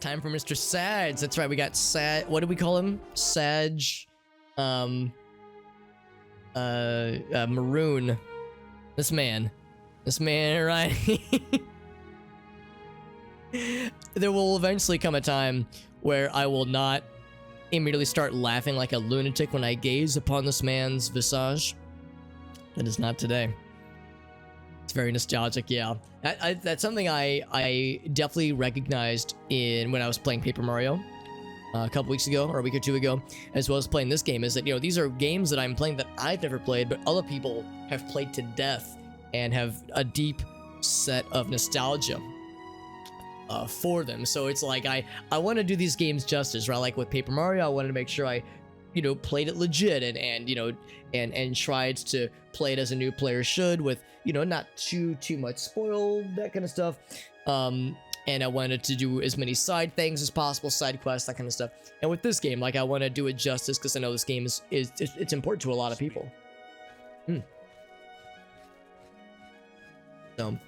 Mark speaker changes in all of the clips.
Speaker 1: Time for Mr. Sadge. That's right, we got what do we call him? Sadge Maroon. This man, right? There will eventually come a time where I will not immediately start laughing like a lunatic when I gaze upon this man's visage. That is not today. It's very nostalgic, yeah. That's something I definitely recognized when I was playing Paper Mario a couple weeks ago, or a week or two ago, as well as playing this game, is that, you know, these are games that I'm playing that I've never played, but other people have played to death and have a deep set of nostalgia for them. So it's like I want to do these games justice, right? Like with Paper Mario, I wanted to make sure I, you know, played it legit and you know, and tried to play it as a new player should, with, you know, not too much spoil, that kind of stuff. And I wanted to do as many side things as possible, side quests, that kind of stuff. And with this game, like, I want to do it justice because I know this game is it's important to a lot of people. So,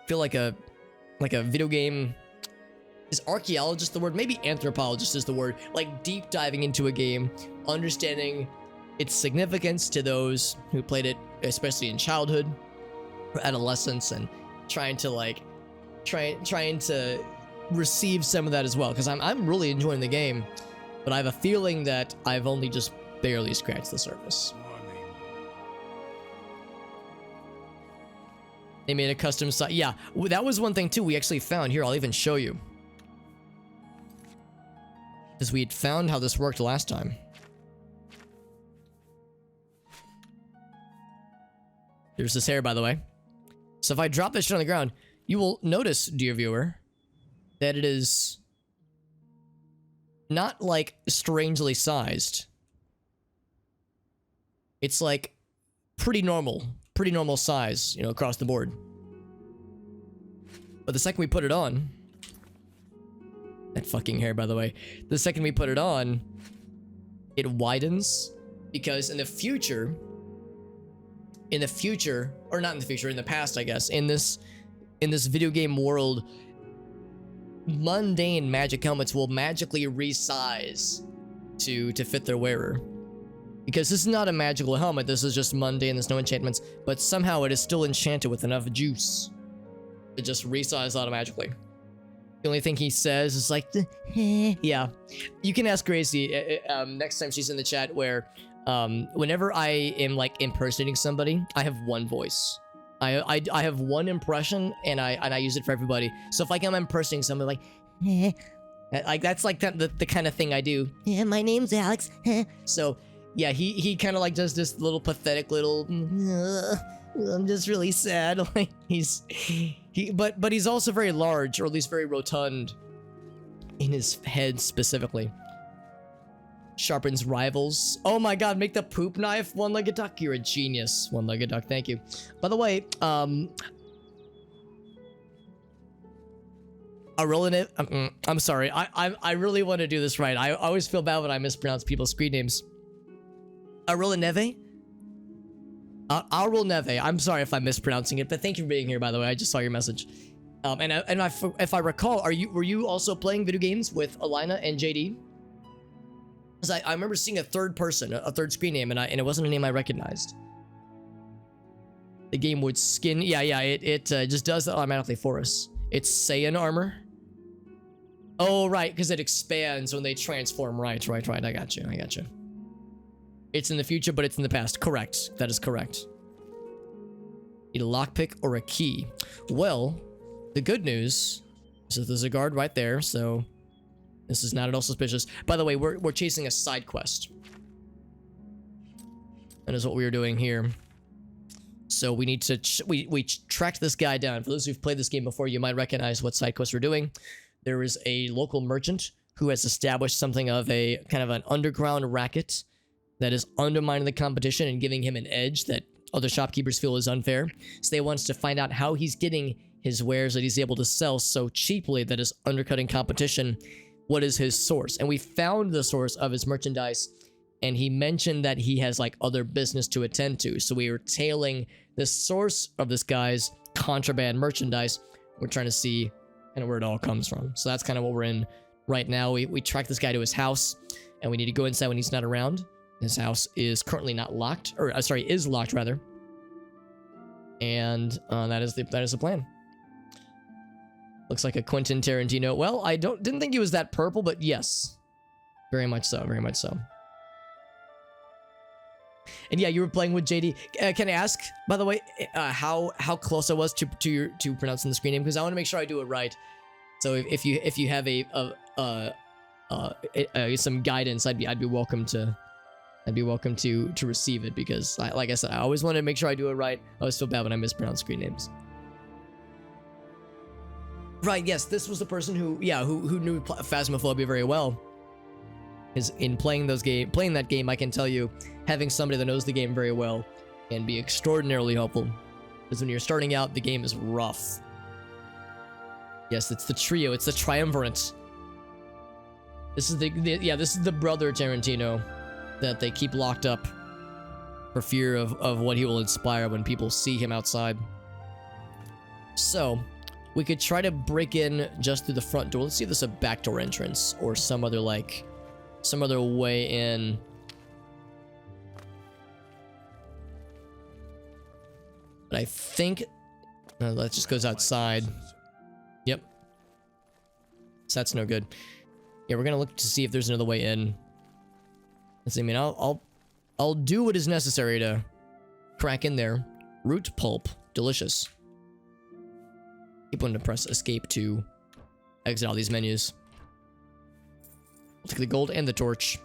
Speaker 1: I feel like a video game. Is archaeologist the word? Maybe anthropologist is the word. Like, deep diving into a game, understanding its significance to those who played it, especially in childhood or adolescence, and trying to receive some of that as well, because I'm really enjoying the game, but I have a feeling that I've only just barely scratched the surface. They made a custom site. Yeah, that was one thing too we actually found. Here, I'll even show you, because we had found how this worked last time. Here's this hair, by the way. So if I drop this shit on the ground, you will notice, dear viewer, that it is not like strangely sized. It's like pretty normal size, you know, across the board. But the second we put it on, that fucking hair, by the way, the second we put it on, it widens, because in the past, I guess, in this video game world, mundane magic helmets will magically resize to fit their wearer. Because this is not a magical helmet, this is just mundane, there's no enchantments, but somehow it is still enchanted with enough juice to just resize automatically. The only thing he says is like, yeah. You can ask Gracie next time she's in the chat, where whenever I am like impersonating somebody, I have one voice. I have one impression, and I use it for everybody. So if like I'm impersonating somebody, like that's like the kind of thing I do. Yeah, my name's Alex. So yeah, he kind of like does this little pathetic little. I'm just really sad. Like but he's also very large, or at least very rotund in his head specifically. Sharpens rivals. Oh my god, make the poop knife one-legged duck. You're a genius, one-legged duck. Thank you. By the way, I'm sorry. I really want to do this right. I always feel bad when I mispronounce people's screen names. Arillaneve? Arillaneve. I'm sorry if I'm mispronouncing it, but thank you for being here, by the way. I just saw your message. If I recall, were you also playing video games with Alina and JD? Because I remember seeing a third person, a third screen name, and it wasn't a name I recognized. The game would skin. Yeah, it just does that automatically for us. It's Saiyan armor. Oh, right, because it expands when they transform. Right. I got you. It's in the future, but it's in the past. Correct. That is correct. Need a lockpick or a key. Well, the good news is that there's a guard right there, so this is not at all suspicious. By the way, we're chasing a side quest. That is what we are doing here. So we need to we tracked this guy down. For those who've played this game before, you might recognize what side quest we're doing. There is a local merchant who has established something of a kind of an underground racket that is undermining the competition and giving him an edge that other shopkeepers feel is unfair. So they want us to find out how he's getting his wares that he's able to sell so cheaply that is undercutting competition. What is his source? And we found the source of his merchandise, and he mentioned that he has like other business to attend to. So we were tailing the source of this guy's contraband merchandise. We're trying to see and where it all comes from. So that's kind of what we're in right now. We track this guy to his house, and we need to go inside when he's not around. His house is currently not locked, or sorry, is locked rather. And that is the plan. Looks like a Quentin Tarantino. Well, I didn't think he was that purple, but yes, very much so, very much so. And yeah, you were playing with JD. Can I ask, by the way, how close I was to pronouncing the screen name? Because I want to make sure I do it right. So if you have some guidance, I'd be welcome to receive it, because like I said, I always want to make sure I do it right. I always feel bad when I mispronounce screen names. Right, yes, this was the person who knew Phasmophobia very well. Is in playing that game, I can tell you, having somebody that knows the game very well can be extraordinarily helpful. Because when you're starting out, the game is rough. Yes, it's the trio, it's the triumvirate. This is this is the brother Tarantino that they keep locked up for fear of what he will inspire when people see him outside. So, we could try to break in just through the front door. Let's see if there's a backdoor entrance or some other way in. But I think that just goes outside. Yep. So that's no good. Yeah, we're gonna look to see if there's another way in. Let's see. I mean, I'll do what is necessary to crack in there. Root pulp, delicious. Keep wanting to press escape to exit all these menus. I'll take the gold and the torch.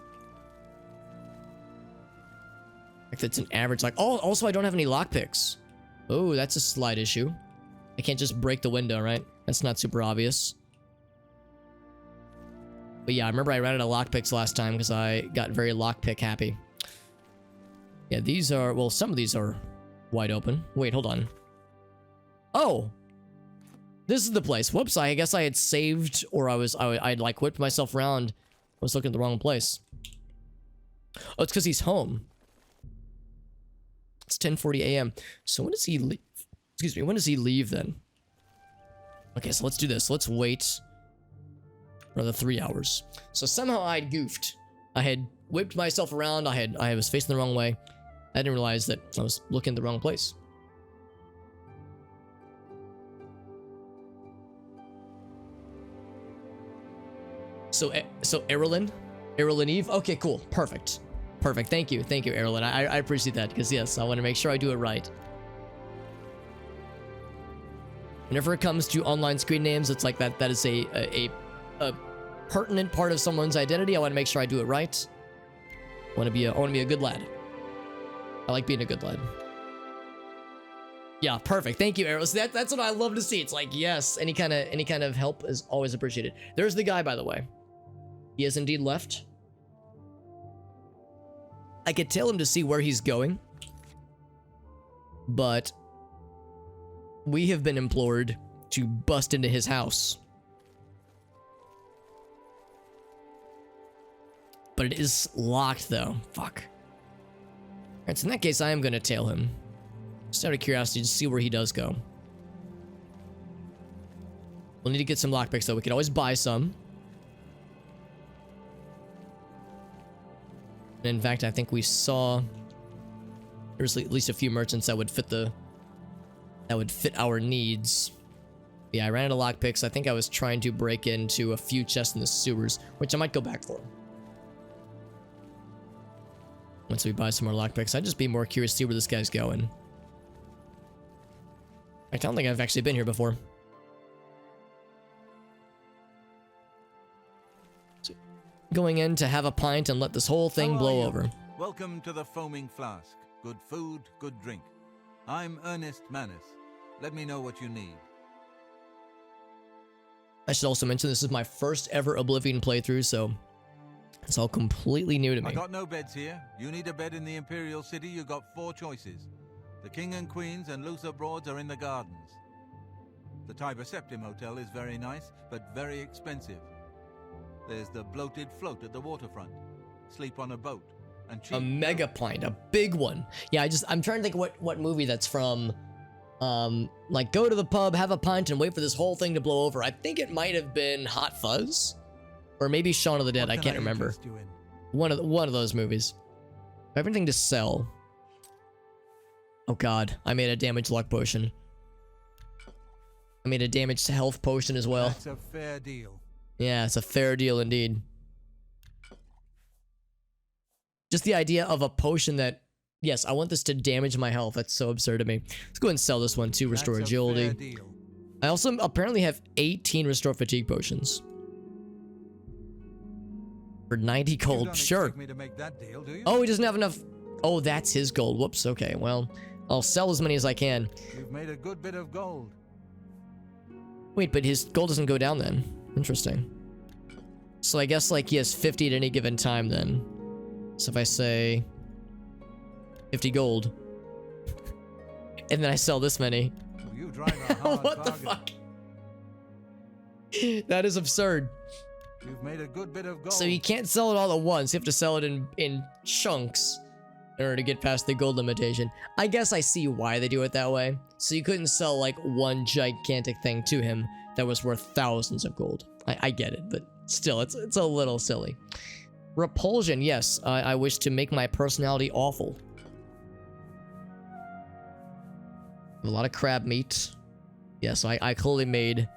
Speaker 1: Like that's an average, like, oh, also I don't have any lockpicks. Oh, that's a slight issue. I can't just break the window, right? That's not super obvious. But yeah, I remember I ran out of lockpicks last time because I got very lockpick happy. Yeah, these are, well, some of these are wide open. Wait, hold on. Oh! This is the place. Whoops, I guess I had saved, or I'd like whipped myself around. I was looking at the wrong place. Oh, it's because he's home. It's 10:40 a.m. So when does he leave? Excuse me, when does he leave then? Okay, so let's do this. Let's wait for another 3 hours. So somehow I'd goofed. I had whipped myself around. I was facing the wrong way. I didn't realize that I was looking at the wrong place. So Erilyn Eve. Okay, cool, perfect. Thank you, Erilyn. I appreciate that, because yes, I want to make sure I do it right. Whenever it comes to online screen names, it's like that is a pertinent part of someone's identity. I want to make sure I do it right. I want to be a good lad. I like being a good lad. Yeah, perfect. Thank you, Erilyn. So that's what I love to see. It's like, yes, any kind of help is always appreciated. There's the guy, by the way. He has indeed left. I could tell him to see where he's going, but we have been implored to bust into his house. But it is locked, though. Fuck. Alright, so in that case, I am going to tail him. Just out of curiosity, to see where he does go. We'll need to get some lockpicks, though. We could always buy some. And in fact, I think we saw there's at least a few merchants that would fit our needs. Yeah, I ran out of lockpicks. I think I was trying to break into a few chests in the sewers, which I might go back for. Once we buy some more lockpicks, I'd just be more curious to see where this guy's going. I don't think I've actually been here before. Going in to have a pint and let this whole thing blow over.
Speaker 2: Welcome to the Foaming Flask. Good food, good drink. I'm Ernest Manus. Let me know what you need.
Speaker 1: I should also mention this is my first ever Oblivion playthrough, so it's all completely new to me.
Speaker 2: I got no beds here. You need a bed in the Imperial City, you got 4 choices. The King and Queens and Luther Broads are in the gardens. The Tiber Septim Hotel is very nice, but very expensive. There's the bloated float at the waterfront. Sleep on a boat. And cheap.
Speaker 1: A mega pint, a big one. Yeah, I'm trying to think what movie that's from. Like go to the pub, have a pint, and wait for this whole thing to blow over. I think it might have been Hot Fuzz, or maybe Shaun of the Dead. I can't remember. One of those movies. Everything to sell. Oh god, I made a damaged luck potion. I made a damaged health potion as well.
Speaker 2: That's a fair deal.
Speaker 1: Yeah, it's a fair deal indeed. Just the idea of a potion that, yes, I want this to damage my health. That's so absurd to me. Let's go ahead and sell this one to restore agility. I also apparently have 18 restore fatigue potions. For 90 gold, sure.
Speaker 2: Me to make that deal, do you?
Speaker 1: Oh, he doesn't have enough. Oh, that's his gold. Whoops, okay, well, I'll sell as many as I can.
Speaker 2: You've made a good bit of gold.
Speaker 1: Wait, but his gold doesn't go down then. Interesting. So I guess like he has 50 at any given time then. So if I say 50 gold, and then I sell this many.
Speaker 2: Well, you drive a hard
Speaker 1: What the
Speaker 2: bargain.
Speaker 1: fuck? That is absurd.
Speaker 2: You've made a good bit of gold.
Speaker 1: So you can't sell it all at once. You have to sell it in chunks in order to get past the gold limitation. I guess I see why they do it that way. So you couldn't sell like one gigantic thing to him that was worth thousands of gold. I get it, but still, it's a little silly. Repulsion, yes. I wish to make my personality awful. A lot of crab meat. Yeah, so I clearly made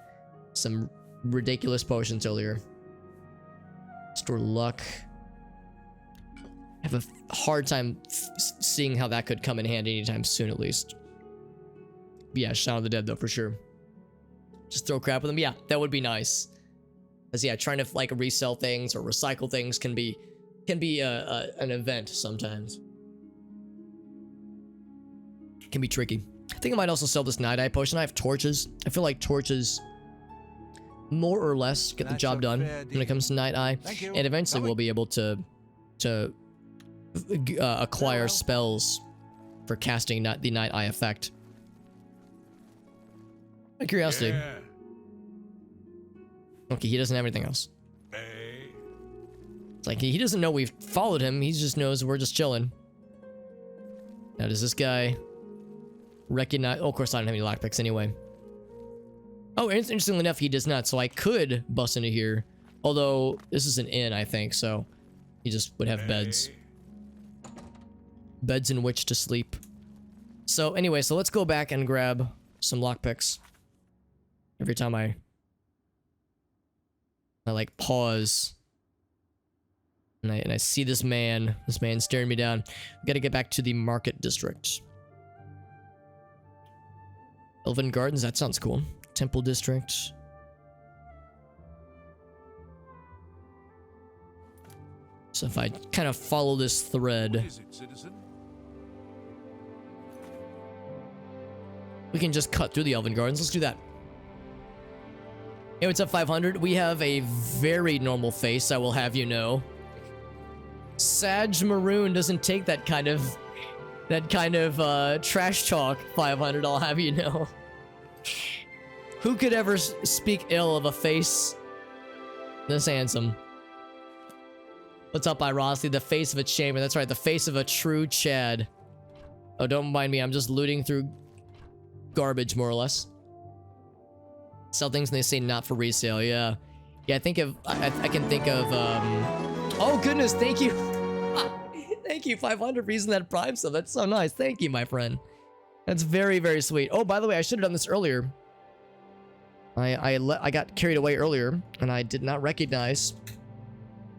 Speaker 1: some ridiculous potions earlier. Store luck. I have a hard time seeing how that could come in handy anytime soon, at least. But yeah, Shaun of the Dead, though, for sure. Just throw crap at them. Yeah, that would be nice. Because yeah, trying to like resell things or recycle things can be an event sometimes. Can be tricky. I think I might also sell this Night Eye potion. I have torches. I feel like torches more or less get the job done when it comes to Night Eye. And eventually we'll be able to acquire spells for casting the Night Eye effect. Out of curiosity.
Speaker 3: Yeah.
Speaker 1: Okay, he doesn't have anything else. It's like he doesn't know we've followed him. He just knows we're just chilling. Now, does this guy recognize? Oh, of course, I don't have any lockpicks anyway. Oh, interestingly enough, he does not. So I could bust into here. Although this is an inn, I think. So he just would have beds. Beds in which to sleep. So anyway, so let's go back and grab some lockpicks. Every time I like pause and I see this man staring me down. We gotta get back to the market district. Elven Gardens, that sounds cool. Temple district. So if I kind of follow this thread,
Speaker 3: What is it, citizen?
Speaker 1: we can just cut through the Elven Gardens. Let's do that. Hey, what's up, 500? We have a very normal face, I will have you know. Sadge Maroon doesn't take that kind of trash talk, 500, I'll have you know. Who could ever speak ill of a face this handsome? What's up, Irosly? The face of a chamber. That's right, the face of a true Chad. Oh, don't mind me, I'm just looting through garbage, more or less. Sell things and they say not for resale. Yeah, I think of I can think of oh goodness, thank you. Thank you, 500, for using that Prime sub. That's so nice. Thank you, my friend. That's very, very sweet. Oh, by the way, I should have done this earlier. I got carried away earlier and I did not recognize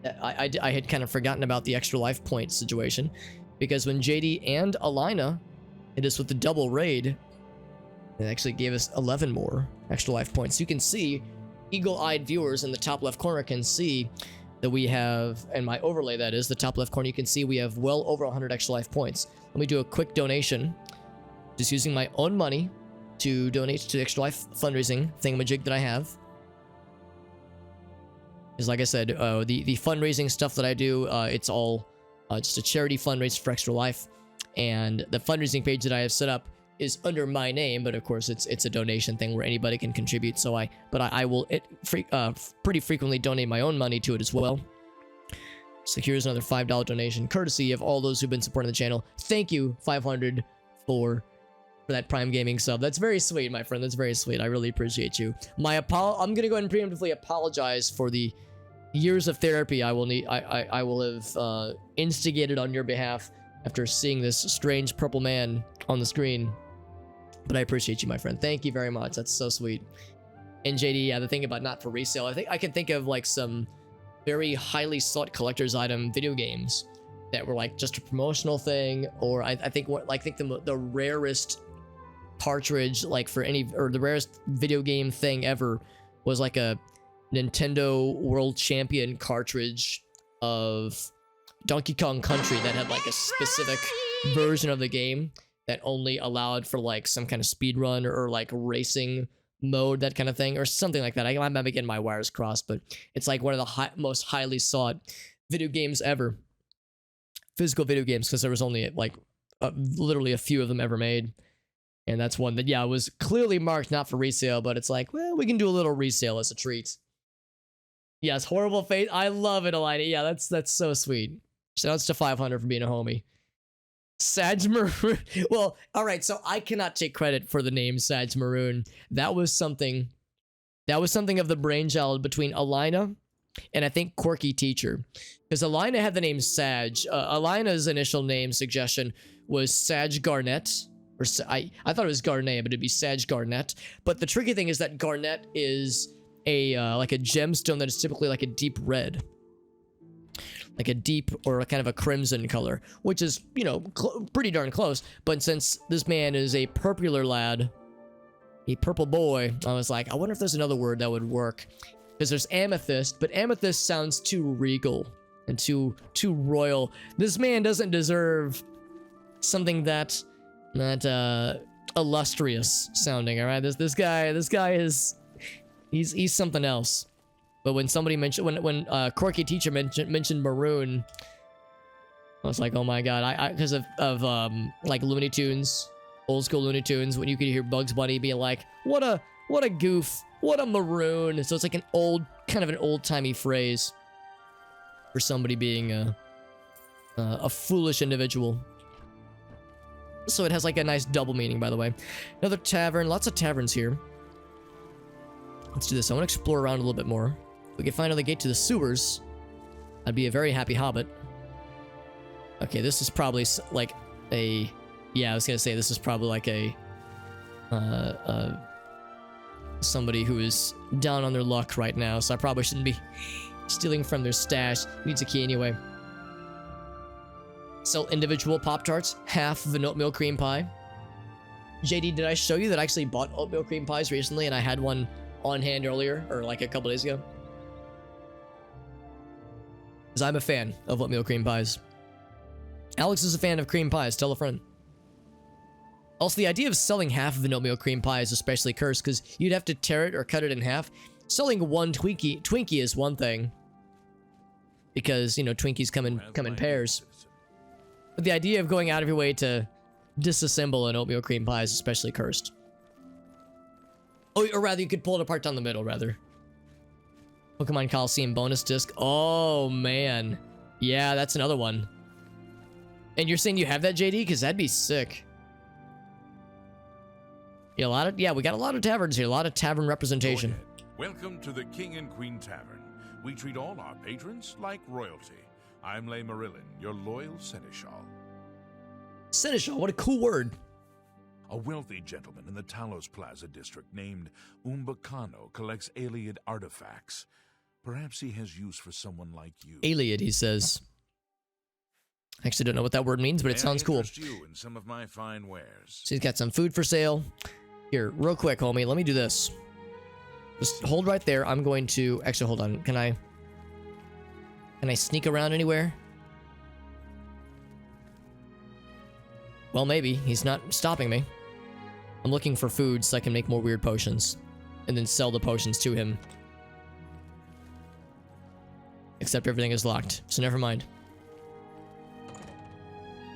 Speaker 1: that I had kind of forgotten about the extra life point situation, because when JD and Alina hit us with the double raid, it actually gave us 11 more extra life points. You can see, eagle-eyed viewers in the top left corner can see that we have, and my overlay that is, the top left corner, you can see we have well over 100 extra life points. Let me do a quick donation, just using my own money to donate to the extra life fundraising thingamajig that I have. Because like I said, the fundraising stuff that I do, it's all just a charity fundraiser for extra life. And the fundraising page that I have set up is under my name, but of course it's a donation thing where anybody can contribute. So I will pretty frequently donate my own money to it as well. So here's another $5 donation, courtesy of all those who've been supporting the channel. Thank you, 500, for for that Prime Gaming sub. That's very sweet, my friend. That's very sweet. I really appreciate you. I'm gonna go ahead and preemptively apologize for the years of therapy I will have instigated on your behalf after seeing this strange purple man on the screen. But I appreciate you, my friend. Thank you very much. That's so sweet. And JD, yeah, the thing about not for resale, I think I can think of like some very highly sought collector's item video games that were like just a promotional thing, or I think the rarest cartridge like for any, or the rarest video game thing ever was like a Nintendo World Champion cartridge of Donkey Kong Country that had like a specific version of the game that only allowed for like some kind of speed run or like racing mode, that kind of thing, or something like that. I might be getting my wires crossed, but it's like one of the most highly sought video games ever. Physical video games, because there was only like literally a few of them ever made. And that's one that, yeah, was clearly marked not for resale, but it's like, well, we can do a little resale as a treat. Yes, Horrible Fate. I love it, Ayleid. Yeah, that's so sweet. Shoutouts to 500 for being a homie. Sadge Maroon. Well, all right, so I cannot take credit for the name Sadge Maroon. That was something of the brainchild between Alina and I think Quirky Teacher. Because Alina had the name Sadge. Alina's initial name suggestion was Sadge Garnet. Or I thought it was Garnet, but it'd be Sadge Garnet. But the tricky thing is that Garnet is a like a gemstone that is typically like a deep red. Like a deep or a kind of a crimson color, which is, you know, pretty darn close. But since this man is a purpular lad, a purple boy, I was like, I wonder if there's another word that would work. Because there's amethyst, but amethyst sounds too regal and too royal. This man doesn't deserve something that illustrious sounding. All right, this guy is he's something else. But when somebody mentioned when Quirky Teacher mentioned Maroon, I was like, oh my god, I because of like Looney Tunes, old school Looney Tunes, when you could hear Bugs Bunny being like, what a goof, what a maroon. So it's like an old-timey phrase for somebody being a foolish individual. So it has like a nice double meaning, by the way. Another tavern, lots of taverns here. Let's do this. I want to explore around a little bit more. If we can find another gate to the sewers, I'd be a very happy hobbit. Okay, this is probably like a... Yeah, I was gonna say this is probably like a... somebody who is down on their luck right now, so I probably shouldn't be stealing from their stash. Needs a key anyway. Sell individual Pop-Tarts, half of an oatmeal cream pie. JD, did I show you that I actually bought oatmeal cream pies recently and I had one on hand earlier, or like a couple days ago? Because I'm a fan of oatmeal cream pies. Alex is a fan of cream pies, tell a friend. Also, the idea of selling half of an oatmeal cream pie is especially cursed, because you'd have to tear it or cut it in half. Selling one Twinkie is one thing, because, you know, Twinkies come in pairs. But the idea of going out of your way to disassemble an oatmeal cream pie is especially cursed. Oh, or rather, you could pull it apart down the middle, rather. Pokemon Coliseum bonus disc. Oh, man. Yeah, that's another one. And you're saying you have that, JD? Because that'd be sick. Yeah, we got a lot of taverns here. A lot of tavern representation.
Speaker 3: Welcome to the King and Queen Tavern. We treat all our patrons like royalty. I'm Ayleid Ruin, your loyal seneschal.
Speaker 1: Seneschal, what a cool word.
Speaker 3: A wealthy gentleman in the Talos Plaza district named Umbacano collects Ayleid artifacts. Perhaps he has use for someone like you.
Speaker 1: Ayleid, he says. I actually don't know what that word means, but it sounds cool.
Speaker 3: You in some of my fine wares.
Speaker 1: So he's got some food for sale. Here, real quick, homie, let me do this. Just hold right there. I'm going to... Actually, hold on. Can I sneak around anywhere? Well, maybe. He's not stopping me. I'm looking for food so I can make more weird potions. And then sell the potions to him. Except everything is locked, so never mind.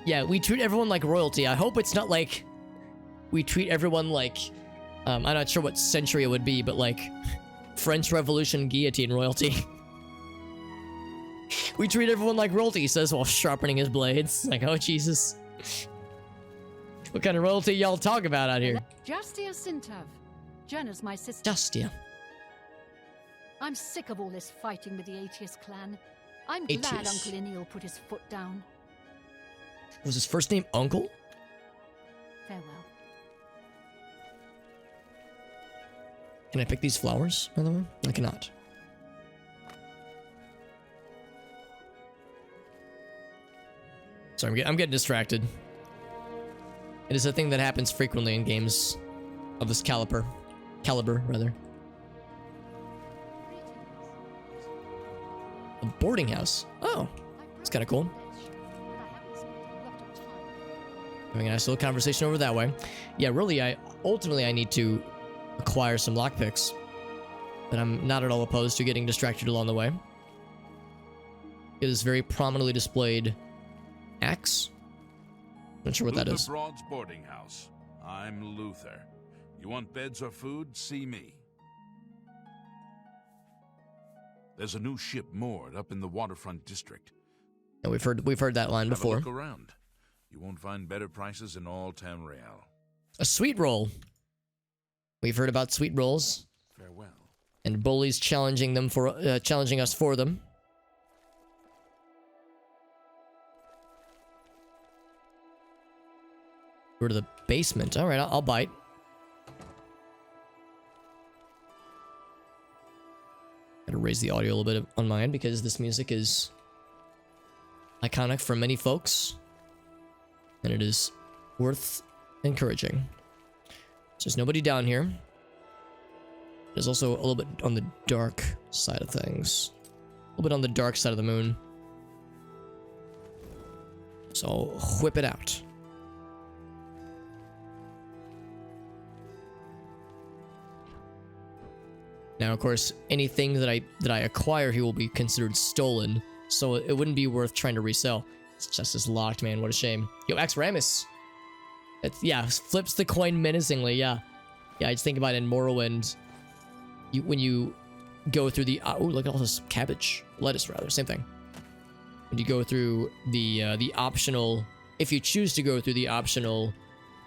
Speaker 1: Yeah, we treat everyone like royalty. I hope it's not like... We treat everyone like... I'm not sure what century it would be, but like... French Revolution guillotine royalty. We treat everyone like royalty, he says while sharpening his blades. Like, oh, Jesus. What kind of royalty y'all talk about out here?
Speaker 4: Justia Sintov. Jenna's my sister.
Speaker 1: Justia.
Speaker 4: I'm sick of all this fighting with the Aetius clan. I'm glad
Speaker 1: Aetius.
Speaker 4: Uncle Ineal put his foot down.
Speaker 1: Was his first name Uncle?
Speaker 4: Farewell.
Speaker 1: Can I pick these flowers, by the way? I cannot. Sorry, I'm getting distracted. It is a thing that happens frequently in games of this caliber, rather. A boarding house. Oh, it's kind of cool. Having a nice little conversation over that way. Yeah, really, ultimately I need to acquire some lockpicks, but I'm not at all opposed to getting distracted along the way. It is very prominently displayed axe. Not sure what that is.
Speaker 3: Luther Broad's boarding house. I'm Luther. You want beds or food? See me. There's a new ship moored up in the waterfront district.
Speaker 1: Yeah, we've heard that line
Speaker 3: Have
Speaker 1: before.
Speaker 3: a look around. You won't find better prices in all Tamriel.
Speaker 1: A sweet roll. We've heard about sweet rolls
Speaker 3: Farewell.
Speaker 1: and bullies challenging us for them. Go to the basement. All right, I'll bite. Gotta raise the audio a little bit on my end because this music is iconic for many folks, and it is worth encouraging. So there's nobody down here. There's also a little bit on the dark side of things. A little bit on the dark side of the moon. So I'll whip it out. Now, of course, anything that I acquire here will be considered stolen, so it wouldn't be worth trying to resell. It's just as locked, man. What a shame. Yo, Axramus. Yeah, flips the coin menacingly. Yeah, I just think about it in Morrowind. When you go through the oh, look at all this cabbage, lettuce rather, same thing. When you go through the optional, if you choose to go through the optional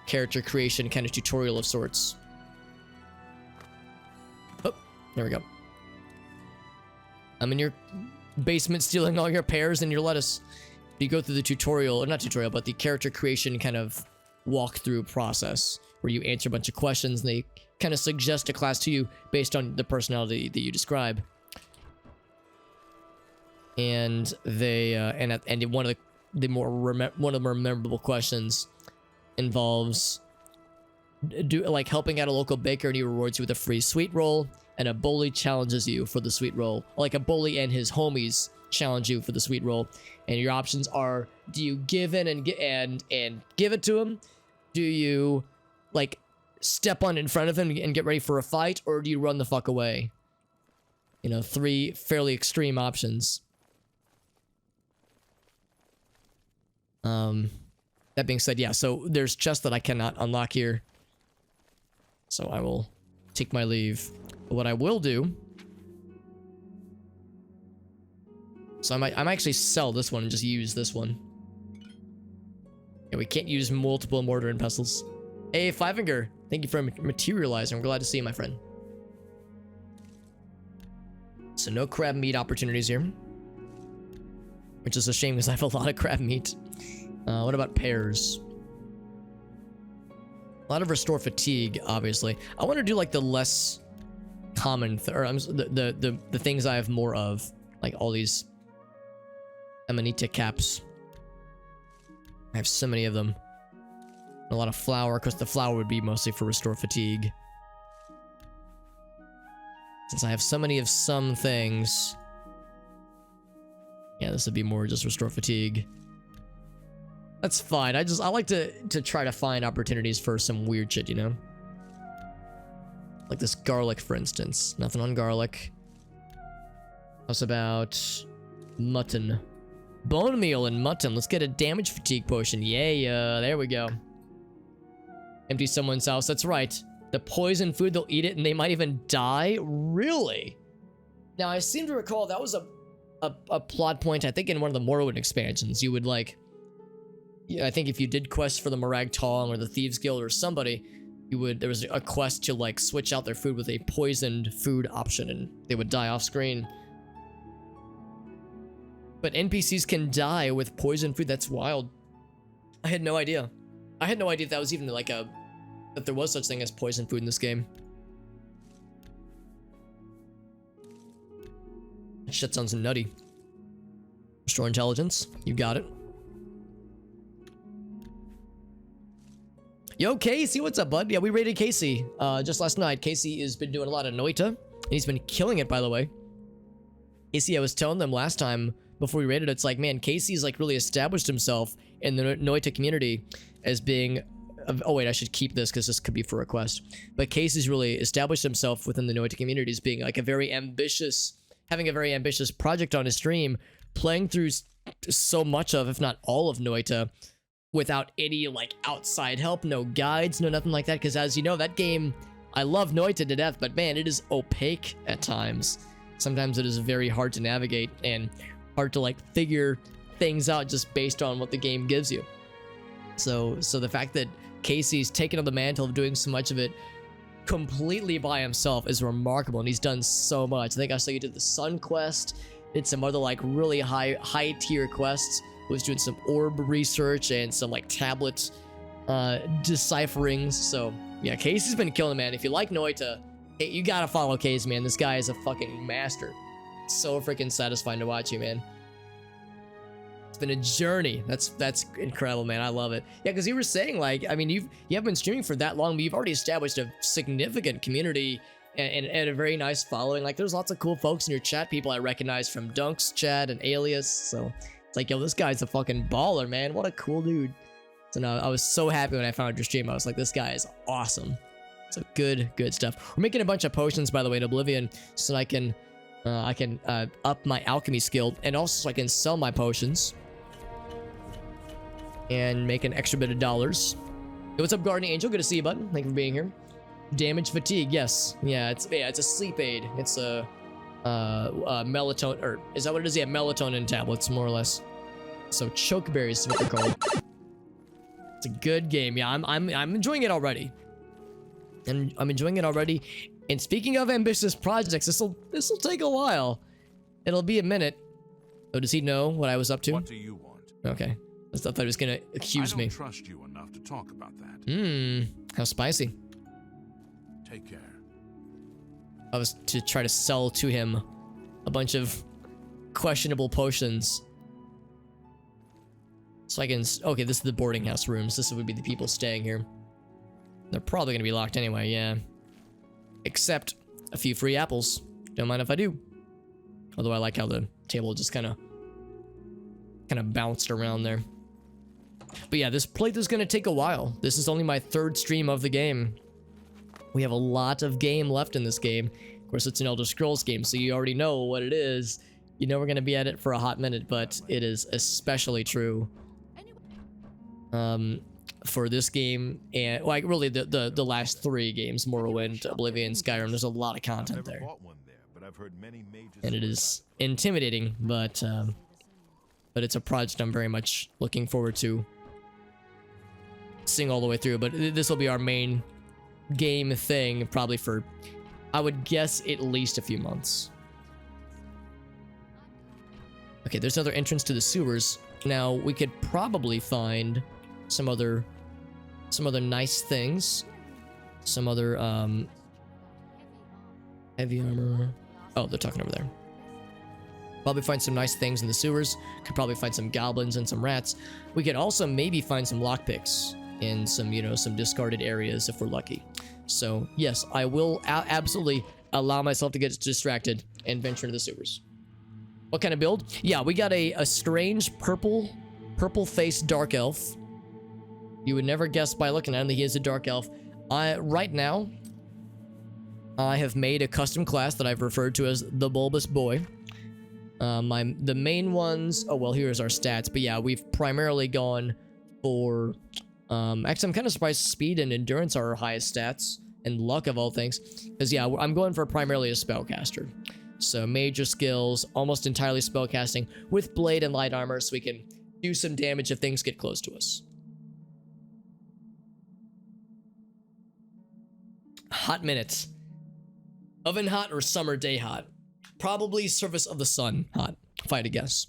Speaker 1: character creation kind of tutorial of sorts. Oh, there we go. I'm in your basement stealing all your pears and your lettuce. You go through the tutorial, or not tutorial, but the character creation kind of walkthrough process where you answer a bunch of questions and they kind of suggest a class to you based on the personality that you describe. And they and one of the more memorable questions involves like helping out a local baker, and he rewards you with a free sweet roll, and a bully challenges you for the sweet roll. Like a bully and his homies challenge you for the sweet roll, and your options are: do you give in and give it to him? Do you like step on in front of him and get ready for a fight, or do you run the fuck away? You know, 3 fairly extreme options. That being said, yeah, so there's chests that I cannot unlock here, so I will take my leave. But what I will do, so I might actually sell this one and just use this one. Yeah, we can't use multiple mortar and pestles. Hey, Fivinger, thank you for materializing. I'm glad to see you, my friend. So no crab meat opportunities here, which is a shame because I have a lot of crab meat. What about pears? A lot of restore fatigue, obviously. I want to do like the less common, the things I have more of, like all these Amanita caps. I have so many of them. A lot of flour, because the flour would be mostly for restore fatigue. Since I have so many of some things, yeah, this would be more just restore fatigue. That's fine. I like to try to find opportunities for some weird shit, you know? Like this garlic, for instance. Nothing on garlic. How's about mutton? Bone meal and mutton. Let's get a damage fatigue potion. Yay, there we go. Empty someone's house. That's right. The poison food, they'll eat it and they might even die? Really? Now, I seem to recall that was a plot point, I think, in one of the Morrowind expansions. You would, like, I think if you did quests for the Morag Tong or the Thieves Guild or somebody, there was a quest to like switch out their food with a poisoned food option and they would die off screen. But NPCs can die with poisoned food. That's wild. I had no idea. I had no idea that was even like that there was such thing as poisoned food in this game. Shit sounds nutty. Restore intelligence. You got it. Yo, Casey, what's up, bud? Yeah, we raided Casey just last night. Casey has been doing a lot of Noita, and he's been killing it, by the way. Casey, I was telling them last time before we raided, it's like, man, Casey's like really established himself in the Noita community as being... Oh, wait, I should keep this because this could be for a quest. But Casey's really established himself within the Noita community as being like a very ambitious... having a very ambitious project on his stream, playing through so much of, if not all of Noita, without any like outside help, no guides, no nothing like that. Because as you know, that game, I love Noita to death, but man, it is opaque at times. Sometimes it is very hard to navigate and hard to like figure things out just based on what the game gives you. So the fact that Casey's taken on the mantle of doing so much of it completely by himself is remarkable, and he's done so much. I think I saw you did the Sun quest, did some other like really high tier quests, was doing some orb research and some like tablet decipherings. So yeah, Casey's been killing it, man. If you like Noita, hey, you gotta follow Casey, man. This guy is a fucking master. It's so freaking satisfying to watch you, man. It's been a journey. That's incredible, man. I love it. Yeah, because you were saying, like, I mean, you haven't been streaming for that long, but you've already established a significant community and a very nice following. Like, there's lots of cool folks in your chat, people I recognize from Dunk's chat and Alias. So it's like, yo, this guy's a fucking baller, man. What a cool dude. So no, I was so happy when I found your stream. I was like, this guy is awesome. So good stuff. We're making a bunch of potions, by the way, in Oblivion, so I can up my alchemy skill, and also so I can sell my potions and make an extra bit of dollars. Hey, what's up, Guardian Angel? Good to see you, bud. Thank you for being here. Damage fatigue, yes. Yeah, it's a sleep aid. It's a melatonin, or is that what it is? Yeah, melatonin tablets, more or less. So chokeberries is what they're called. It's a good game. Yeah, I'm enjoying it already. And I'm enjoying it already. And speaking of ambitious projects, this'll take a while. It'll be a minute. Oh, does he know what I was up to?
Speaker 3: What do you want?
Speaker 1: Okay. I thought he was gonna accuse me.
Speaker 3: I don't trust you enough to talk about that.
Speaker 1: How spicy.
Speaker 3: Take care.
Speaker 1: I was to try to sell to him a bunch of questionable potions. So I can... Okay, this is the boarding house rooms. This would be the people staying here. They're probably gonna be locked anyway, yeah. Except a few free apples. Don't mind if I do. Although I like how the table just kind of bounced around there. But yeah, this playthrough's gonna take a while. This is only my third stream of the game. We have a lot of game left in this game. Of course, it's an Elder Scrolls game, so you already know what it is. You know we're gonna be at it for a hot minute, but it is especially true for this game, and like really the last three games, Morrowind, Oblivion, Skyrim. There's a lot of content there, and it is intimidating, but it's a project I'm very much looking forward to seeing all the way through. But this will be our main game thing probably for, I would guess, at least a few months. Okay, there's another entrance to the sewers. Now we could probably find some other nice things, some other heavy armor. Oh, they're talking over there. Probably find some nice things in the sewers. Could probably find some goblins and some rats. We could also maybe find some lockpicks in some, you know, some discarded areas if we're lucky. So yes, I will absolutely allow myself to get distracted and venture into the sewers. What kind of build? Yeah, we got a strange purple-faced dark elf. You would never guess by looking at him that he is a dark elf. Right now, I have made a custom class that I've referred to as the Bulbous Boy. The main ones... Oh, well, here's our stats. But yeah, we've primarily gone for... actually, I'm kind of surprised speed and endurance are our highest stats. And luck of all things. Because yeah, I'm going for primarily a spellcaster. So major skills, almost entirely spellcasting with blade and light armor, so we can do some damage if things get close to us. Hot minutes. Oven hot or summer day hot? Probably surface of the sun hot, if I had to guess.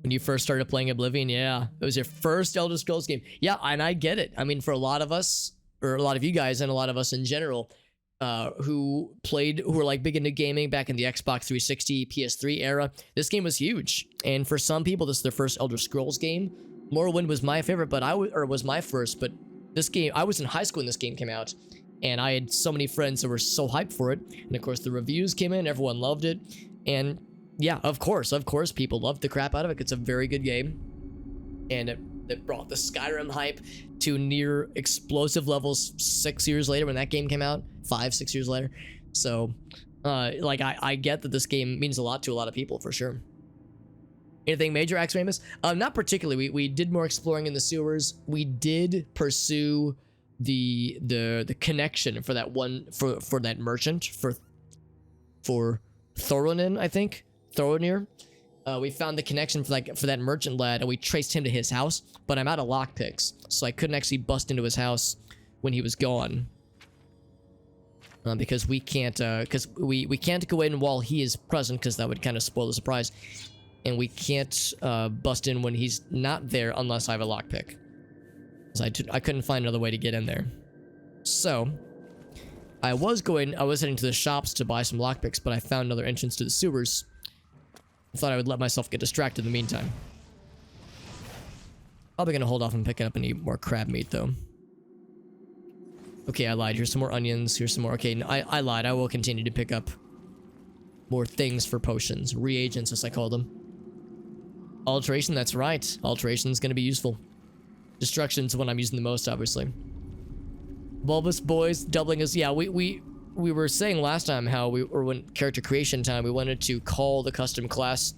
Speaker 1: When you first started playing Oblivion, yeah. It was your first Elder Scrolls game. Yeah, and I get it. I mean, for a lot of us, or a lot of you guys, and a lot of us in general, who were like big into gaming back in the Xbox 360, PS3 era, this game was huge. And for some people, this is their first Elder Scrolls game. Morrowind was my favorite, but was my first, but this game, I was in high school when this game came out, and I had so many friends that were so hyped for it. And of course, the reviews came in, everyone loved it, and yeah, of course, people loved the crap out of it. It's a very good game, and it brought the Skyrim hype to near explosive levels 6 years later when that game came out, 5-6 years later. So, like, I get that this game means a lot to a lot of people, for sure. Anything major, Axe Ramus? Not particularly. We did more exploring in the sewers. We did pursue the connection for that one for that merchant for Thoronin, I think. Thoronir. We found the connection for that merchant lad, and we traced him to his house, but I'm out of lockpicks, so I couldn't actually bust into his house when he was gone. Because we can't go in while he is present, because that would kind of spoil the surprise. And we can't bust in when he's not there unless I have a lockpick. Because I couldn't find another way to get in there. So, I was heading to the shops to buy some lockpicks, but I found another entrance to the sewers. I thought I would let myself get distracted in the meantime. Probably gonna hold off on picking up any more crab meat, though. Okay, I lied. Here's some more onions. Here's some more. Okay, I lied. I will continue to pick up more things for potions. Reagents, as I call them. Alteration, that's right. Alteration's gonna be useful. Destruction's what I'm using the most, obviously. Bulbous boys doubling as... Yeah, we were saying last time how when character creation time, we wanted to call the custom class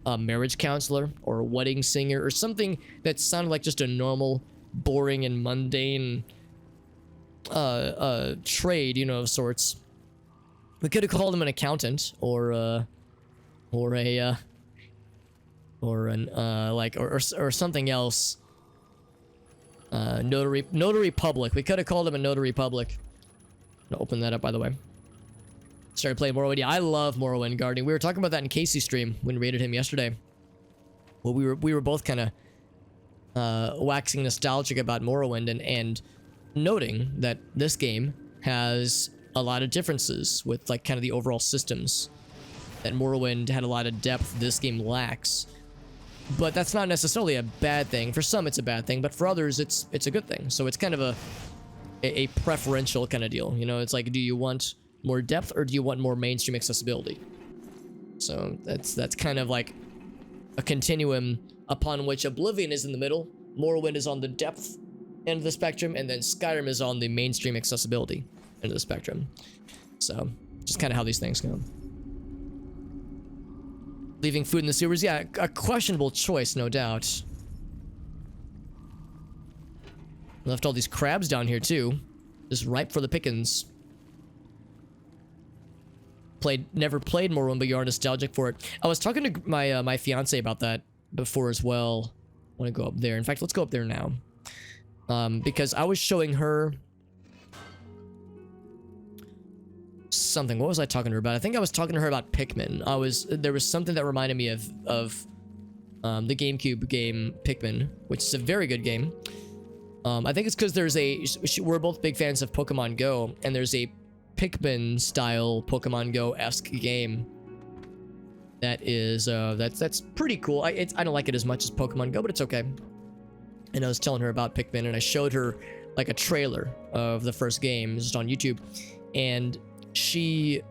Speaker 1: a marriage counselor or a wedding singer or something that sounded like just a normal, boring and mundane trade, you know, of sorts. We could have called him an accountant or something else. Notary public. We could have called him a notary public. I'm gonna open that up, by the way. Started playing Morrowind. Yeah, I love Morrowind gardening. We were talking about that in Casey's stream when we raided him yesterday. Well, we were both kind of waxing nostalgic about Morrowind and noting that this game has a lot of differences with like kind of the overall systems. That Morrowind had a lot of depth this game lacks. But that's not necessarily a bad thing. For some, it's a bad thing, but for others, it's a good thing. So it's kind of a preferential kind of deal. You know, it's like, do you want more depth or do you want more mainstream accessibility? So that's kind of like a continuum upon which Oblivion is in the middle, Morrowind is on the depth end of the spectrum, and then Skyrim is on the mainstream accessibility end of the spectrum. So just kind of how these things go. Leaving food in the sewers, yeah, a questionable choice, no doubt. Left all these crabs down here too, just ripe for the pickings. Never played Morrowind, but you are nostalgic for it. I was talking to my my fiance about that before as well. I want to go up there. In fact, let's go up there now, because I was showing her something. What was I talking to her about? I think I was talking to her about Pikmin. There was something that reminded me of the GameCube game Pikmin, which is a very good game. I think it's because we're both big fans of Pokemon Go, and there's a Pikmin style Pokemon Go-esque game that is that's pretty cool. I don't like it as much as Pokemon Go, but it's okay. And I was telling her about Pikmin, and I showed her like a trailer of the first game just on YouTube, and she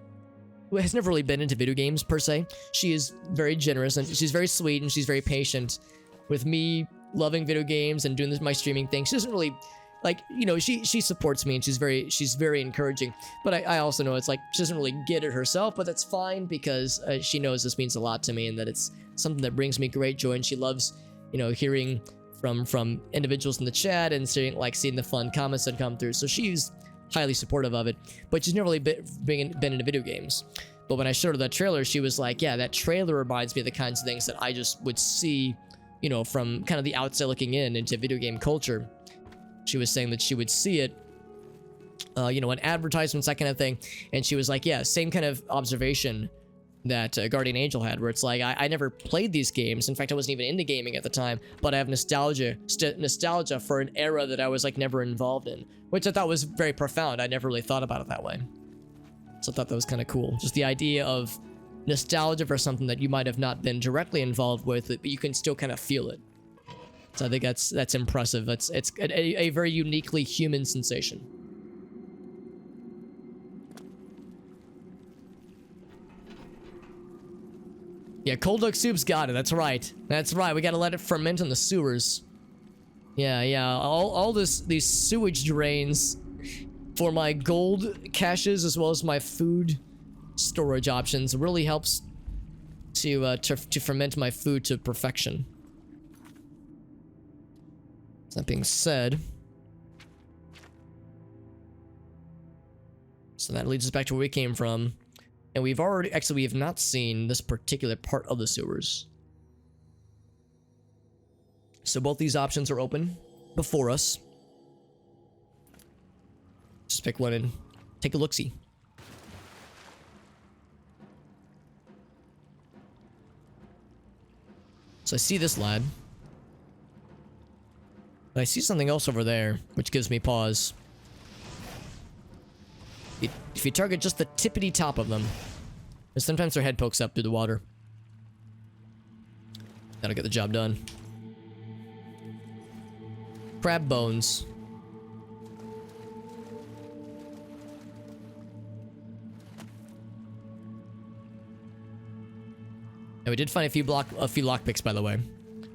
Speaker 1: has never really been into video games per se. She is very generous, and she's very sweet, and she's very patient with me loving video games and doing my streaming thing. She doesn't really, like, you know, she supports me, and she's very encouraging. But I also know it's like she doesn't really get it herself, but that's fine because she knows this means a lot to me, and that it's something that brings me great joy. And she loves, you know, hearing from individuals in the chat and seeing the fun comments that come through. So she's highly supportive of it, but she's never really been into video games. But when I showed her that trailer, she was like, yeah, that trailer reminds me of the kinds of things that I just would see, you know, from kind of the outside looking in into video game culture. She was saying that she would see it, you know, in advertisements, that kind of thing. And she was like, yeah, same kind of observation that Guardian Angel had, where it's like, I never played these games. In fact, I wasn't even into gaming at the time, but I have nostalgia for an era that I was like never involved in, which I thought was very profound. I never really thought about it that way. So I thought that was kind of cool. Just the idea of nostalgia for something that you might have not been directly involved with, but you can still kind of feel it. So I think that's impressive. It's a very uniquely human sensation. Yeah, cold duck soup's got it. That's right. That's right. We gotta let it ferment in the sewers. Yeah. All these sewage drains for my gold caches as well as my food storage options really helps to ferment my food to perfection. That being said, so that leads us back to where we came from. And we have not seen this particular part of the sewers. So both these options are open before us. Just pick one and take a look-see. So I see this lad. But I see something else over there, which gives me pause. If you target just the tippity top of them, and sometimes their head pokes up through the water. That'll get the job done. Crab bones. And we did find a few lockpicks, by the way.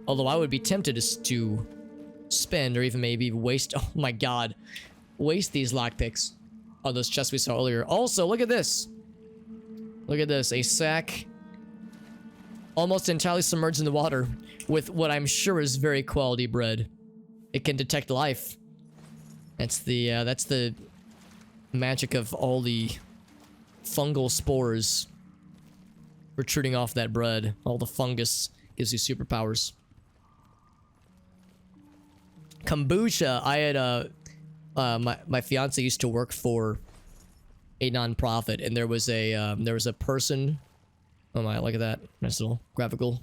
Speaker 1: Although I would be tempted to spend or even maybe waste. Oh my god, waste these lockpicks on those chests we saw earlier. Also, look at this. Look at this. A sack almost entirely submerged in the water with what I'm sure is very quality bread. It can detect life. That's the magic of all the fungal spores protruding off that bread. All the fungus gives you superpowers. Kombucha. I had my fiance used to work for a non-profit, and there was a person. Oh my, look at that. Nice little graphical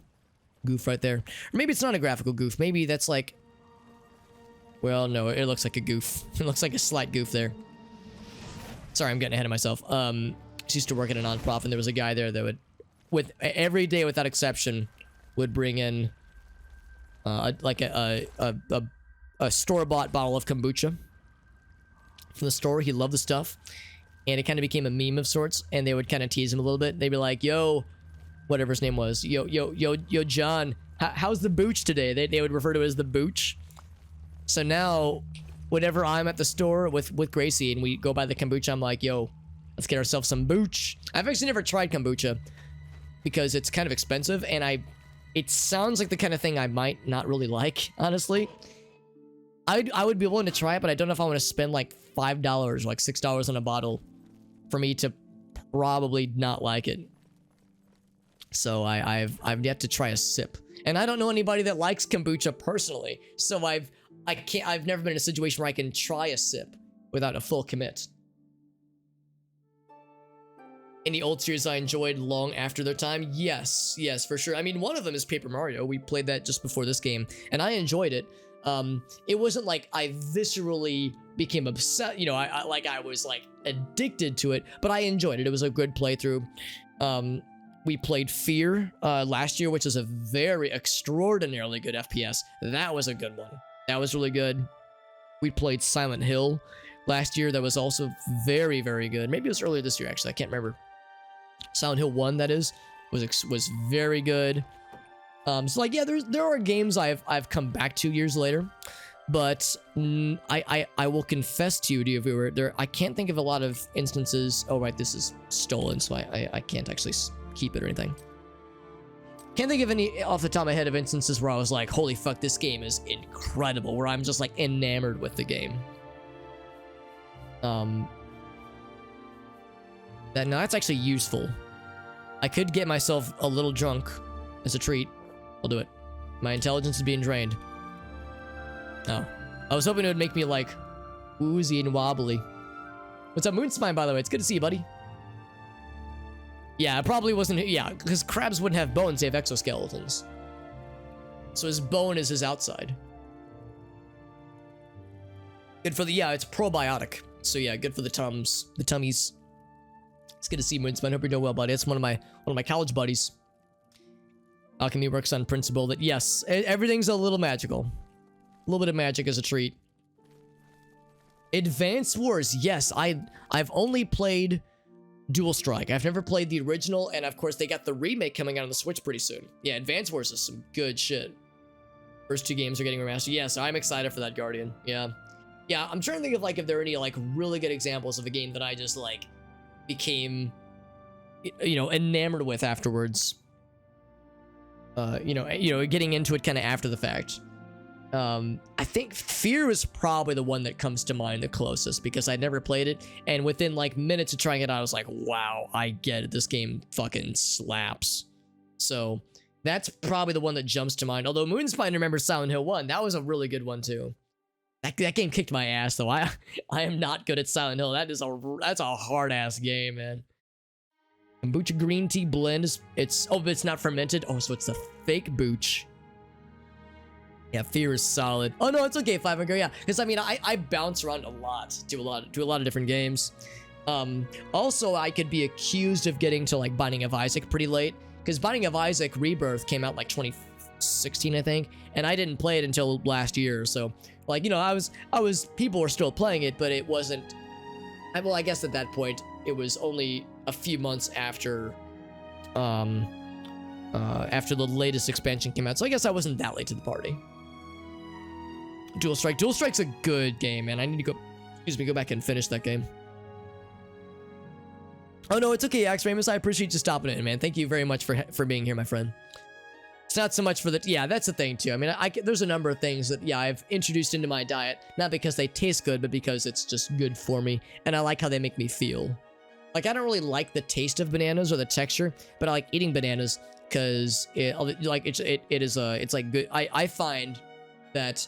Speaker 1: goof right there. Or maybe it's not a graphical goof. Maybe that's like, well, no, it looks like a goof. It looks like a slight goof there. Sorry, I'm getting ahead of myself. She used to work at a non-profit, and there was a guy there that would, every day without exception, would bring in like a store-bought bottle of kombucha from the store. He loved the stuff, and it kind of became a meme of sorts, and they would kind of tease him a little bit. They'd be like, yo, whatever his name was, yo, John, how's the booch today? They would refer to it as the booch. So now, whenever I'm at the store with Gracie and we go buy the kombucha, I'm like, yo, let's get ourselves some booch. I've actually never tried kombucha because it's kind of expensive, and it sounds like the kind of thing I might not really like, honestly. I would be willing to try it, but I don't know if I want to spend like $5 or like $6 on a bottle for me to probably not like it. So I've yet to try a sip, and I don't know anybody that likes kombucha personally. So I've never been in a situation where I can try a sip without a full commit. Any old series I enjoyed long after their time? Yes, for sure. I mean, one of them is Paper Mario. We played that just before this game, and I enjoyed it. It wasn't like I viscerally became obsessed, you know, I was like addicted to it, but I enjoyed it. It was a good playthrough. We played Fear last year, which is a very extraordinarily good FPS. That was a good one. That was really good. We played Silent Hill last year. That was also very, very good. Maybe it was earlier this year, actually. I can't remember. Silent Hill 1, that is, was very good. So like, yeah, there are games I've come back to years later, but I will confess to you, viewer, I can't think of a lot of instances. Oh right, this is stolen, so I can't actually keep it or anything. Can't think of any off the top of my head of instances where I was like, holy fuck, this game is incredible, where I'm just like enamored with the game. That's actually useful. I could get myself a little drunk as a treat. I'll do it. My intelligence is being drained. Oh. I was hoping it would make me, like, woozy and wobbly. What's up, Moonspine, by the way? It's good to see you, buddy. Yeah, it probably wasn't... Yeah, because crabs wouldn't have bones. They have exoskeletons. So his bone is his outside. Good for the... Yeah, it's probiotic. So yeah, good for the tummies. It's good to see you, Moonspine. Hope you're doing well, buddy. It's one of my college buddies. Alchemy works on principle that, yes, everything's a little magical. A little bit of magic as a treat. Advance Wars, yes, I've only played Dual Strike. I've never played the original, and of course they got the remake coming out on the Switch pretty soon. Yeah, Advance Wars is some good shit. First 2 games are getting remastered. Yeah, so I'm excited for that, Guardian. Yeah. Yeah, I'm trying to think of, like, if there are any, like, really good examples of a game that I just, like, became, you know, enamored with afterwards. You know, getting into it kind of after the fact. I think Fear is probably the one that comes to mind the closest, because I'd never played it, and within like minutes of trying it out, I was like, wow, I get it. This game fucking slaps. So that's probably the one that jumps to mind. Although Moonspine remembers Silent Hill 1. That was a really good one too. That game kicked my ass though. I am not good at Silent Hill. That's a hard ass game, man. Kombucha green tea blend is it's not fermented. Oh, so it's a fake booch. Yeah, Fear is solid. Oh no, it's okay, 5 and go. Yeah, because I mean, I bounce around a lot, do a lot of different games. Also, I could be accused of getting to like Binding of Isaac pretty late, because Binding of Isaac Rebirth came out like 2016, I think, and I didn't play it until last year. So, like, you know, I was people were still playing it, but it wasn't. Well, I guess at that point it was only a few months after the latest expansion came out. So I guess I wasn't that late to the party. Dual Strike. Dual Strike's a good game, man. I need to go back and finish that game. Oh no, it's okay, Axe Ramus. I appreciate you stopping in, man. Thank you very much for being here, my friend. It's not so much for the... Yeah, that's the thing, too. I mean, there's a number of things that, yeah, I've introduced into my diet, not because they taste good, but because it's just good for me, and I like how they make me feel. Like, I don't really like the taste of bananas or the texture, but I like eating bananas because it's like good. I find that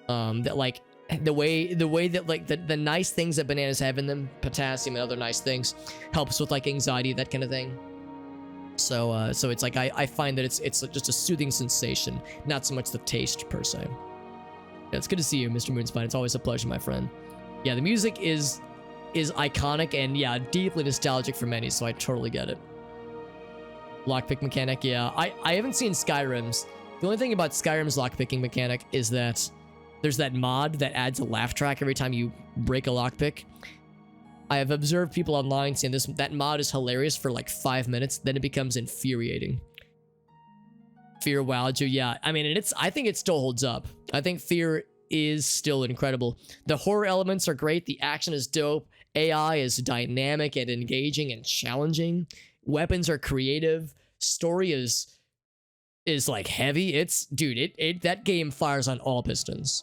Speaker 1: that like the way that like the nice things that bananas have in them, potassium and other nice things, helps with like anxiety, that kind of thing. So it's like I find that it's just a soothing sensation, not so much the taste per se. Yeah, it's good to see you, Mr. Moonspine. It's always a pleasure, my friend. Yeah, the music is iconic and yeah, deeply nostalgic for many, so I totally get it. Lockpick mechanic, yeah. I haven't seen Skyrim's. The only thing about Skyrim's lockpicking mechanic is that there's that mod that adds a laugh track every time you break a lockpick. I have observed people online saying that mod is hilarious for like 5 minutes, then it becomes infuriating. Fear wowed you, yeah. I mean, I think it still holds up. I think Fear is still incredible. The horror elements are great, the action is dope, AI is dynamic and engaging and challenging, weapons are creative, story is like heavy. Dude, that game fires on all pistons.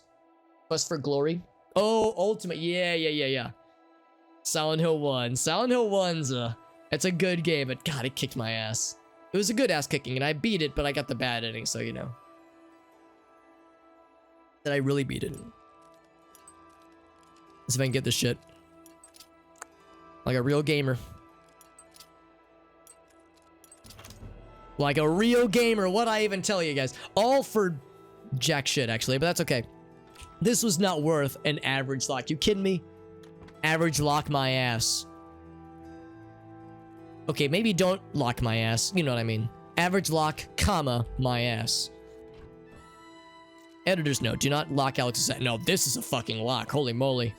Speaker 1: Quest for Glory. Oh, Ultimate, yeah. Silent Hill 1. Silent Hill 1's it's a good game, but God, it kicked my ass. It was a good ass kicking, and I beat it, but I got the bad ending, so you know. Did I really beat it? Let's see if I can get this shit. Like a real gamer. Like a real gamer, what I even tell you guys. All for jack shit, actually, but that's okay. This was not worth an average lock. You kidding me? Average lock my ass. Okay, maybe don't lock my ass. You know what I mean. Average lock, comma, my ass. Editor's note, do not lock Alex's ass. No, this is a fucking lock. Holy moly.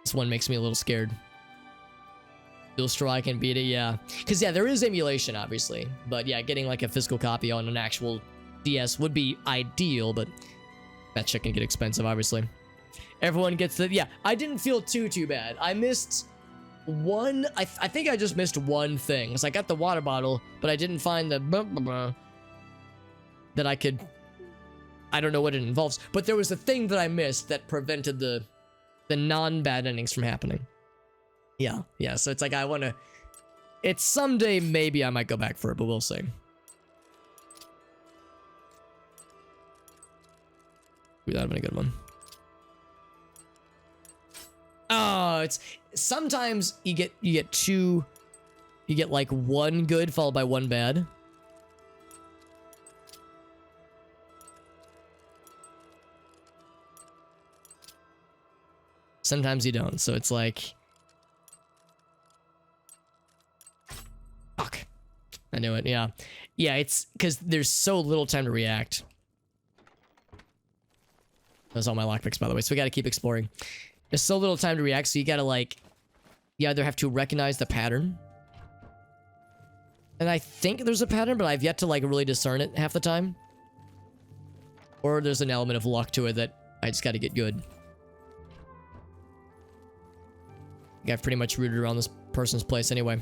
Speaker 1: This one makes me a little scared. Dual Strike and beat it, yeah. Because, yeah, there is emulation, obviously. But, yeah, getting, like, a physical copy on an actual DS would be ideal, but that shit can get expensive, obviously. Everyone gets the... Yeah, I didn't feel too bad. I missed one... I think I just missed one thing. Because I got the water bottle, but I didn't find the... that I could... I don't know what it involves. But there was a thing that I missed that prevented the non-bad endings from happening. Yeah. So it's like I want to. It's someday maybe I might go back for it, but we'll see. Ooh, that'd been a good one. Oh, it's sometimes you get like one good followed by one bad. Sometimes you don't, so it's like... Fuck. I knew it, yeah. Yeah, it's because there's so little time to react. Those are all my lockpicks, by the way, so we gotta keep exploring. There's so little time to react, so you gotta, like... You either have to recognize the pattern. And I think there's a pattern, but I've yet to, like, really discern it half the time. Or there's an element of luck to it that I just gotta get good. I've pretty much rooted around this person's place anyway.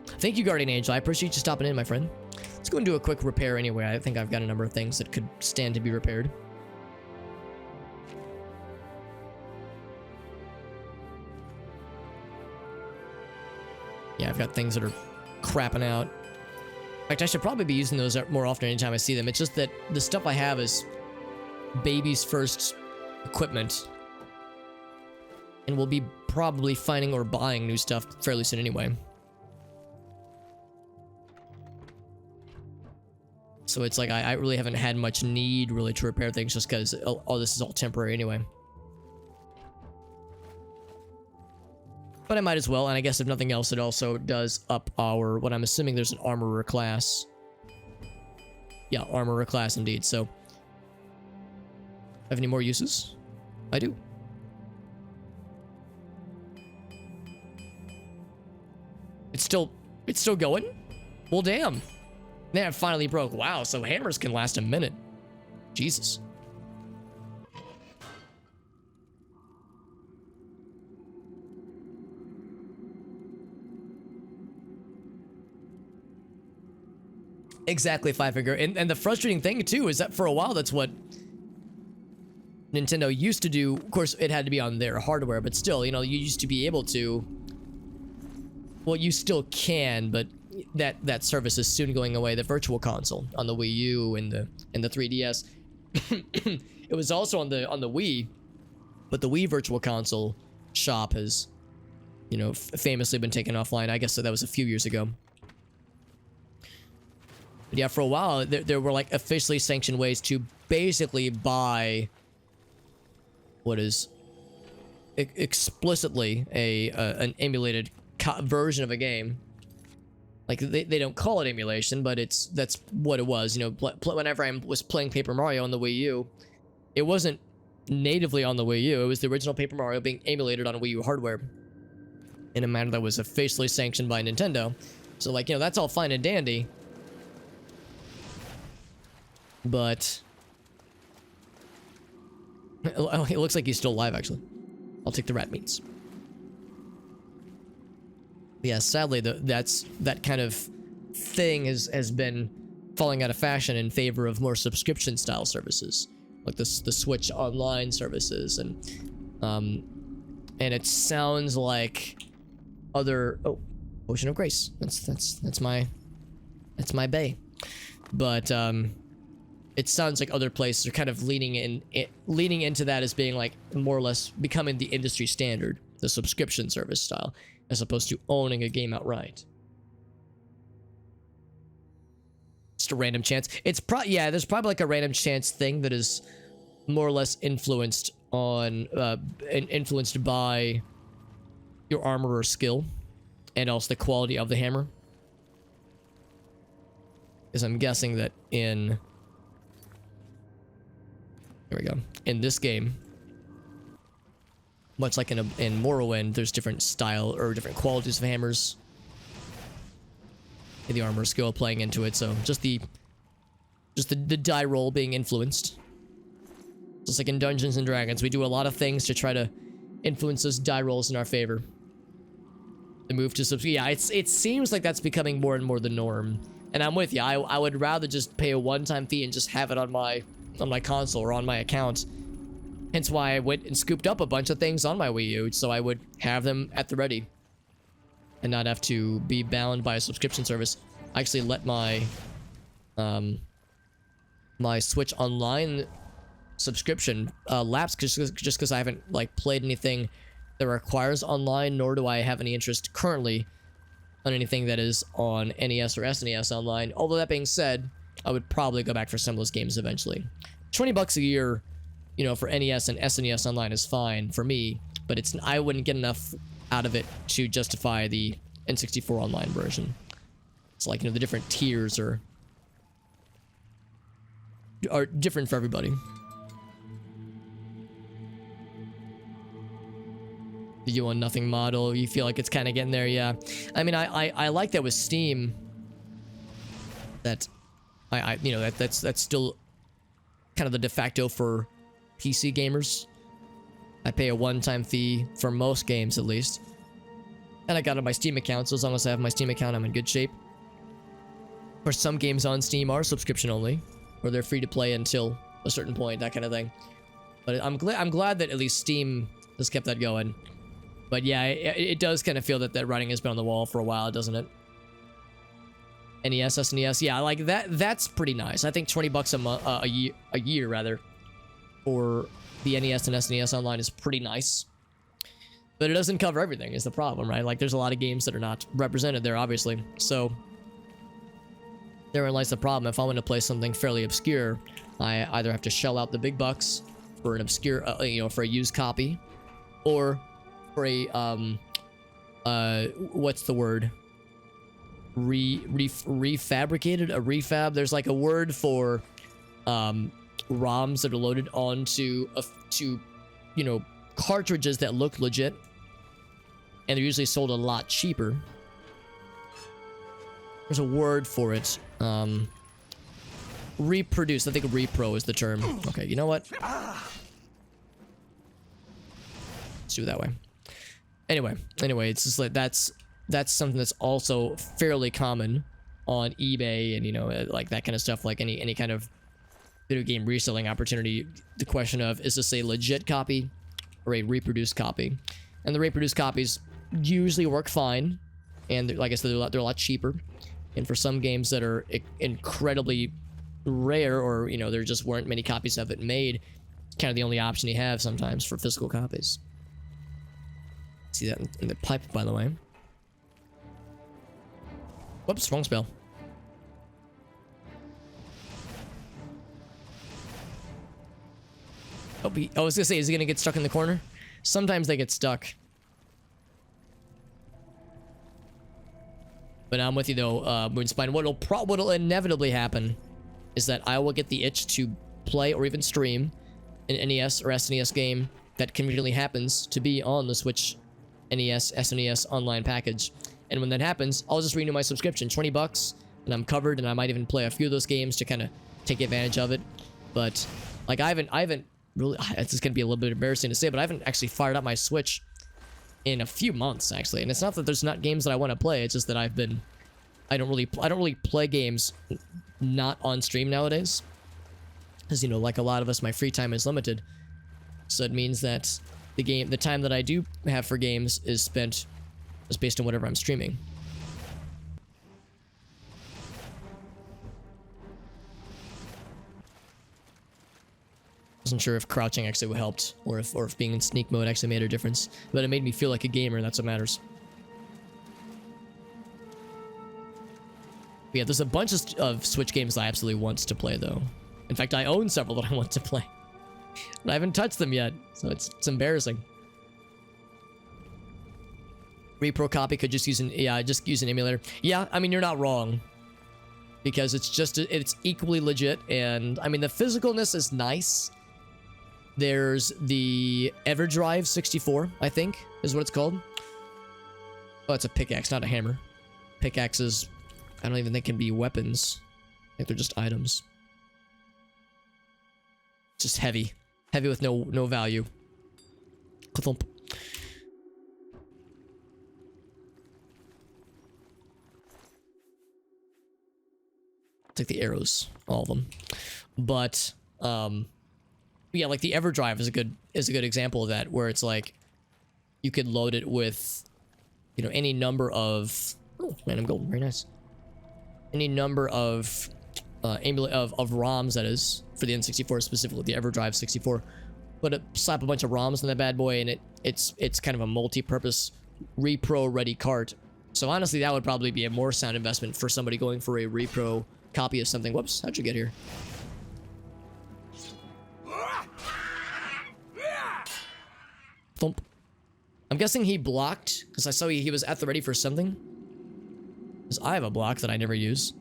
Speaker 1: Thank you, Guardian Angel. I appreciate you stopping in, my friend. Let's go and do a quick repair anyway. I think I've got a number of things that could stand to be repaired. Yeah, I've got things that are crapping out. In fact, I should probably be using those more often anytime I see them. It's just that the stuff I have is baby's first equipment. And we'll be probably finding or buying new stuff fairly soon anyway. So it's like I really haven't had much need really to repair things just because all this is all temporary anyway. But I might as well, and I guess if nothing else, it also does up our, what I'm assuming there's an armorer class. Yeah, armorer class indeed, so. Have any more uses? I do. It's still going? Well, damn. Man, it finally broke. Wow, so hammers can last a minute. Jesus. Exactly, Five Finger. And the frustrating thing, too, is that for a while, that's what Nintendo used to do. Of course, it had to be on their hardware, but still, you know, you used to be able to... Well, you still can, but that service is soon going away. The Virtual Console on the Wii U and the 3DS. It was also on the Wii, but the Wii Virtual Console shop has, you know, famously been taken offline. I guess so that was a few years ago. But yeah, for a while there were like officially sanctioned ways to basically buy what is explicitly an emulated version of a game. Like they don't call it emulation, but that's what it was. You know, whenever I was playing Paper Mario on the Wii U, it wasn't natively on the Wii U. It was the original Paper Mario being emulated on Wii U hardware in a manner that was officially sanctioned by Nintendo. So like, you know, that's all fine and dandy. But oh, it looks like he's still alive, actually. I'll take the rat meats. Yeah, sadly, that kind of thing has been falling out of fashion in favor of more subscription-style services, like the Switch Online services, and it sounds like other Ocean of Grace. That's my bay, but it sounds like other places are kind of leaning into that as being like more or less becoming the industry standard, the subscription service style, as opposed to owning a game outright. Just a random chance. Yeah, there's probably like a random chance thing that is more or less influenced by your armorer's skill and also the quality of the hammer. Because I'm guessing that here we go. In this game, much like in Morrowind, there's different style or different qualities of hammers. And the armor skill playing into it, so just the die roll being influenced. Just like in Dungeons and Dragons, we do a lot of things to try to influence those die rolls in our favor. The move to yeah, it seems like that's becoming more and more the norm. And I'm with you. I would rather just pay a one-time fee and just have it on my console or on my account Hence why I went and scooped up a bunch of things on my Wii U, so I would have them at the ready and not have to be bound by a subscription service. I actually let my my Switch Online subscription lapse just because I haven't like played anything that requires online, nor do I have any interest currently on anything that is on NES or SNES online. Although that being said, I would probably go back for some of those games eventually. $20 a year, you know, for NES and SNES online is fine for me, but I wouldn't get enough out of it to justify the N64 online version. It's like, you know, the different tiers are different for everybody. You want nothing model, you feel like it's kind of getting there, yeah. I mean, I like that with Steam, that you know, that's still kind of the de facto for PC gamers. I pay a one-time fee for most games, at least. And I got it on my Steam account, so as long as I have my Steam account, I'm in good shape. Of course, some games on Steam are subscription only, or they're free to play until a certain point, that kind of thing. But I'm glad that at least Steam has kept that going. But yeah, it does kind of feel that writing has been on the wall for a while, doesn't it? NES, SNES, yeah, like that's pretty nice. I think $20 a year rather, for the NES and SNES online is pretty nice. But it doesn't cover everything, is the problem, right? Like, there's a lot of games that are not represented there, obviously. So, therein lies the problem. If I want to play something fairly obscure, I either have to shell out the big bucks for an obscure, you know, for a used copy, or for a, what's the word? Refabricated? A refab? There's like a word for, ROMs that are loaded onto, you know, cartridges that look legit, and they're usually sold a lot cheaper. There's a word for it. Reproduce. I think repro is the term. Okay, you know what? Let's do it that way. Anyway, it's just like that's something that's also fairly common on eBay and, you know, like that kind of stuff, like any kind of video game reselling opportunity. The question of, is this a legit copy or a reproduced copy? And the reproduced copies usually work fine, and like I said, they're a lot cheaper. And for some games that are incredibly rare, or, you know, there just weren't many copies of it made, kind of the only option you have sometimes for physical copies. See that in the pipe, by the way. Whoops, wrong spell. Oh, I was gonna say, is he gonna get stuck in the corner? Sometimes they get stuck. But I'm with you though, Moonspine. What'll inevitably happen is that I will get the itch to play or even stream an NES or SNES game that conveniently happens to be on the Switch NES, SNES online package. And when that happens, I'll just renew my subscription, $20, and I'm covered, and I might even play a few of those games to kind of take advantage of it. But like I haven't really, it's just gonna be a little bit embarrassing to say, but I haven't actually fired up my Switch in a few months, actually. And it's not that there's not games that I want to play, it's just that I don't really play games not on stream nowadays, because, you know, like a lot of us, my free time is limited. So it means that the time that I do have for games is based on whatever I'm streaming. Wasn't sure if crouching actually helped, or if being in sneak mode actually made a difference, but it made me feel like a gamer, and that's what matters. But yeah, there's a bunch of Switch games I absolutely want to play, though. In fact, I own several that I want to play, but I haven't touched them yet, so it's embarrassing. Repro copy could just use an emulator. Yeah, I mean, you're not wrong, because it's equally legit, and I mean, the physicalness is nice. There's the EverDrive 64, I think, is what it's called. Oh, it's a pickaxe, not a hammer. Pickaxes, I don't even think can be weapons. I think they're just items. Just heavy. Heavy with no value. Ka-thump. Take the arrows, all of them. But, Yeah, like the EverDrive is a good example of that, where it's like you could load it with, you know, any number of, oh, random gold, very nice. Any number of ROMs, that is, for the N64 specifically, the EverDrive 64. Slap a bunch of ROMs in that bad boy, and it's kind of a multi-purpose repro ready cart. So honestly, that would probably be a more sound investment for somebody going for a repro copy of something. Whoops, how'd you get here? Thump. I'm guessing he blocked, because I saw he was at the ready for something. Because I have a block that I never use.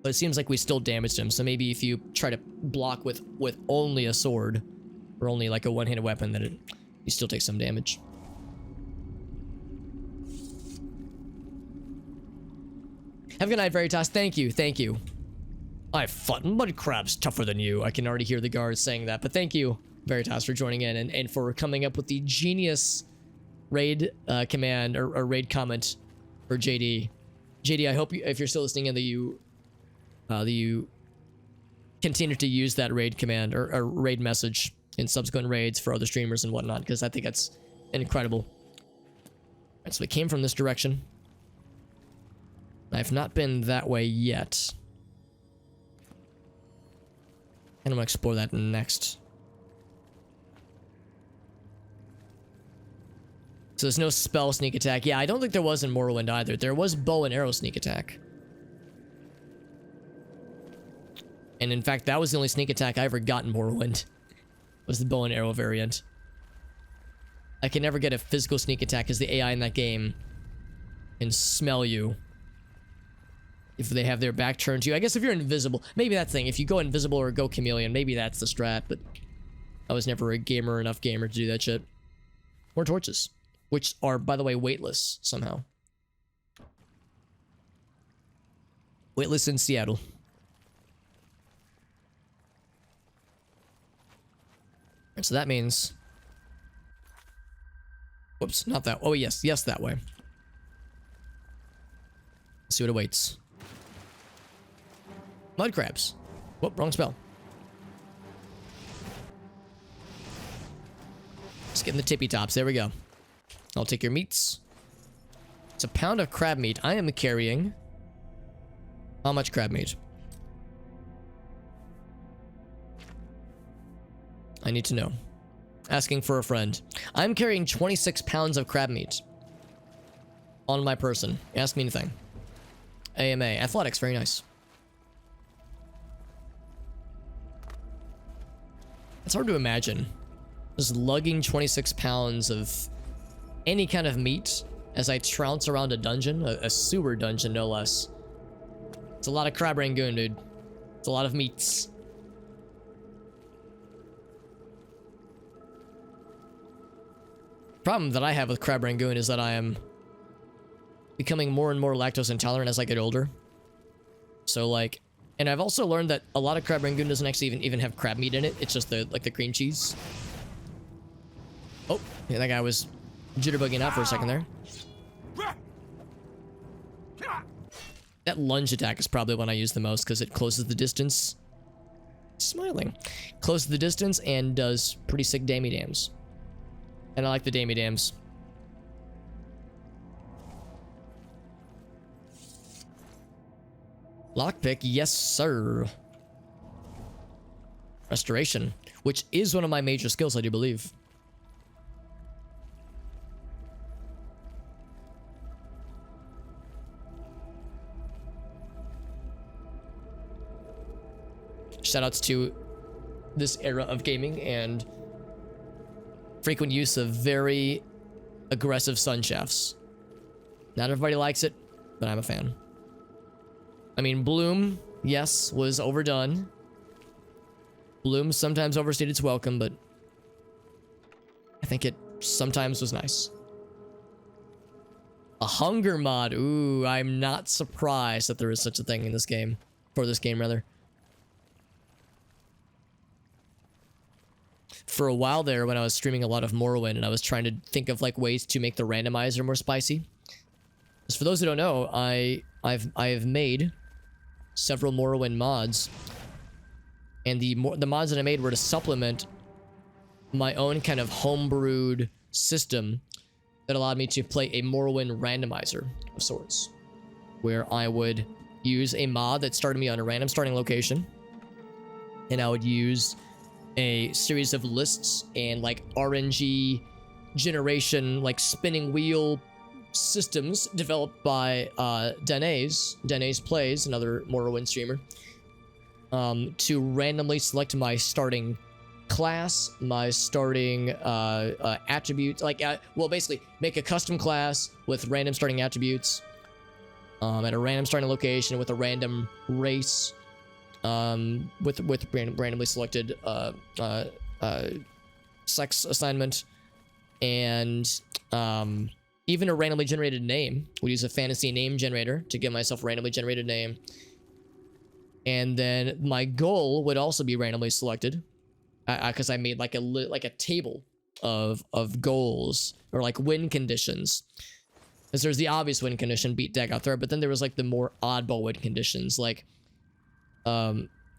Speaker 1: But it seems like we still damaged him, so maybe if you try to block with only a sword, or only like a one-handed weapon, then you still take some damage. Have a good night, Veritas. Thank you, thank you. I fought mud crabs tougher than you. I can already hear the guards saying that, but thank you, Veritas, for joining in and for coming up with the genius raid command or raid comment for JD. JD, I hope if you're still listening in that you continue to use that raid command or raid message in subsequent raids for other streamers and whatnot, because I think that's incredible. Right, so we came from this direction. I've not been that way yet. And I'm gonna explore that next. So there's no spell sneak attack. Yeah, I don't think there was in Morrowind either. There was bow and arrow sneak attack. And in fact, that was the only sneak attack I ever got in Morrowind. Was the bow and arrow variant. I can never get a physical sneak attack because the AI in that game can smell you if they have their back turned to you. I guess if you're invisible, maybe that's the thing. If you go invisible or go chameleon, maybe that's the strat, but I was never a enough gamer to do that shit. More torches, which are, by the way, weightless somehow. Weightless in Seattle. And so that means... Whoops, not that. Oh, yes, that way. Let's see what awaits. Mud crabs. Whoop, wrong spell. Let's get in the tippy tops. There we go. I'll take your meats. It's a pound of crab meat. I am carrying... How much crab meat? I need to know. Asking for a friend. I'm carrying 26 pounds of crab meat. On my person. Ask me anything. AMA. Athletics. Very nice. It's hard to imagine. Just lugging 26 pounds of any kind of meat as I trounce around a dungeon. A sewer dungeon, no less. It's a lot of crab rangoon, dude. It's a lot of meats. Problem that I have with crab rangoon is that I am becoming more and more lactose intolerant as I get older. So like, and I've also learned that a lot of crab rangoon doesn't actually even have crab meat in it. It's just the cream cheese. Oh, yeah, that guy was jitterbugging out for a second there. That lunge attack is probably one I use the most because it closes the distance. Smiling. Closes the distance and does pretty sick dammy dams. And I like the dammy dams. Lockpick, yes sir. Restoration, which is one of my major skills, I do believe. Shoutouts to this era of gaming and frequent use of very aggressive sun shafts. Not everybody likes it, but I'm a fan. I mean, Bloom, yes, was overdone. Bloom sometimes overstayed its welcome, but I think it sometimes was nice. A hunger mod. Ooh, I'm not surprised that there is such a thing in this game. For this game, rather. For a while there, when I was streaming a lot of Morrowind, and I was trying to think of like ways to make the randomizer more spicy. Because for those who don't know, I've made several Morrowind mods And the mods that I made were to supplement my own kind of homebrewed system that allowed me to play a Morrowind randomizer of sorts, where I would use a mod that started me on a random starting location, and I would use a series of lists and like RNG generation, like spinning wheel systems developed by Danae's Plays, another Morrowind streamer, to randomly select my starting class, my starting attributes, like well, basically make a custom class with random starting attributes at a random starting location with a random race, with randomly selected sex assignment, and even a randomly generated name. We'll use a fantasy name generator to give myself a randomly generated name. And then my goal would also be randomly selected, because I made like a table of goals, or like win conditions. Because there's the obvious win condition, beat Dagoth Threat, but then there was like the more oddball win conditions, like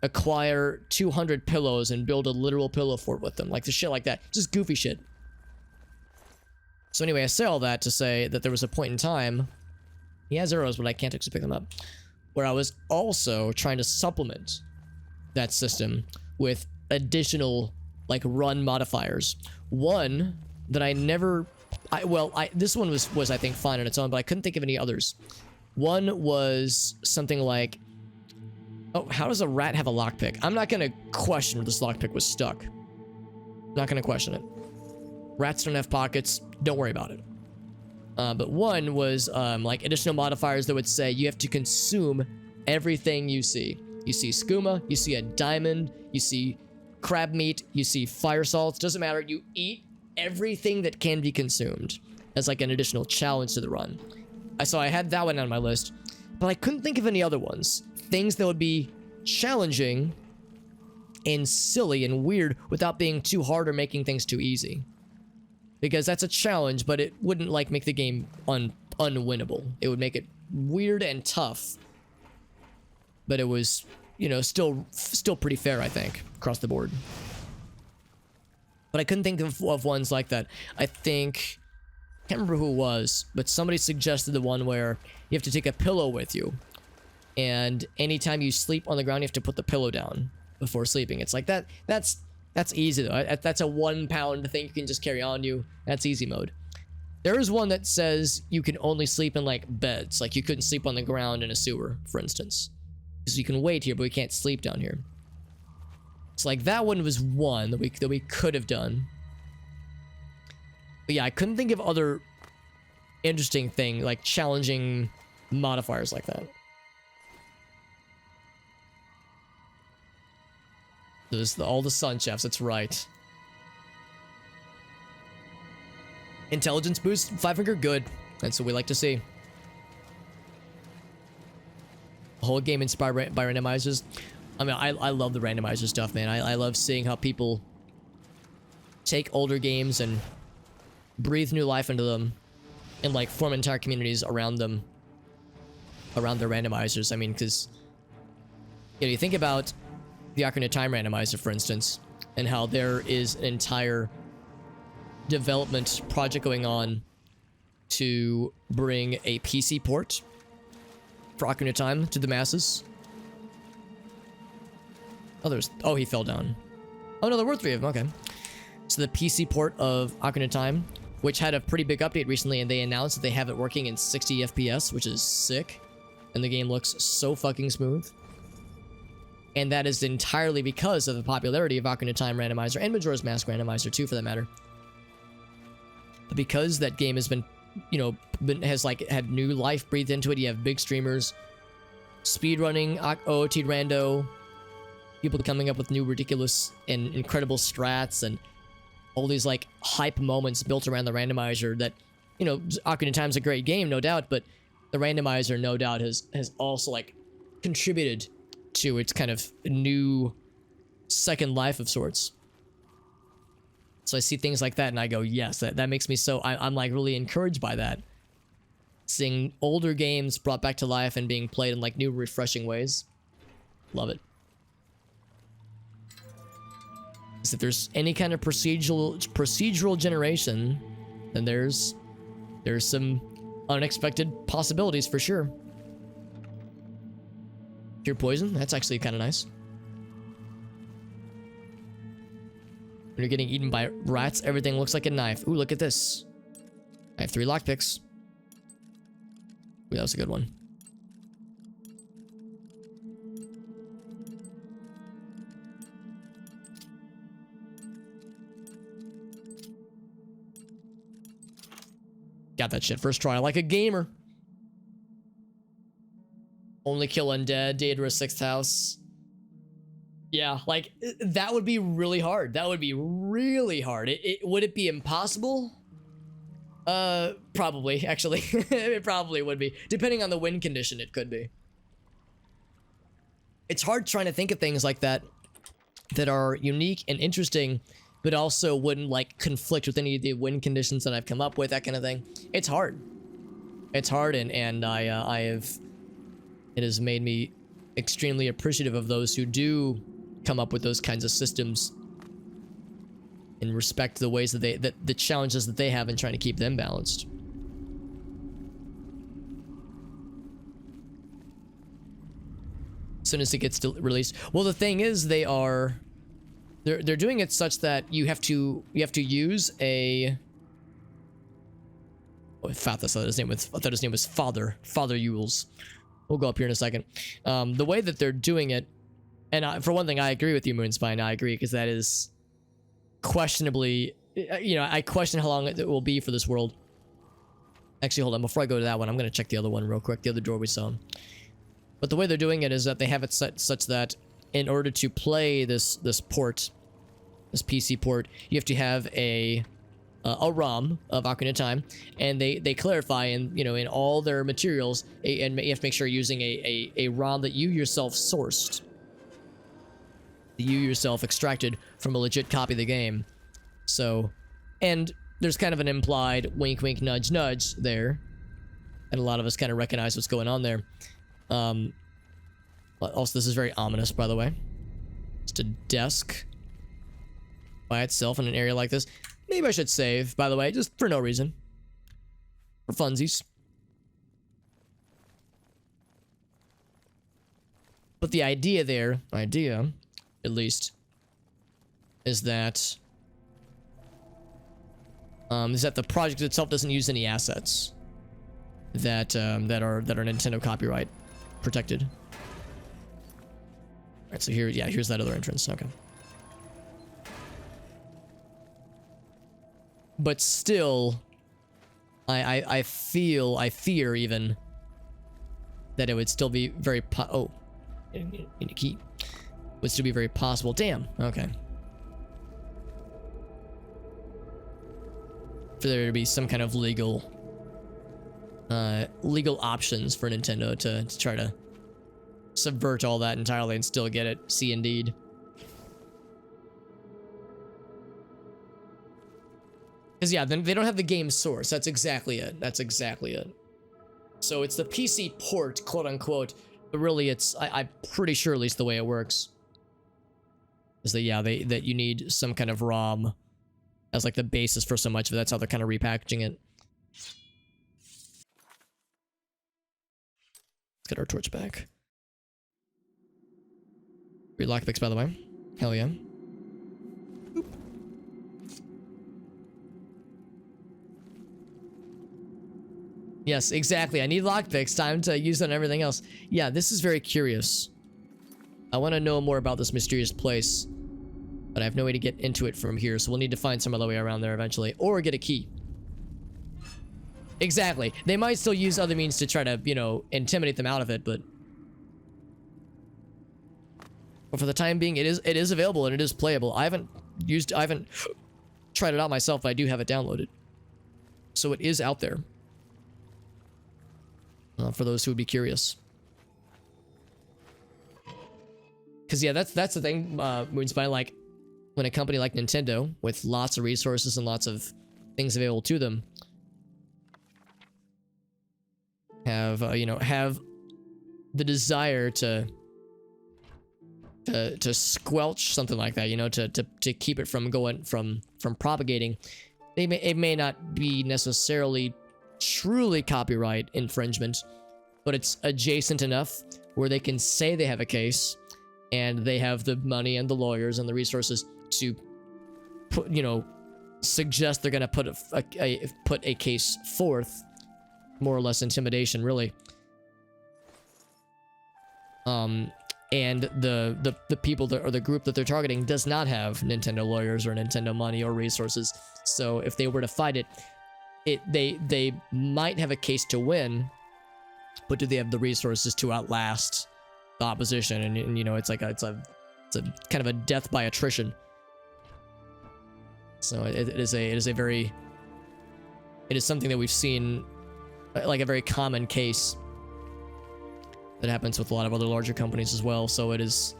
Speaker 1: acquire 200 pillows and build a literal pillow fort with them, like the shit like that. Just goofy shit. So anyway, I say all that to say that there was a point in time, he has arrows, but I can't actually pick them up, where I was also trying to supplement that system with additional like run modifiers. One that I never, this one was I think fine on its own, but I couldn't think of any others. One was something like, oh, how does a rat have a lockpick? I'm not gonna question where this lockpick was stuck. Not gonna question it. Rats don't have pockets, don't worry about it. But one was like additional modifiers that would say you have to consume everything you see. You see skooma, you see a diamond, you see crab meat, you see fire salts, doesn't matter, you eat everything that can be consumed as like an additional challenge to the run. So I had that one on my list, but I couldn't think of any other ones. Things that would be challenging and silly and weird without being too hard or making things too easy. Because that's a challenge, but it wouldn't like make the game unwinnable. It would make it weird and tough. But it was, you know, still pretty fair, I think, across the board. But I couldn't think of ones like that. I think, can't remember who it was, but somebody suggested the one where you have to take a pillow with you. And anytime you sleep on the ground, you have to put the pillow down before sleeping. It's like that. That's easy though. That's a 1 pound thing you can just carry on you. That's easy mode. There is one that says you can only sleep in like beds. Like you couldn't sleep on the ground in a sewer, for instance. Because you can wait here, but we can't sleep down here. It's like that one was one that we could have done. But yeah, I couldn't think of other interesting thing, like challenging modifiers like that. There's all the sun chefs, that's right. Intelligence boost, 5 finger, good. That's what we like to see. The whole game inspired by randomizers. I mean, I love the randomizer stuff, man. I love seeing how people take older games and breathe new life into them and like form entire communities around them, around their randomizers. I mean, because you know, you think about the Ocarina of Time randomizer, for instance, and how there is an entire development project going on to bring a PC port for Ocarina of Time to the masses. Oh, he fell down. Oh no, there were 3 of them, okay. So the PC port of Ocarina of Time, which had a pretty big update recently, and they announced that they have it working in 60 FPS, which is sick. And the game looks so fucking smooth. And that is entirely because of the popularity of Ocarina of Time randomizer and Majora's Mask randomizer too, for that matter. But because that game has been, you know, has like had new life breathed into it, you have big streamers, speedrunning OOT rando, people coming up with new ridiculous and incredible strats, and all these like hype moments built around the randomizer that, you know, Ocarina of Time's a great game, no doubt, but the randomizer, no doubt, has also like contributed to its kind of new second life of sorts. So I see things like that and I go, yes, that makes me so, I'm like really encouraged by that. Seeing older games brought back to life and being played in like new refreshing ways. Love it. Because if there's any kind of procedural generation, then there's some unexpected possibilities for sure. Pure poison, that's actually kind of nice. When you're getting eaten by rats, everything looks like a knife. Ooh, look at this. I have 3 lockpicks. Ooh, that was a good one. Got that shit first try like a gamer. Only kill undead, Daedra 6th house. Yeah, like, that would be really hard. That would be really hard. Would it be impossible? Probably, actually. It probably would be. Depending on the win condition, it could be. It's hard trying to think of things like that that are unique and interesting, but also wouldn't, like, conflict with any of the win conditions that I've come up with, that kind of thing. It's hard. It's hard, and I have... It has made me extremely appreciative of those who do come up with those kinds of systems and respect the ways that the challenges that they have in trying to keep them balanced. As soon as it gets released. Well, the thing is, they're doing it such that you have to use a... Oh, I thought his name was Father Yules. We'll go up here in a second. The way that they're doing it, and for one thing, I agree with you, Moonspine. I agree, because that is questionably, I question how long it will be for this world. Actually, hold on. Before I go to that one, I'm going to check the other one real quick, the other door we saw. But the way they're doing it is that they have it set such that in order to play this port, this PC port, you have to have a ROM of Ocarina of Time, and they clarify in all their materials, and you have to make sure you're using a ROM that you yourself sourced, that you yourself extracted from a legit copy of the game. So, and there's kind of an implied wink wink nudge nudge there, and a lot of us kind of recognize what's going on there. Also, this is very ominous, by the way. Just a desk by itself in an area like this. Maybe I should save, by the way, just for no reason. For funsies. But the idea there, at least, is that the project itself doesn't use any assets that are Nintendo copyright protected. Alright, so here's that other entrance. Okay. But still, I fear even that it would still be very in a key. Would still be very possible. Damn. Okay. For there to be some kind of legal options for Nintendo to try to subvert all that entirely and still get it. See, indeed. Because, yeah, then they don't have the game source. That's exactly it. So it's the PC port, quote unquote, but really I'm pretty sure at least the way it works is that, yeah, that you need some kind of ROM as like the basis for so much of it. That's how they're kind of repackaging it. Let's get our torch back. 3 lockpicks, by the way. Hell yeah. Yes, exactly. I need lockpicks. Time to use them on everything else. Yeah, this is very curious. I want to know more about this mysterious place, but I have no way to get into it from here, so we'll need to find some other way around there eventually, or get a key. Exactly. They might still use other means to try to, intimidate them out of it, but for the time being, it is available and it is playable. I haven't tried it out myself, but I do have it downloaded. So it is out there. For those who would be curious. Because, yeah, that's the thing, Moonspine, like, when a company like Nintendo, with lots of resources and lots of things available to them, have the desire to to squelch something like that, you know, to keep it from going from propagating. It may not be necessarily truly copyright infringement, but it's adjacent enough where they can say they have a case, and they have the money and the lawyers and the resources to put, you know, suggest they're gonna put a case forth, more or less intimidation, really. And the people that, or the group that they're targeting does not have Nintendo lawyers or Nintendo money or resources. So if they were to fight it, they might have a case to win, but do they have the resources to outlast the opposition? And you know, it's a kind of a death by attrition. So it is something that we've seen, like a very common case that happens with a lot of other larger companies as well. So it is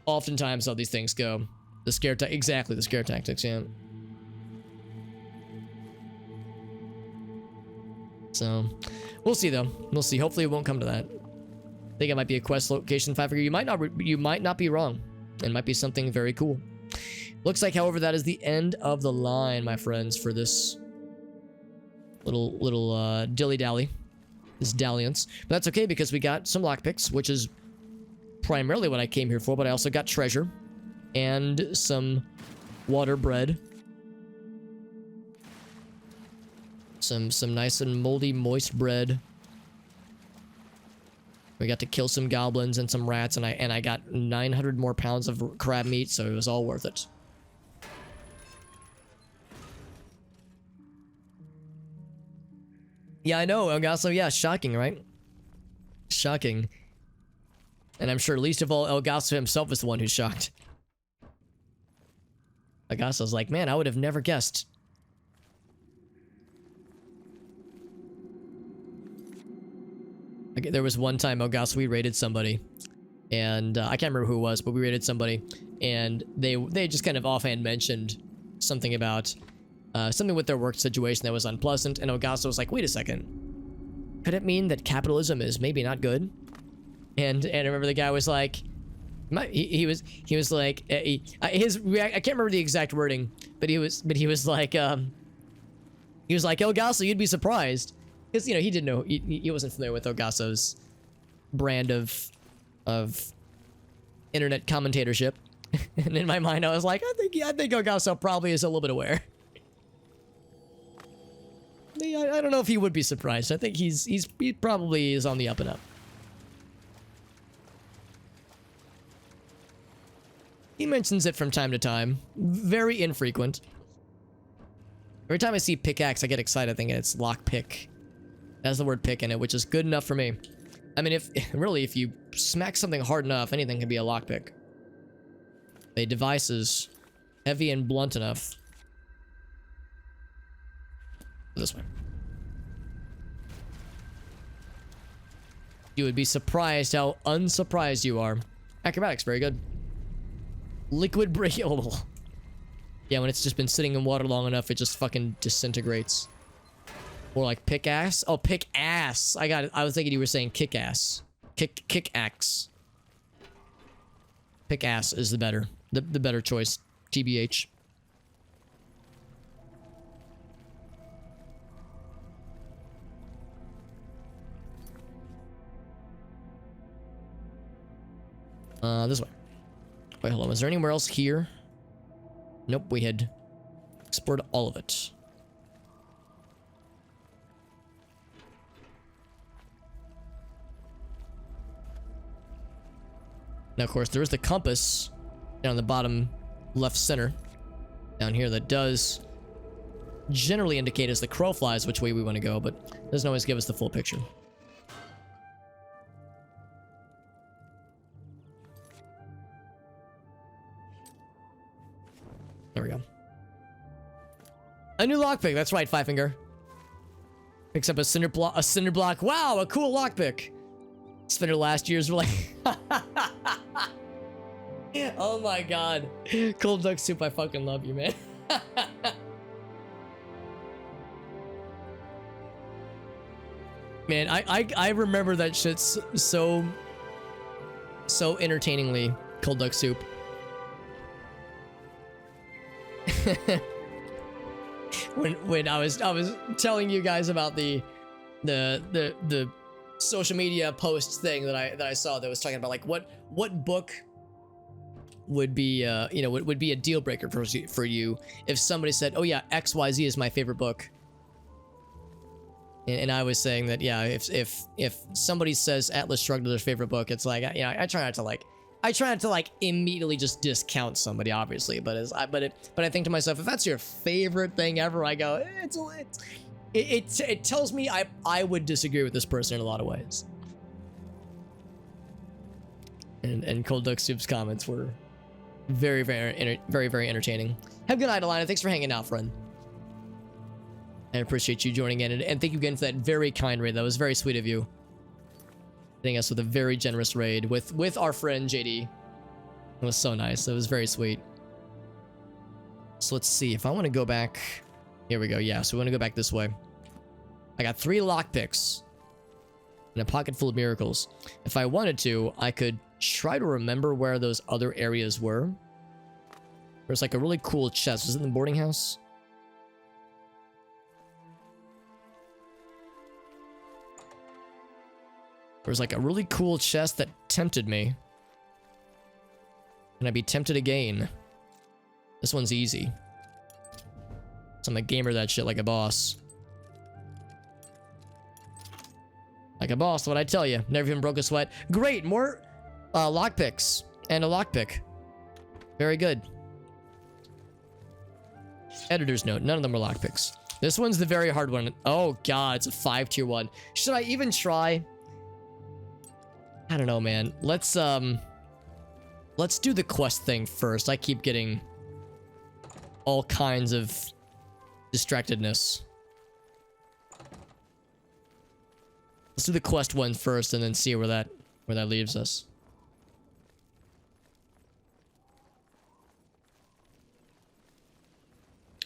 Speaker 1: oftentimes how these things go. The scare tactics, yeah. So we'll see though. We'll see. Hopefully it won't come to that. I think it might be a quest location 5 figure. You might not be wrong. It might be something very cool. Looks like, however, that is the end of the line, my friends, for this little dilly-dally. This dalliance. But that's okay, because we got some lockpicks, which is primarily what I came here for, but I also got treasure and some water bread. Some nice and moldy, moist bread. We got to kill some goblins and some rats, and I got 900 more pounds of crab meat, so it was all worth it. Yeah, I know, Elgaso. Yeah, shocking, right? Shocking. And I'm sure least of all, Elgaso himself is the one who's shocked. Elgaso's like, man, I would have never guessed. There was one time, Elgaso, we raided somebody. And I can't remember who it was, but we raided somebody. And they just kind of offhand mentioned something about something with their work situation that was unpleasant, and Elgaso was like, wait a second. Could it mean that capitalism is maybe not good? And I remember the guy was like, he was like, I can't remember the exact wording, but he was like, Elgaso, you'd be surprised. Because, you know, he didn't know, he wasn't familiar with Elgaso's brand of internet commentatorship. And in my mind, I was like, I think Elgaso probably is a little bit aware. I don't know if he would be surprised. I think he probably is on the up and up. He mentions it from time to time. Very infrequent. Every time I see pickaxe, I get excited thinking it's lockpick. It has the word pick in it, which is good enough for me. I mean, if you smack something hard enough, anything can be a lockpick. A device is heavy and blunt enough. This way. You would be surprised how unsurprised you are. Acrobatics, very good. Liquid breakable. Yeah, when it's just been sitting in water long enough, it just fucking disintegrates. Or like pick-ass. Oh, pick-ass. I got it. I was thinking you were saying kick-ass. Kick-axe. Pick-ass is the better choice. TBH. This way. Wait, hold on. Was there anywhere else here? Nope, we had explored all of it. Now, of course, there is the compass down the bottom left center down here that does generally indicate as the crow flies which way we want to go, but doesn't always give us the full picture. There we go. A new lockpick. That's right, Five Finger. Picks up a cinder block. Wow, a cool lockpick. Spent her last year's like. Oh my god. Cold duck soup, I fucking love you, man. Man, I remember that shit so entertainingly Cold duck soup. when I was telling you guys about the social media post thing that I saw that was talking about like what book would be would be a deal breaker for you if somebody said, oh yeah, XYZ is my favorite book. And I was saying that, yeah, if somebody says Atlas Shrugged is their favorite book, it's like, you know, I try not to like immediately just discount somebody, obviously, but I think to myself, if that's your favorite thing ever, I go, it tells me I would disagree with this person in a lot of ways. And Cold Duck Soup's comments were very entertaining. Have a good night, Alana. Thanks for hanging out, friend. I appreciate you joining in, and thank you again for that very kind raid. That was very sweet of you. Hitting us with a very generous raid with our friend JD. It was so nice. It was very sweet. So let's see if I want to go back. Here we go. Yeah, so we want to go back this way. I got 3 lockpicks and a pocket full of miracles. If I wanted to, I could try to remember where those other areas were. There's like a really cool chest. Was it in the boarding house? There was like a really cool chest that tempted me. Can I be tempted again? This one's easy. So I'm a gamer that shit like a boss. Like a boss, what I tell you. Never even broke a sweat. Great, more lockpicks. And a lockpick. Very good. Editor's note, none of them are lockpicks. This one's the very hard one. Oh god, it's a 5 tier 1. Should I even try? I don't know, man. Let's do the quest thing first. I keep getting all kinds of distractedness. Let's do the quest one first and then see where that leaves us.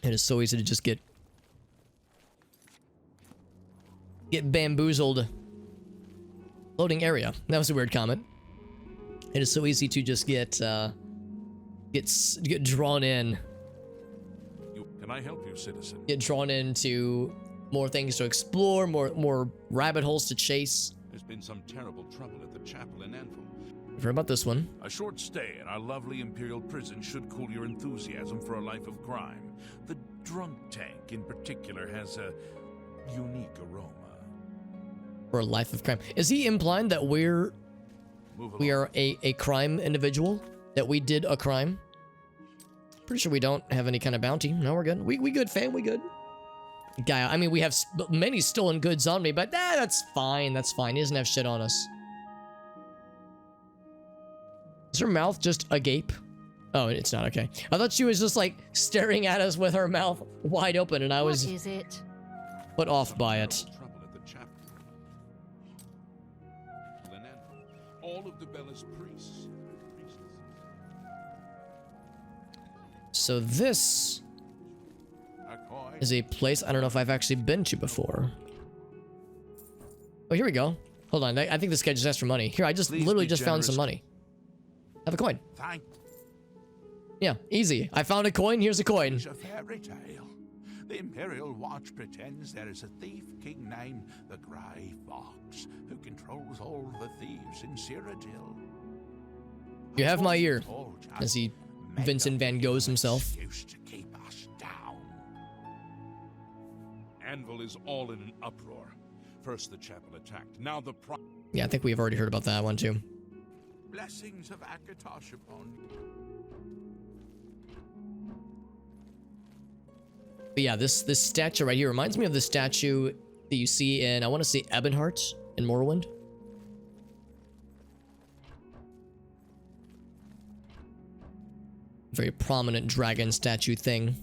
Speaker 1: It is so easy to just get bamboozled. Loading area. That was a weird comment. It is so easy to just get drawn in.
Speaker 3: Can I help you, citizen?
Speaker 1: Get drawn into more things to explore, more rabbit holes to chase.
Speaker 3: There's been some terrible trouble at the chapel in Anvil.
Speaker 1: You've heard about this one.
Speaker 3: A short stay in our lovely Imperial prison should cool your enthusiasm for a life of crime. The drunk tank, in particular, has a unique aroma.
Speaker 1: For a life of crime. Is he implying that we are a crime individual? That we did a crime? Pretty sure we don't have any kind of bounty. No, we're good. We good, fam. We good. Guy, I mean, we have many stolen goods on me, but that's fine. That's fine. He doesn't have shit on us. Is her mouth just agape? Oh, it's not. Okay. I thought she was just like staring at us with her mouth wide open, and I was
Speaker 4: What is it?
Speaker 1: put off by it.
Speaker 3: All of the Bella's priests.
Speaker 1: So this is a place I don't know if I've actually been to before. Oh, here we go. Hold on. I think this guy just asked for money. Here, I just literally just found some money. Have a coin.
Speaker 3: Thank.
Speaker 1: Yeah, easy. I found a coin. Here's a coin.
Speaker 3: It's a fairy tale. The Imperial Watch pretends there is a thief king named the Grey Fox who controls all the thieves in Cyrodiil.
Speaker 1: You have my ear. As he Vincent Van Goghs himself.
Speaker 3: To keep us down. Anvil is all in an uproar. First the chapel attacked, now the
Speaker 1: Yeah, I think we've already heard about that one too.
Speaker 3: Blessings of Akatosh upon.
Speaker 1: But yeah, this statue right here reminds me of the statue that you see in, I want to say, Ebonheart in Morrowind. Very prominent dragon statue thing.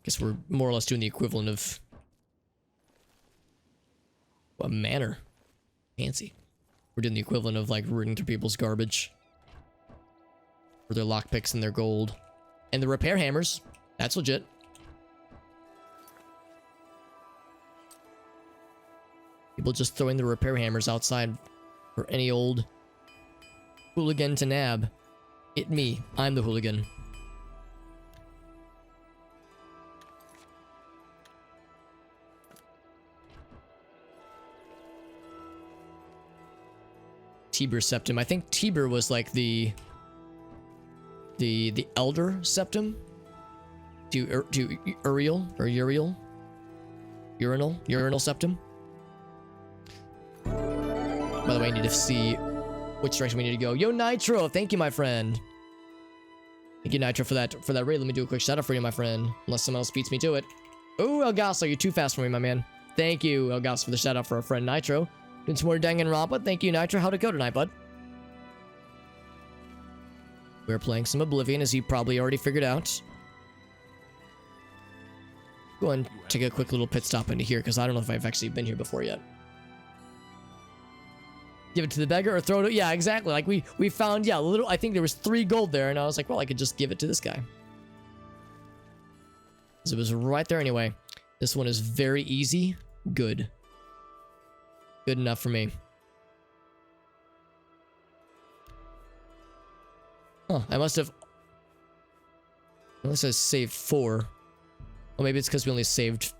Speaker 1: Guess we're more or less doing the equivalent of a manor. Fancy. We're doing the equivalent of like rooting through people's garbage. For their lockpicks and their gold. And the repair hammers. That's legit. People just throwing the repair hammers outside for any old hooligan to nab. It me. I'm the hooligan. Tiber Septim. I think Tiber was like the elder septum to Uriel or Uriel. Urinal septum. By the way, I need to see which direction we need to go. Yo, Nitro, thank you, my friend. Thank you, Nitro, for that raid. Let me do a quick shout out for you, my friend. Unless someone else beats me to it. Oh, Elgaso, you're too fast for me, my man. Thank you, Elgaso, for the shout out for our friend Nitro. Doing some more Danganronpa. Thank you, Nitro. How'd it go tonight, bud? We're playing some Oblivion, as you probably already figured out. Go and take a quick little pit stop into here, because I don't know if I've actually been here before yet. Give it to the beggar or throw it. Yeah, exactly. Like we found, yeah, little. I think there was 3 gold there, and I was like, well, I could just give it to this guy. Because it was right there anyway. This one is very easy. Good. Good enough for me. Huh, I must have... Unless I saved 4. Well, maybe it's because we only saved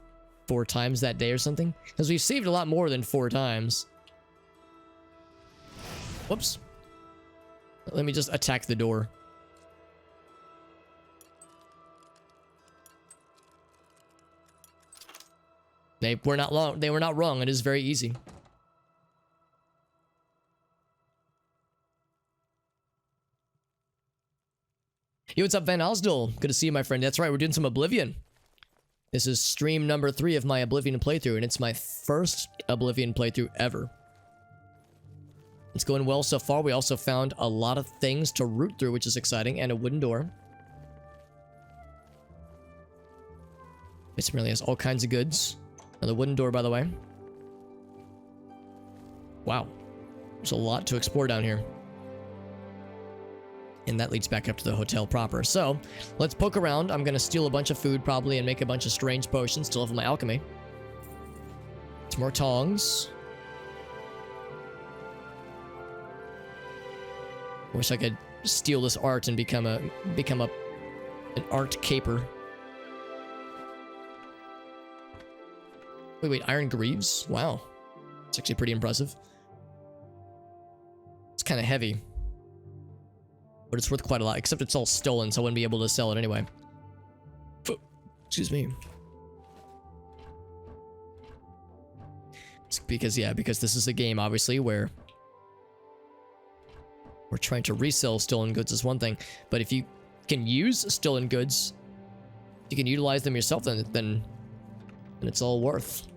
Speaker 1: 4 times that day or something. Because we've saved a lot more than 4 times. Whoops. Let me just attack the door. They were not wrong. It is very easy. Yo, what's up, Van Osdol? Good to see you, my friend. That's right, we're doing some Oblivion. This is stream number 3 of my Oblivion playthrough, and it's my first Oblivion playthrough ever. It's going well so far. We also found a lot of things to root through, which is exciting, and a wooden door. This really has all kinds of goods. Another wooden door, by the way. Wow. There's a lot to explore down here. And that leads back up to the hotel proper. So, let's poke around. I'm going to steal a bunch of food, probably, and make a bunch of strange potions to level my alchemy. Some more tongs. I wish I could steal this art and become an art caper. Wait, Iron Greaves? Wow. It's actually pretty impressive. It's kind of heavy. But it's worth quite a lot, except it's all stolen, so I wouldn't be able to sell it anyway. Excuse me. It's because this is a game, obviously, where we're trying to resell stolen goods is one thing, but if you can use stolen goods, you can utilize them yourself, then it's all worth.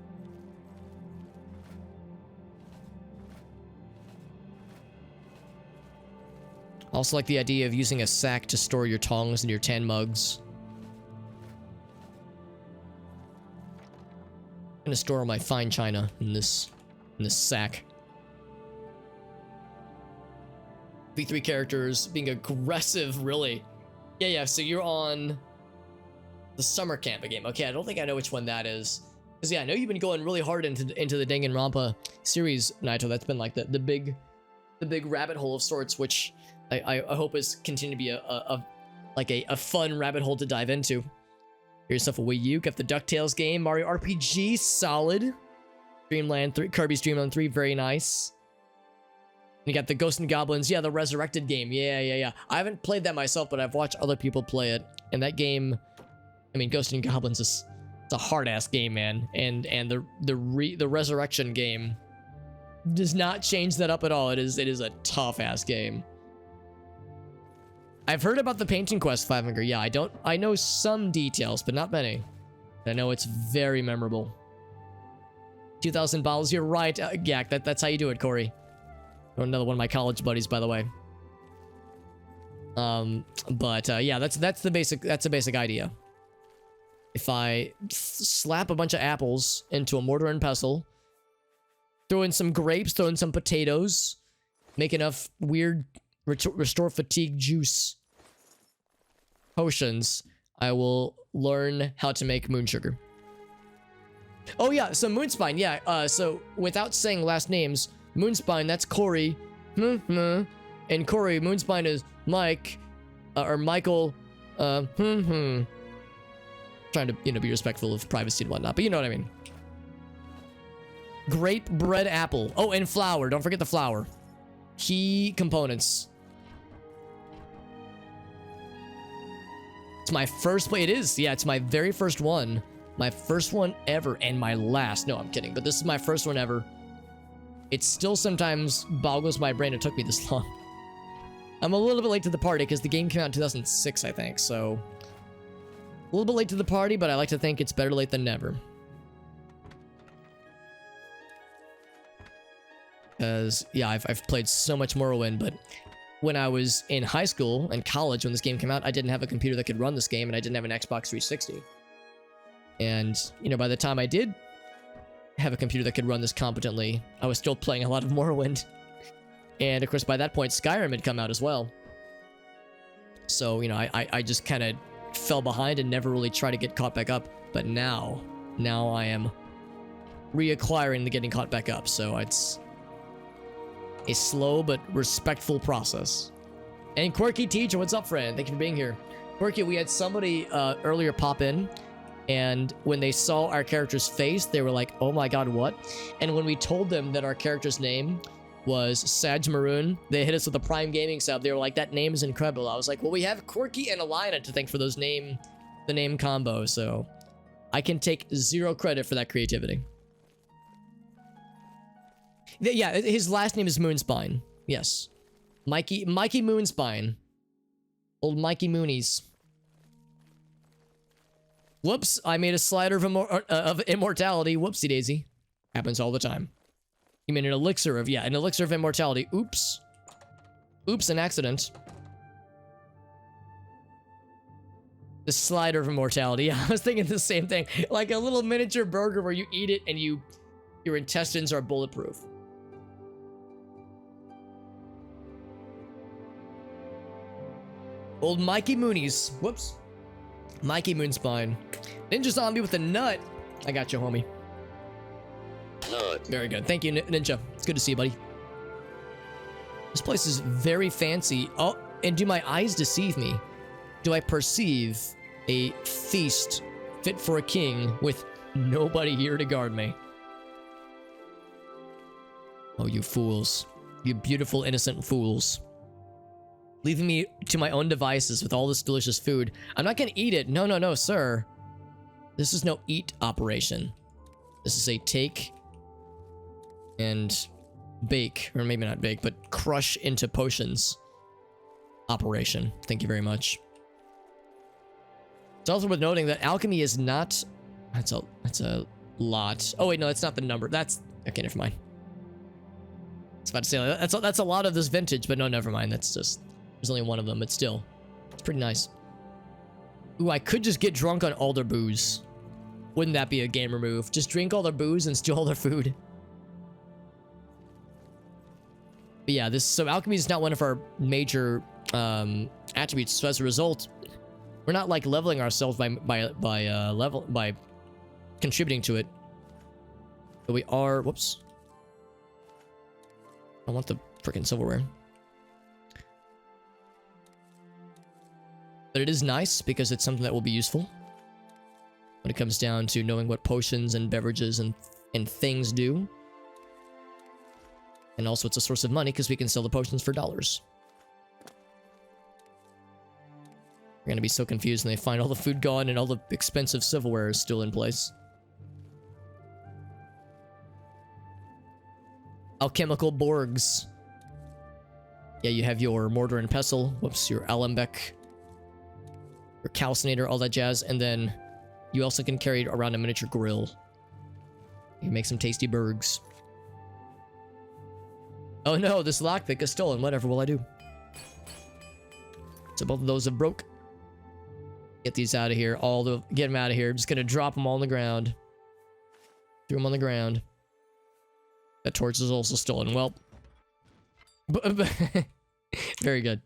Speaker 1: I also like the idea of using a sack to store your tongs and your tan mugs. I'm gonna store all my fine china in this sack. V3 characters being aggressive, really. Yeah, so you're on the summer camp game. Okay, I don't think I know which one that is. Because yeah, I know you've been going really hard into the Danganronpa series, Naito. That's been like the big rabbit hole of sorts, which I hope is continue to be a fun rabbit hole to dive into. Get yourself a Wii U, got the DuckTales game, Mario RPG, solid. Dreamland 3, Kirby's Dream Land 3, very nice. You got the Ghosts and Goblins, yeah, the Resurrected game, yeah. I haven't played that myself, but I've watched other people play it. And that game, I mean, Ghosts and Goblins it's a hard-ass game, man. And the Resurrection game does not change that up at all. It is a tough-ass game. I've heard about the Painting Quest 500. Yeah, I know some details, but not many. I know it's very memorable. 2,000 bottles, you're right, Gak, that's how you do it, Corey. Another one of my college buddies, by the way. Yeah, that's the basic idea. If I slap a bunch of apples into a mortar and pestle, throw in some grapes, throw in some potatoes, make enough weird restore fatigue juice potions, I will learn how to make moon sugar. Oh yeah, so Moonspine, yeah. So without saying last names, Moonspine, that's Corey. And Corey, Moonspine is Mike, or Michael. Trying to, be respectful of privacy and whatnot, but you know what I mean. Grape, bread, apple. Oh, and flour. Don't forget the flour. Key components. It's my first play. It is. Yeah, it's my very first one. My first one ever, and my last. No, I'm kidding, but this is my first one ever. It still sometimes boggles my brain it took me this long. I'm a little bit late to the party because the game came out in 2006, I think, so... A little bit late to the party, but I like to think it's better late than never. Because, yeah, I've played so much Morrowind, but when I was in high school and college when this game came out, I didn't have a computer that could run this game, and I didn't have an Xbox 360. And, by the time I did have a computer that could run this competently, I was still playing a lot of Morrowind. And, of course, by that point, Skyrim had come out as well. So, I just kind of fell behind and never really tried to get caught back up. But now I am reacquiring the getting caught back up. So, it's a slow but respectful process. And Quirky Teacher, what's up, friend? Thank you for being here. Quirky, we had somebody earlier pop in, and when they saw our character's face, they were like, oh my god, what? And when we told them that our character's name was Sadge Maroon, they hit us with a Prime Gaming sub. They were like, that name is incredible. I was like, well, we have Quirky and Ayleid to thank for the name combo, so I can take zero credit for that creativity. Yeah, his last name is Moonspine. Yes. Mikey Moonspine. Old Mikey Moonies. Whoops, I made a slider of immortality. Whoopsie daisy. Happens all the time. You mean an elixir of immortality. Oops. Oops, an accident. The slider of immortality. Yeah, I was thinking the same thing. Like a little miniature burger where you eat it and your intestines are bulletproof. Old Mikey Moonies. Whoops. Mikey Moonspine. Ninja Zombie with a nut. I got you, homie. Nut. Very good. Thank you, Ninja. It's good to see you, buddy. This place is very fancy. Oh, and do my eyes deceive me? Do I perceive a feast fit for a king with nobody here to guard me? Oh, you fools. You beautiful, innocent fools. Leaving me to my own devices with all this delicious food. I'm not gonna eat it. No, sir. This is no eat operation. This is a take and bake, or maybe not bake, but crush into potions operation. Thank you very much. It's also worth noting that alchemy is not... That's a lot. Oh wait, no, that's not the number. That's... Okay, never mind. I was about to say, that's a lot of this vintage, but no, never mind. That's just... There's only one of them, but still. It's pretty nice. Ooh, I could just get drunk on all their booze. Wouldn't that be a gamer move? Just drink all their booze and steal all their food. But yeah, so alchemy is not one of our major attributes. So as a result, we're not like leveling ourselves by contributing to it. But we are. Whoops. I want the freaking silverware. But it is nice because it's something that will be useful when it comes down to knowing what potions and beverages and things do. And also it's a source of money because we can sell the potions for dollars. We're gonna be so confused when they find all the food gone and all the expensive silverware is still in place. Alchemical Borgs. Yeah, you have your Mortar and Pestle. Whoops, your Alembic. Your Calcinator, all that jazz. And then you also can carry around a miniature grill. You can make some tasty burgs. Oh no, this lockpick is stolen. Whatever will I do? So both of those have broke. Get these out of here. Get them out of here. I'm just gonna drop them all on the ground. Threw them on the ground. That torch is also stolen. Well. Very good.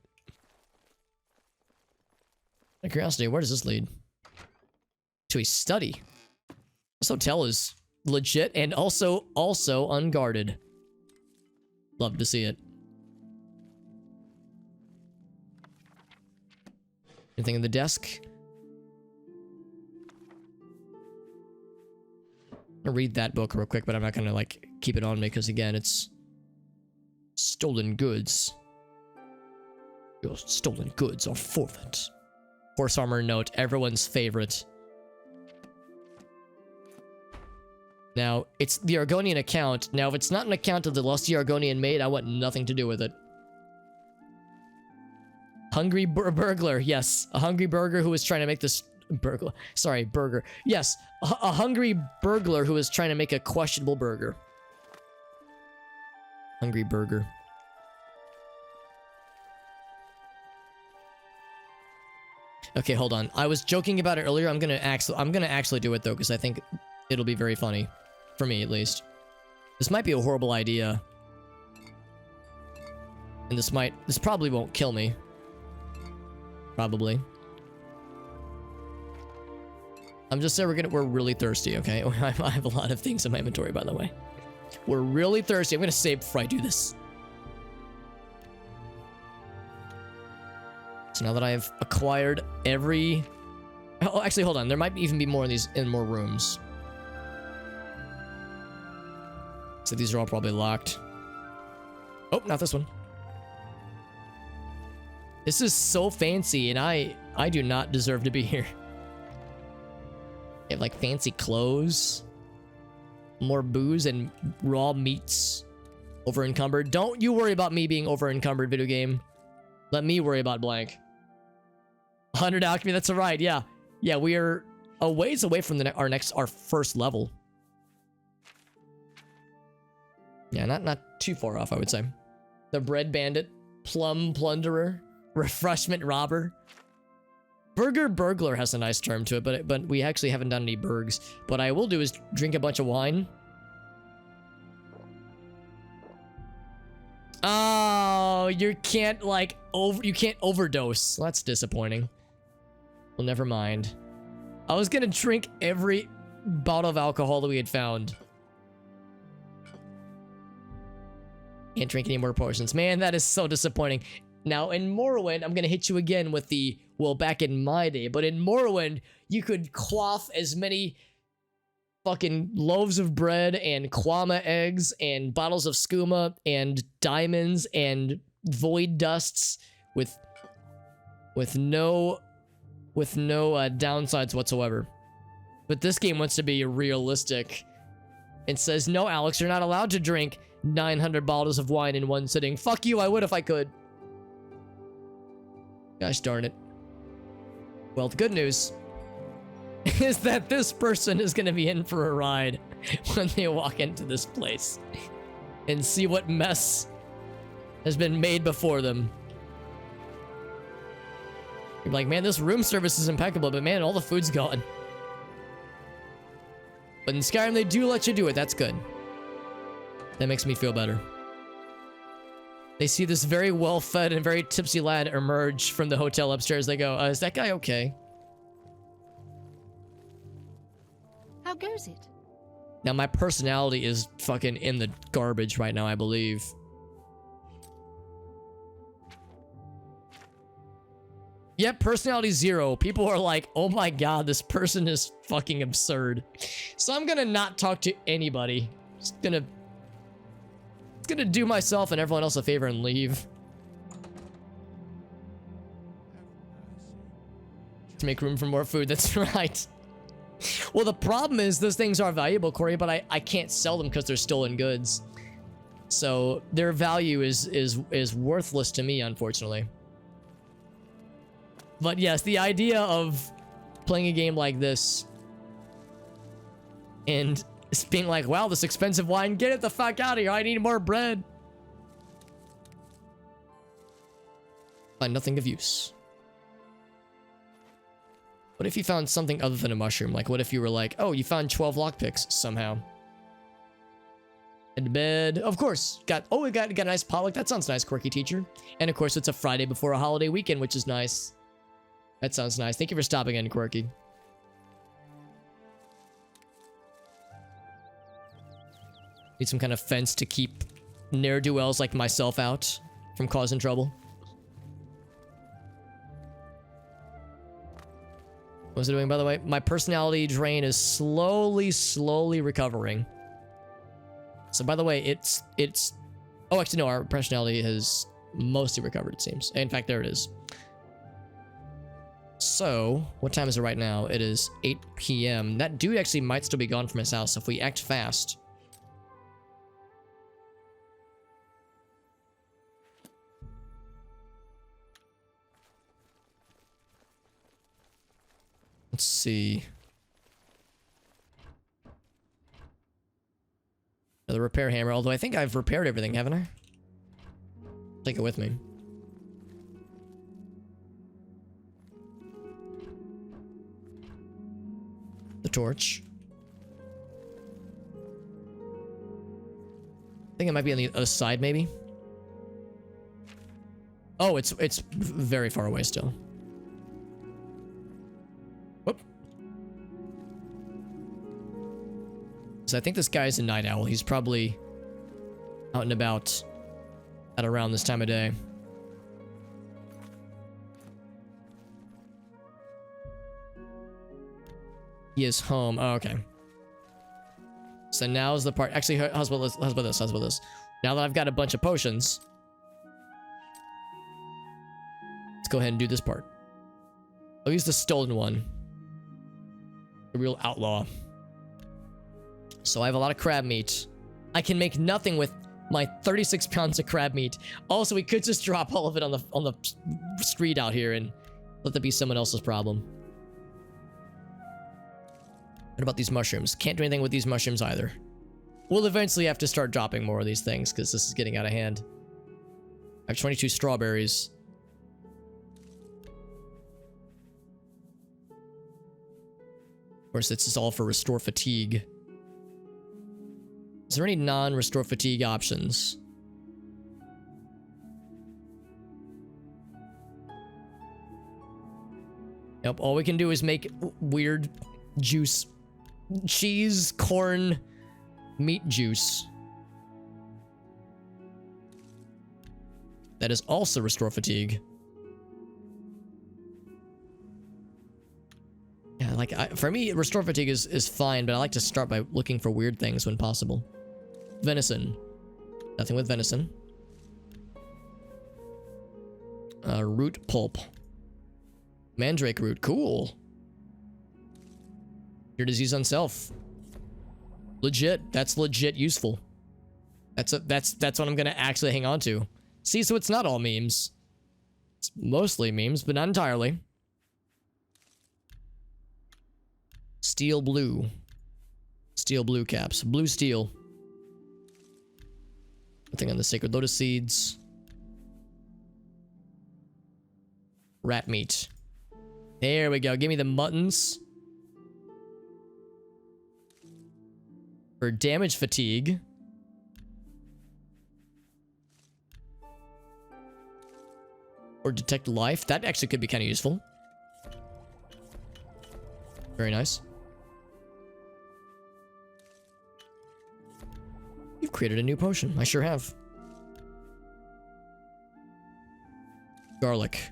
Speaker 1: Out of curiosity, where does this lead? To a study. This hotel is legit and also unguarded. Love to see it. Anything in the desk? I'm gonna read that book real quick, but I'm not gonna like keep it on me because again, it's stolen goods. Your stolen goods are forfeit. Horse armor note, everyone's favorite. Now, it's the Argonian account. Now, if it's not an account of the lusty Argonian maid, I want nothing to do with it. Hungry burglar, yes. A hungry burglar who was trying to make this... burglar. Sorry, burger. Yes, a hungry burglar who was trying to make a questionable burger. Hungry burger. Okay, hold on. I was joking about it earlier. I'm gonna actually do it though, because I think it'll be very funny. For me, at least. This might be a horrible idea. And this probably won't kill me. Probably. I'm just saying we're really thirsty, okay? I have a lot of things in my inventory, by the way. We're really thirsty. I'm gonna save before I do this. So now that I've acquired every... Oh, actually, hold on. There might even be more of these in more rooms. So these are all probably locked. Oh, not this one. This is so fancy, and I do not deserve to be here. They have like fancy clothes, more booze, and raw meats. Over encumbered. Don't you worry about me being over encumbered, video game. Let me worry about blank. 100 alchemy. That's alright. Yeah, yeah. We are a ways away from our first level. Yeah, not too far off, I would say. The bread bandit, plum plunderer, refreshment robber. Burger burglar has a nice term to it, but we actually haven't done any burgs. What I will do is drink a bunch of wine. Oh, you can't like you can't overdose. Well, that's disappointing. Well, never mind. I was gonna drink every bottle of alcohol that we had found. Can't drink any more potions. Man, that is so disappointing. Now, in Morrowind, I'm gonna hit you again with the, well, back in my day, but in Morrowind, you could quaff as many fucking loaves of bread and kwama eggs and bottles of skooma and diamonds and void dusts with no downsides whatsoever. But this game wants to be realistic and says, no, Alex, you're not allowed to drink 900 bottles of wine in one sitting. Fuck you, I would if I could. Gosh darn it. Well, the good news is that this person is going to be in for a ride when they walk into this place and see what mess has been made before them. You're like, man, this room service is impeccable, but man, all the food's gone. But in Skyrim, they do let you do it. That's good. That makes me feel better. They see this very well-fed and very tipsy lad emerge from the hotel upstairs. They go, is that guy okay?
Speaker 4: How goes it?
Speaker 1: Now, my personality is fucking in the garbage right now, I believe. Yep, personality 0. People are like, oh my god, this person is fucking absurd. So I'm gonna not talk to anybody. Just gonna do myself and everyone else a favor and leave. To make room for more food, that's right. Well, the problem is those things are valuable, Corey, but I can't sell them because they're stolen goods. So their value is worthless to me, unfortunately. But yes, the idea of playing a game like this and being like, wow, this expensive wine, get it the fuck out of here, I need more bread. Find nothing of use. What if you found something other than a mushroom? Like, what if you were like, oh, you found 12 lockpicks somehow? And bed, of course. We got a nice potluck. That sounds nice, quirky teacher. And of course, it's a Friday before a holiday weekend, which is nice. That sounds nice. Thank you for stopping in, quirky. Need some kind of fence to keep ne'er-do-wells like myself out from causing trouble. What's it doing, by the way? My personality drain is slowly recovering. So, by the way, it's... Oh, actually, no, our personality has mostly recovered, it seems. In fact, there it is. So, what time is it right now? It is 8 p.m. That dude actually might still be gone from his house if we act fast. Let's see. Another repair hammer, although I think I've repaired everything, haven't I? Take it with me. The torch. I think it might be on the other side, maybe. Oh, it's very far away still. Whoop. So I think this guy's a night owl. He's probably out and about at around this time of day. He is home. Oh, okay. So now's the part. Actually, how's about this? Now that I've got a bunch of potions, let's go ahead and do this part. I'll use the stolen one. The real outlaw. So I have a lot of crab meat. I can make nothing with my 36 pounds of crab meat. Also, we could just drop all of it on the street out here and let that be someone else's problem. What about these mushrooms? Can't do anything with these mushrooms either. We'll eventually have to start dropping more of these things because this is getting out of hand. I have 22 strawberries. Of course, this is all for restore fatigue. Is there any non-restore fatigue options? Yep, all we can do is make weird juice. Cheese, corn, meat juice. That is also restore fatigue. Yeah, like, for me, restore fatigue is fine, but I like to start by looking for weird things when possible. Venison. Nothing with venison. Root pulp. Mandrake root. Cool. Your disease on self. Legit. That's legit useful. That's what I'm gonna actually hang on to. See, so it's not all memes. It's mostly memes, but not entirely. Steel blue. Steel blue caps. Blue steel. Nothing on the sacred lotus seeds. Rat meat. There we go. Give me the muttons. For damage fatigue. Or detect life. That actually could be kind of useful. Very nice. You've created a new potion. I sure have. Garlic.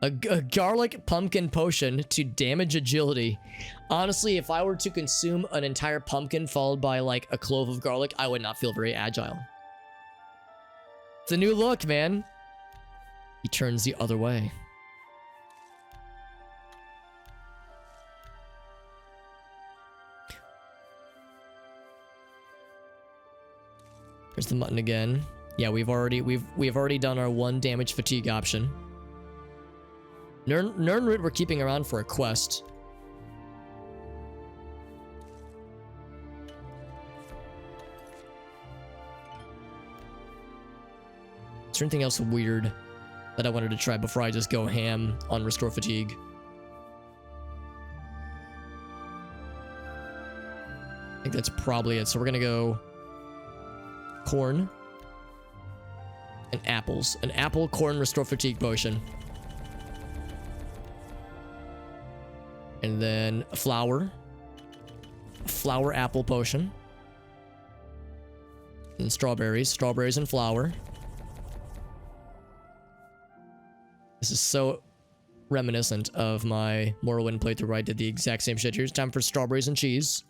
Speaker 1: A garlic pumpkin potion to damage agility. Honestly, if I were to consume an entire pumpkin followed by like a clove of garlic, I would not feel very agile. It's a new look, man. He turns the other way. There's the mutton again. Yeah, we've already done our 1 damage fatigue option. Nirnroot we're keeping around for a quest. Is there anything else weird that I wanted to try before I just go ham on restore fatigue? I think that's probably it. So we're gonna go corn and apples. An apple corn restore fatigue potion. And then a flower apple potion. And strawberries. Strawberries and flour. This is so reminiscent of my Morrowind playthrough where I did the exact same shit. Here's time for strawberries and cheese.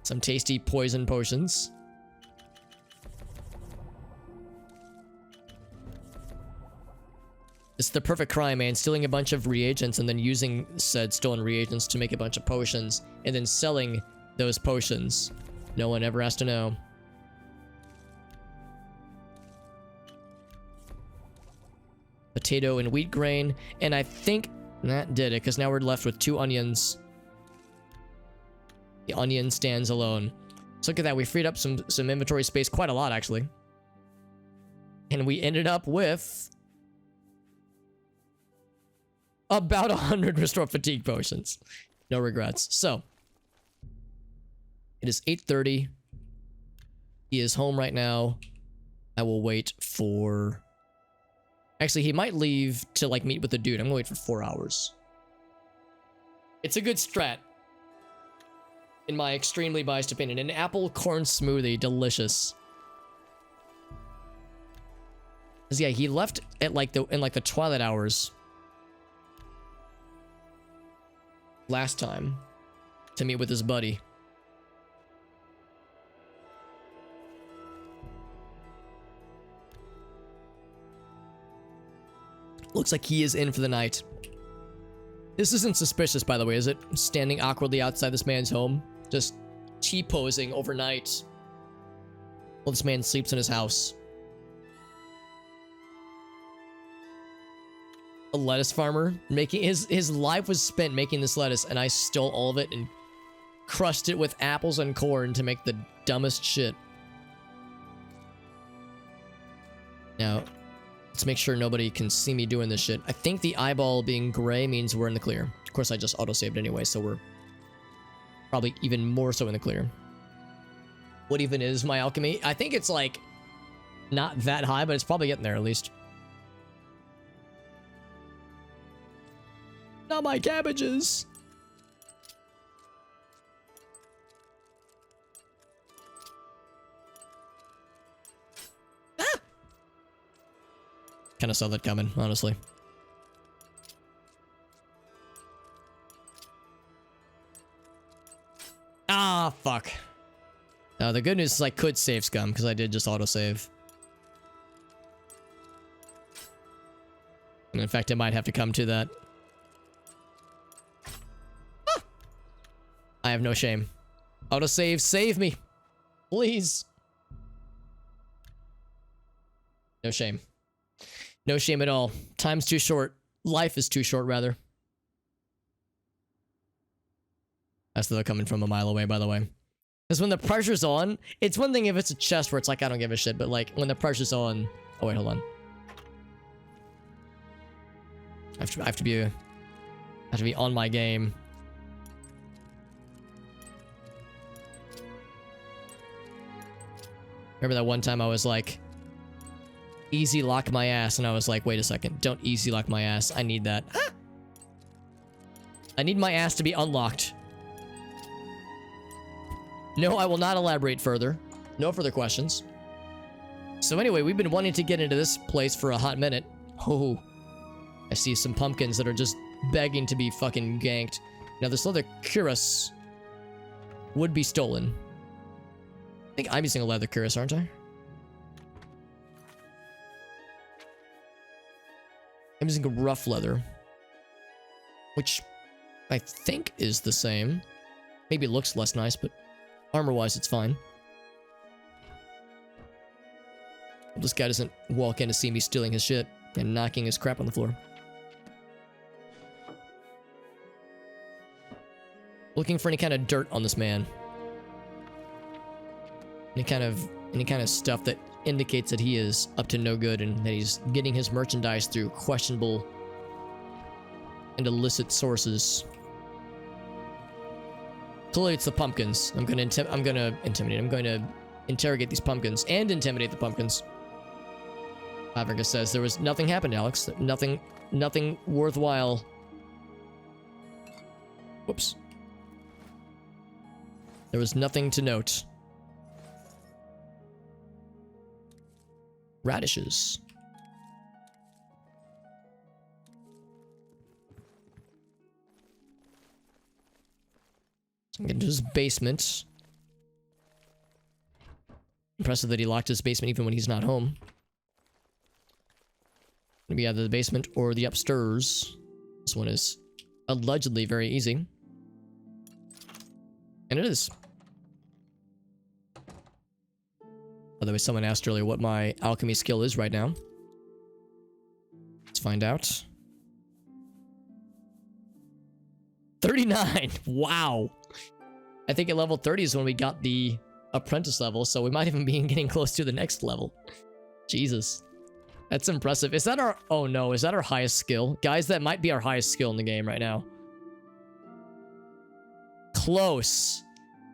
Speaker 1: Some tasty poison potions. It's the perfect crime, man. Stealing a bunch of reagents and then using said stolen reagents to make a bunch of potions and then selling those potions. No one ever has to know. Potato and wheat grain. And I think that did it, because now we're left with 2 onions. The onion stands alone. So look at that. We freed up some inventory space, quite a lot actually. And we ended up with about 100 restore fatigue potions. No regrets. So it is 8:30. He is home right now. I will wait for... Actually, he might leave to like meet with the dude. I'm gonna wait for 4 hours. It's a good strat. In my extremely biased opinion. An apple corn smoothie. Delicious. 'Cause yeah, he left at like the twilight hours last time to meet with his buddy. Looks like he is in for the night. This isn't suspicious, by the way, is it? Standing awkwardly outside this man's home, just T-posing overnight while this man sleeps in his house. A lettuce farmer making his life was spent making this lettuce, and I stole all of it and crushed it with apples and corn to make the dumbest shit. Now, let's make sure nobody can see me doing this shit. I think the eyeball being gray means we're in the clear. Of course, I just auto-saved anyway, so we're probably even more so in the clear. What even is my alchemy? I think it's like not that high, but it's probably getting there at least. Not my cabbages. Ah! Kind of saw that coming, honestly. Ah, fuck. Now, the good news is I could save scum, because I did just autosave. And in fact, it might have to come to that. Ah! I have no shame. Autosave, save me. Please. No shame. No shame at all. Time's too short. Life is too short, rather. That's the coming from a mile away, by the way. Because when the pressure's on, it's one thing if it's a chest where it's like, I don't give a shit, but like, when the pressure's on... Oh, wait, hold on. I have to be on my game. Remember that one time I was like, easy lock my ass, and I was like, wait a second, don't easy lock my ass. I need that. Ah! I need my ass to be unlocked. No, I will not elaborate further. No further questions. So anyway, we've been wanting to get into this place for a hot minute. Oh, I see some pumpkins that are just begging to be fucking ganked. Now this leather cuirass would be stolen. I think I'm using a leather cuirass, aren't I? I'm using a rough leather, which I think is the same. Maybe it looks less nice, but armor-wise, it's fine. Well, this guy doesn't walk in to see me stealing his shit and knocking his crap on the floor. Looking for any kind of dirt on this man. Any kind of stuff that indicates that he is up to no good and that he's getting his merchandise through questionable and illicit sources. Clearly it's the pumpkins. I'm gonna interrogate these pumpkins and intimidate the pumpkins. Africa says there was nothing happened, Alex. Nothing worthwhile. Whoops. There was nothing to note. radishes. So get into his basement. Impressive that he locked his basement even when he's not home. Maybe either the basement or the upstairs. This one is allegedly very easy. And it is. By the way, someone asked earlier what my alchemy skill is right now. Let's find out. 39! Wow! I think at level 30 is when we got the apprentice level, so we might even be getting close to the next level. Jesus. That's impressive. Is that our... Oh no, is that our highest skill? Guys, that might be our highest skill in the game right now. Close.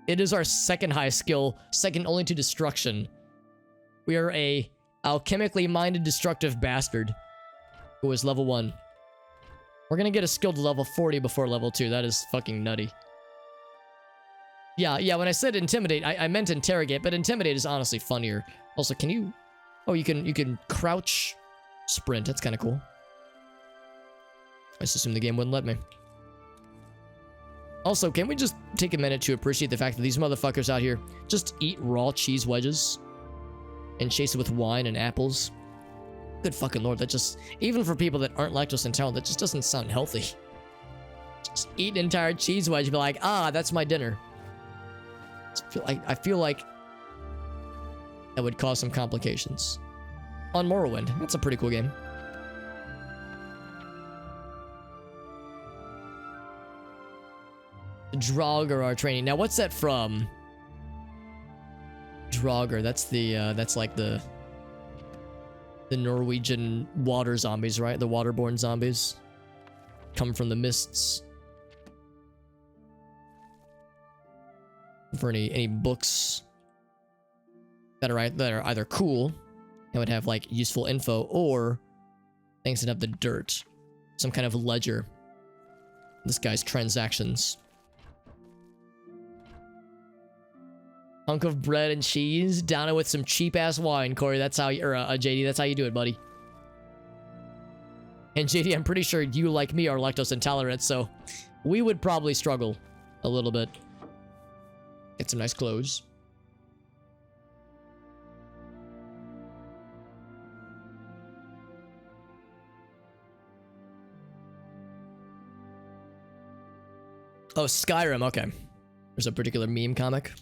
Speaker 1: It is our second highest skill, second only to destruction. We are a alchemically minded destructive bastard who is level 1. We're gonna get a skill to level 40 before level 2. That is fucking nutty. Yeah, when I said intimidate, I meant interrogate, but intimidate is honestly funnier. Also, can you... Oh, you can crouch sprint. That's kind of cool. I just assumed the game wouldn't let me. Also, can we just take a minute to appreciate the fact that these motherfuckers out here just eat raw cheese wedges and chase it with wine and apples? Good fucking lord, that just... Even for people that aren't lactose intolerant, that just doesn't sound healthy. Just eat an entire cheese wedge and be like, ah, that's my dinner. I feel like that would cause some complications. On Morrowind. That's a pretty cool game. Draugr are training. Now, what's that from? Draugr. That's the, that's like the Norwegian water zombies, right? The waterborne zombies. Come from the mists. For any books that are either cool and would have like useful info, or things that have the dirt, some kind of ledger. This guy's transactions. Hunk of bread and cheese, down it with some cheap ass wine, Corey. That's how you, or JD. That's how you do it, buddy. And JD, I'm pretty sure you, like me, are lactose intolerant, so we would probably struggle a little bit. Get some nice clothes. Oh, Skyrim, okay. There's a particular meme comic.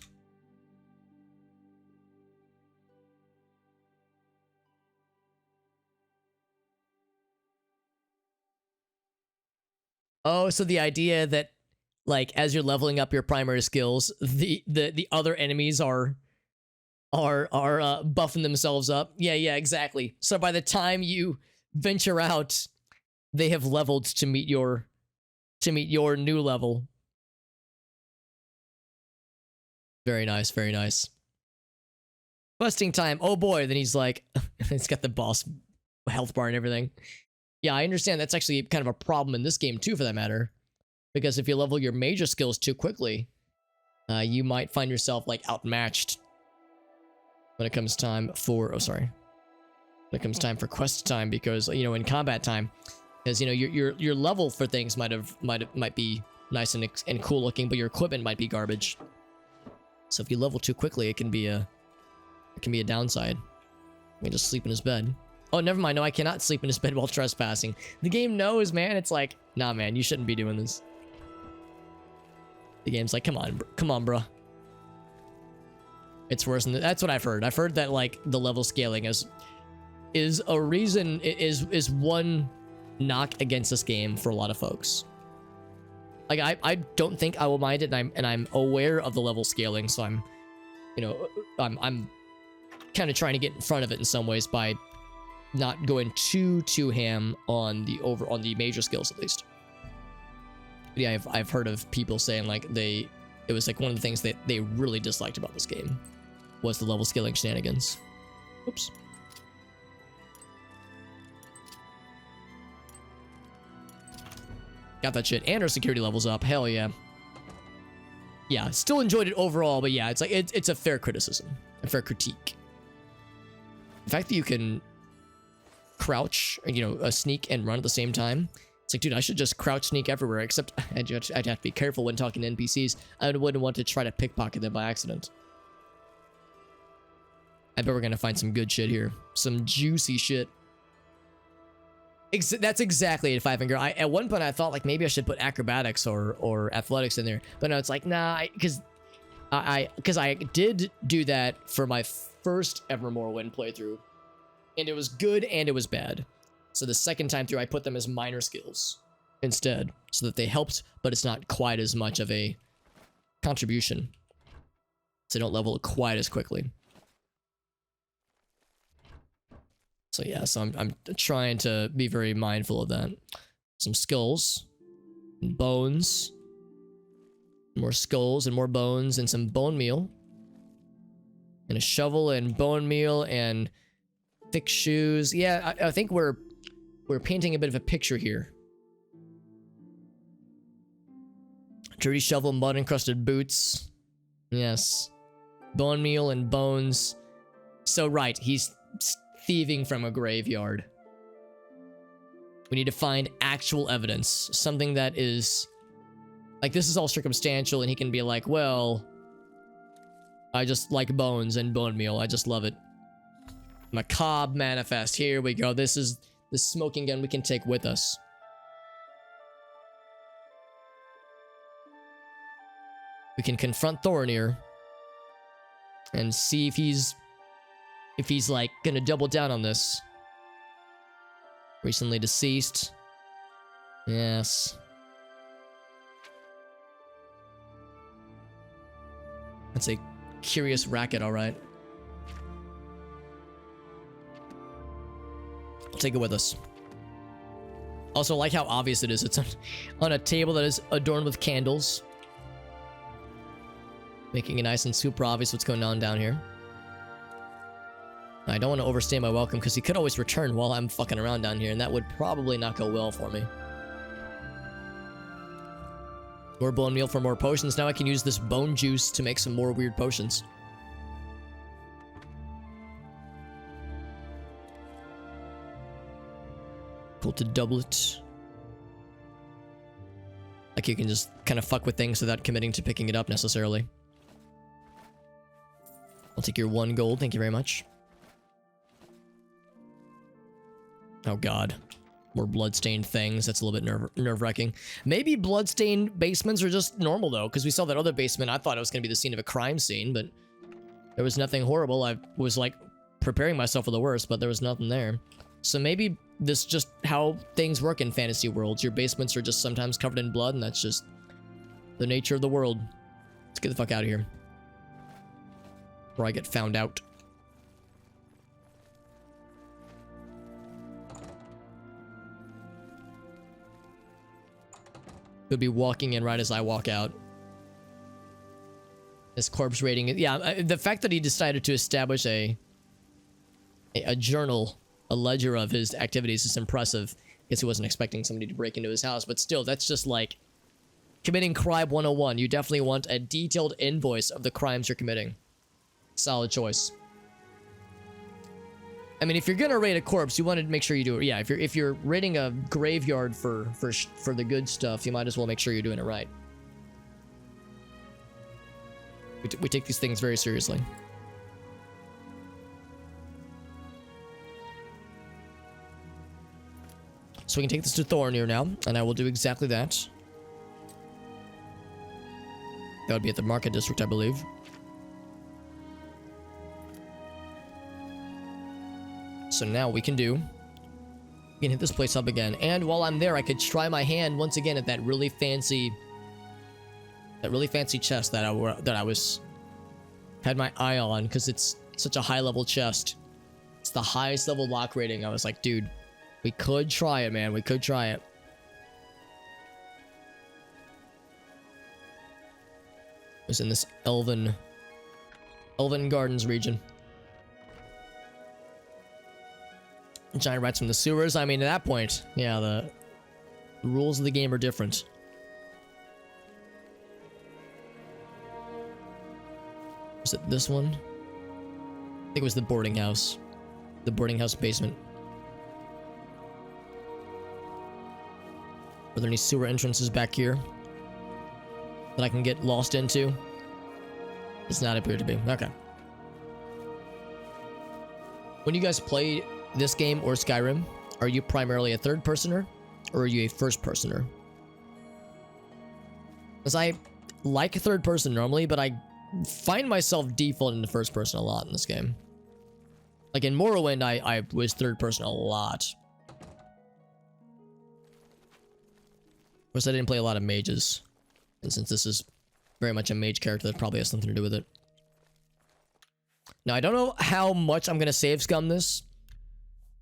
Speaker 1: Oh, so the idea that, like, as you're leveling up your primary skills, the other enemies are buffing themselves up. Yeah, exactly. So by the time you venture out, they have leveled to meet your new level. Very nice, very nice. Busting time. Oh boy, then he's like, it's got the boss health bar and everything. Yeah, I understand that's actually kind of a problem in this game too, for that matter. Because if you level your major skills too quickly, you might find yourself like outmatched when it comes time for, when it comes time for quest time, because, you know, in combat time, because, you know, your level for things might be nice and cool looking, but your equipment might be garbage. So if you level too quickly, it can be a downside. You can just sleep in his bed. Oh, never mind. No, I cannot sleep in his bed while trespassing. The game knows, man. It's like, nah, man, you shouldn't be doing this. The game's like, come on, bruh. It's worse than that's what I've heard. I've heard that like the level scaling is a reason, is one knock against this game for a lot of folks. Like I don't think I will mind it, and I'm aware of the level scaling, so I'm kind of trying to get in front of it in some ways by not going too ham on the major skills, at least. But yeah, I've heard of people saying like it was like one of the things that they really disliked about this game was the level scaling shenanigans. Oops. Got that shit. And our security level's up. Hell yeah. Yeah, still enjoyed it overall, but yeah, it's like it's a fair criticism, a fair critique. The fact that you can crouch, you know, sneak and run at the same time. It's like, dude, I should just crouch sneak everywhere, except I'd have to be careful when talking to NPCs. I wouldn't want to try to pickpocket them by accident. I bet we're gonna find some good shit here. Some juicy shit. That's exactly it, Five Finger. At one point I thought like maybe I should put acrobatics or athletics in there, but no, it's like nah, because I did do that for my first ever Morrowind playthrough, and it was good and it was bad. So the second time through, I put them as minor skills instead, so that they helped, but it's not quite as much of a contribution. So they don't level quite as quickly. So yeah, so I'm trying to be very mindful of that. Some skulls, and bones, more skulls and more bones, and some bone meal, and a shovel and bone meal and thick shoes. Yeah, I think we're painting a bit of a picture here. Dirty shovel, mud encrusted boots. Yes, bone meal and bones. So right, he's thieving from a graveyard. We need to find actual evidence. Something that is... like, this is all circumstantial, and he can be like, well... I just like bones and bone meal. I just love it. Macabre manifest. Here we go. This is the smoking gun we can take with us. We can confront Thorinir and see if he's like gonna double down on this. Recently deceased. Yes. That's a curious racket, alright. We'll take it with us. Also, I like how obvious it is. It's on a table that is adorned with candles, making it nice and super obvious what's going on down here. I don't want to overstay my welcome, because he could always return while I'm fucking around down here, and that would probably not go well for me. More bone meal for more potions. Now I can use this bone juice to make some more weird potions. Pull to doublet. Like you can just kind of fuck with things without committing to picking it up necessarily. I'll take your 1 gold, thank you very much. Oh god. More bloodstained things. That's a little bit nerve-wracking. Maybe bloodstained basements are just normal, though, because we saw that other basement. I thought it was going to be the scene of a crime scene, but there was nothing horrible. I was, like, preparing myself for the worst, but there was nothing there. So maybe this is just how things work in fantasy worlds. Your basements are just sometimes covered in blood, and that's just the nature of the world. Let's get the fuck out of here. Before I get found out. He'll be walking in right as I walk out. His corpse rating. Yeah, the fact that he decided to establish a journal, a ledger of his activities is impressive. I guess he wasn't expecting somebody to break into his house, but still, that's just like committing crime 101. You definitely want a detailed invoice of the crimes you're committing. Solid choice. I mean, if you're gonna raid a corpse, you want to make sure you do it. Yeah, if you're raiding a graveyard for the good stuff, you might as well make sure you're doing it right. We take these things very seriously. So we can take this to Thorinir now, and I will do exactly that. That would be at the market district, I believe. So now we can hit this place up again. And while I'm there, I could try my hand once again at that really fancy chest that I had my eye on, because it's such a high level chest. It's the highest level lock rating. I was like, dude, we could try it, man. We could try it. It was in this Elven Gardens region. Giant rats from the sewers. I mean, at that point, yeah, the rules of the game are different. Was it this one? I think it was the boarding house. The boarding house basement. Are there any sewer entrances back here that I can get lost into? Does not appear to be. Okay. When you guys play this game or Skyrim, are you primarily a third personer or are you a first personer? Because I like third person normally, but I find myself defaulting to first person a lot in this game. Like in Morrowind, I was third person a lot. Of course, I didn't play a lot of mages. And since this is very much a mage character, that probably has something to do with it. Now, I don't know how much I'm going to save scum this.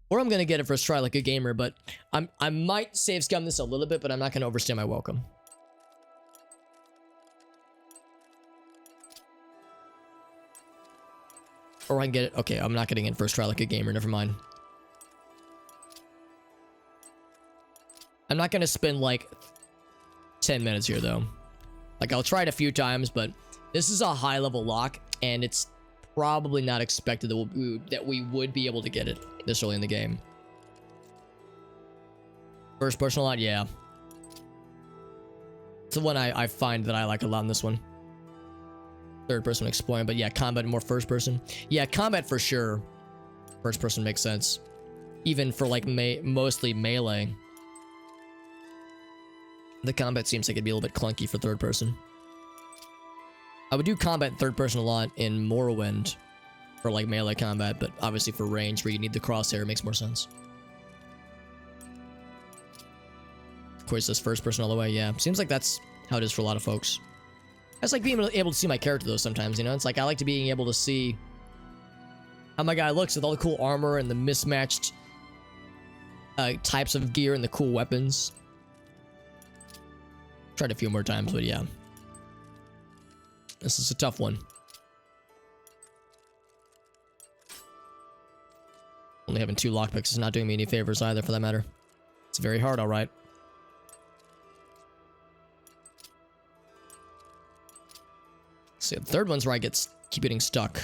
Speaker 1: Or I'm going to get it first try like a gamer, but I might save scum this a little bit, but I'm not going to overstay my welcome. Or I can get it. Okay, I'm not getting it first try like a gamer. Never mind. I'm not going to spend like 10 minutes here, though. Like, I'll try it a few times, but this is a high-level lock, and it's probably not expected that we would be able to get it this early in the game. First person a lot, yeah. It's the one I find that I like a lot in this one. Third person exploring, but yeah, combat more first person. Yeah, combat for sure. First person makes sense. Even for like mostly melee. The combat seems like it'd be a little bit clunky for third person. I would do combat in third person a lot in Morrowind for like melee combat, but obviously for range where you need the crosshair, it makes more sense. Of course, this first person all the way, yeah. Seems like that's how it is for a lot of folks. I just like being able to see my character though sometimes, you know? It's like I like to being able to see how my guy looks with all the cool armor and the mismatched types of gear and the cool weapons. Tried a few more times, but yeah. This is a tough one. Only having 2 lockpicks is not doing me any favors either, for that matter. It's very hard, alright. See, the third one's where I keep getting stuck.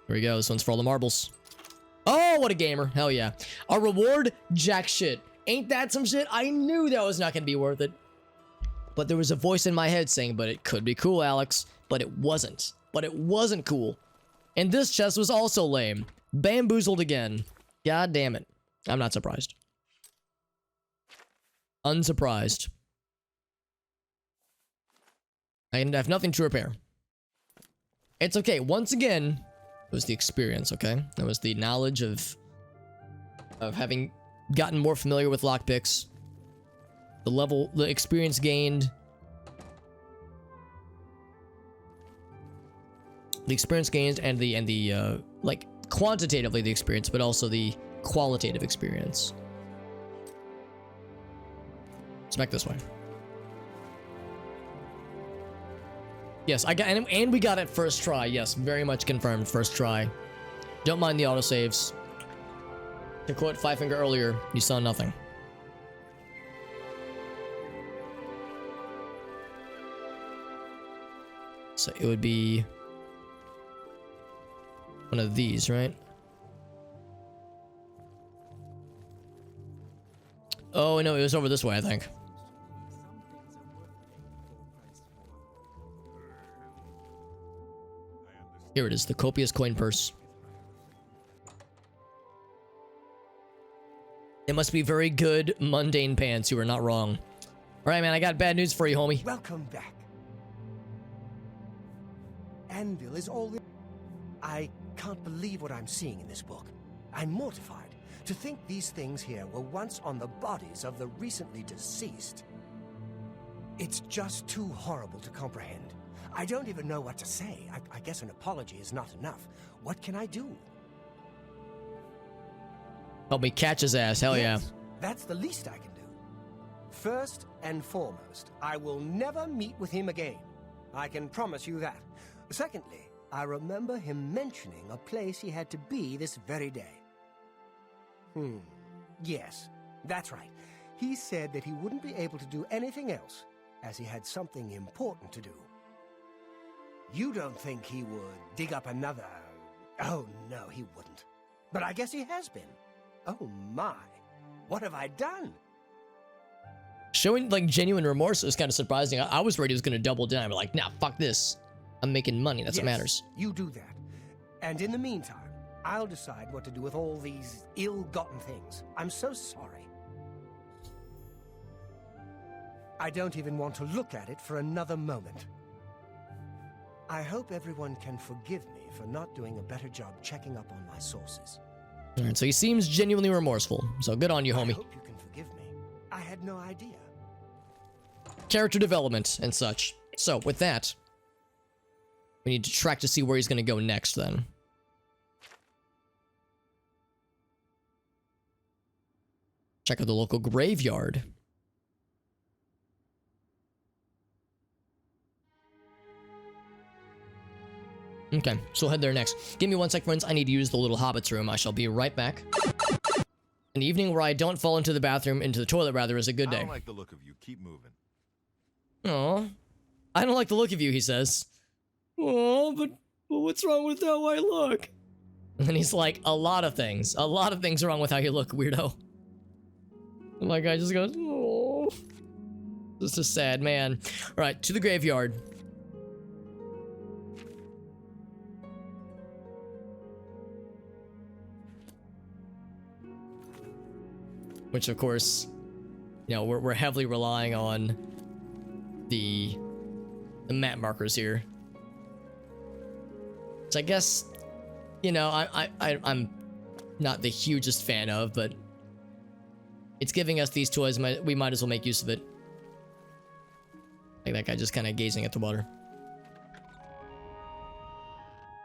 Speaker 1: Here we go. This one's for all the marbles. Oh, what a gamer. Hell yeah. A reward? Jack shit. Ain't that some shit? I knew that was not going to be worth it. But there was a voice in my head saying, but it could be cool, Alex. But it wasn't. But it wasn't cool. And this chest was also lame. Bamboozled again. God damn it. I'm not surprised. Unsurprised. I have nothing to repair. It's okay. Once again, it was the experience, okay? It was the knowledge of having gotten more familiar with lockpicks. The experience gained. The experience gained and the like quantitatively the experience, but also the qualitative experience. Let's back this way. Yes, I got, and we got it first try. Yes, very much confirmed first try. Don't mind the autosaves. To quote Five Finger earlier, you saw nothing. So it would be one of these, right? Oh no, it was over this way, I think. Here it is, the copious coin purse. It must be very good, mundane pants. You are not wrong. Alright, man, I got bad news for you, homie.
Speaker 5: Welcome back. Anvil is all... I can't believe what I'm seeing in this book. I'm mortified to think these things here were once on the bodies of the recently deceased. It's just too horrible to comprehend. I don't even know what to say. I guess an apology is not enough. What can I do?
Speaker 1: Help me catch his ass, hell
Speaker 5: Yes,
Speaker 1: yeah.
Speaker 5: That's the least I can do. First and foremost, I will never meet with him again. I can promise you that. Secondly, I remember him mentioning a place he had to be this very day. Yes, that's right. He said that he wouldn't be able to do anything else, as he had something important to do. You don't think he would dig up another Oh, no, he wouldn't. But I guess he has been. Oh, my. What have I done?
Speaker 1: Showing, like, genuine remorse is kind of surprising. I was worried he was going to double down. But like, nah, fuck this. I'm making money. That's what matters.
Speaker 5: You do that. And in the meantime, I'll decide what to do with all these ill-gotten things. I'm so sorry. I don't even want to look at it for another moment. I hope everyone can forgive me for not doing a better job checking up on my sources.
Speaker 1: All right, so he seems genuinely remorseful. So good on you, homie.
Speaker 5: I hope you can forgive me. I had no idea.
Speaker 1: Character development and such. So with that, we need to track to see where he's going to go next then. Check out the local graveyard. Okay, so we'll head there next. Give me 1 sec, friends. I need to use the little hobbit's room. I shall be right back. An evening where I don't fall into the bathroom, into the toilet rather, is a good day.
Speaker 6: I don't like the look of you. Keep moving.
Speaker 1: Aw. I don't like the look of you, he says. Oh, but what's wrong with how I look? And then he's like, a lot of things. A lot of things are wrong with how you look, weirdo. And my guy just goes, oh. This is a sad man. All right, to the graveyard. Which, of course, you know, we're heavily relying on the map markers here. Which I guess, you know, I'm not the hugest fan of, but it's giving us these toys. We might as well make use of it. Like that guy just kind of gazing at the water.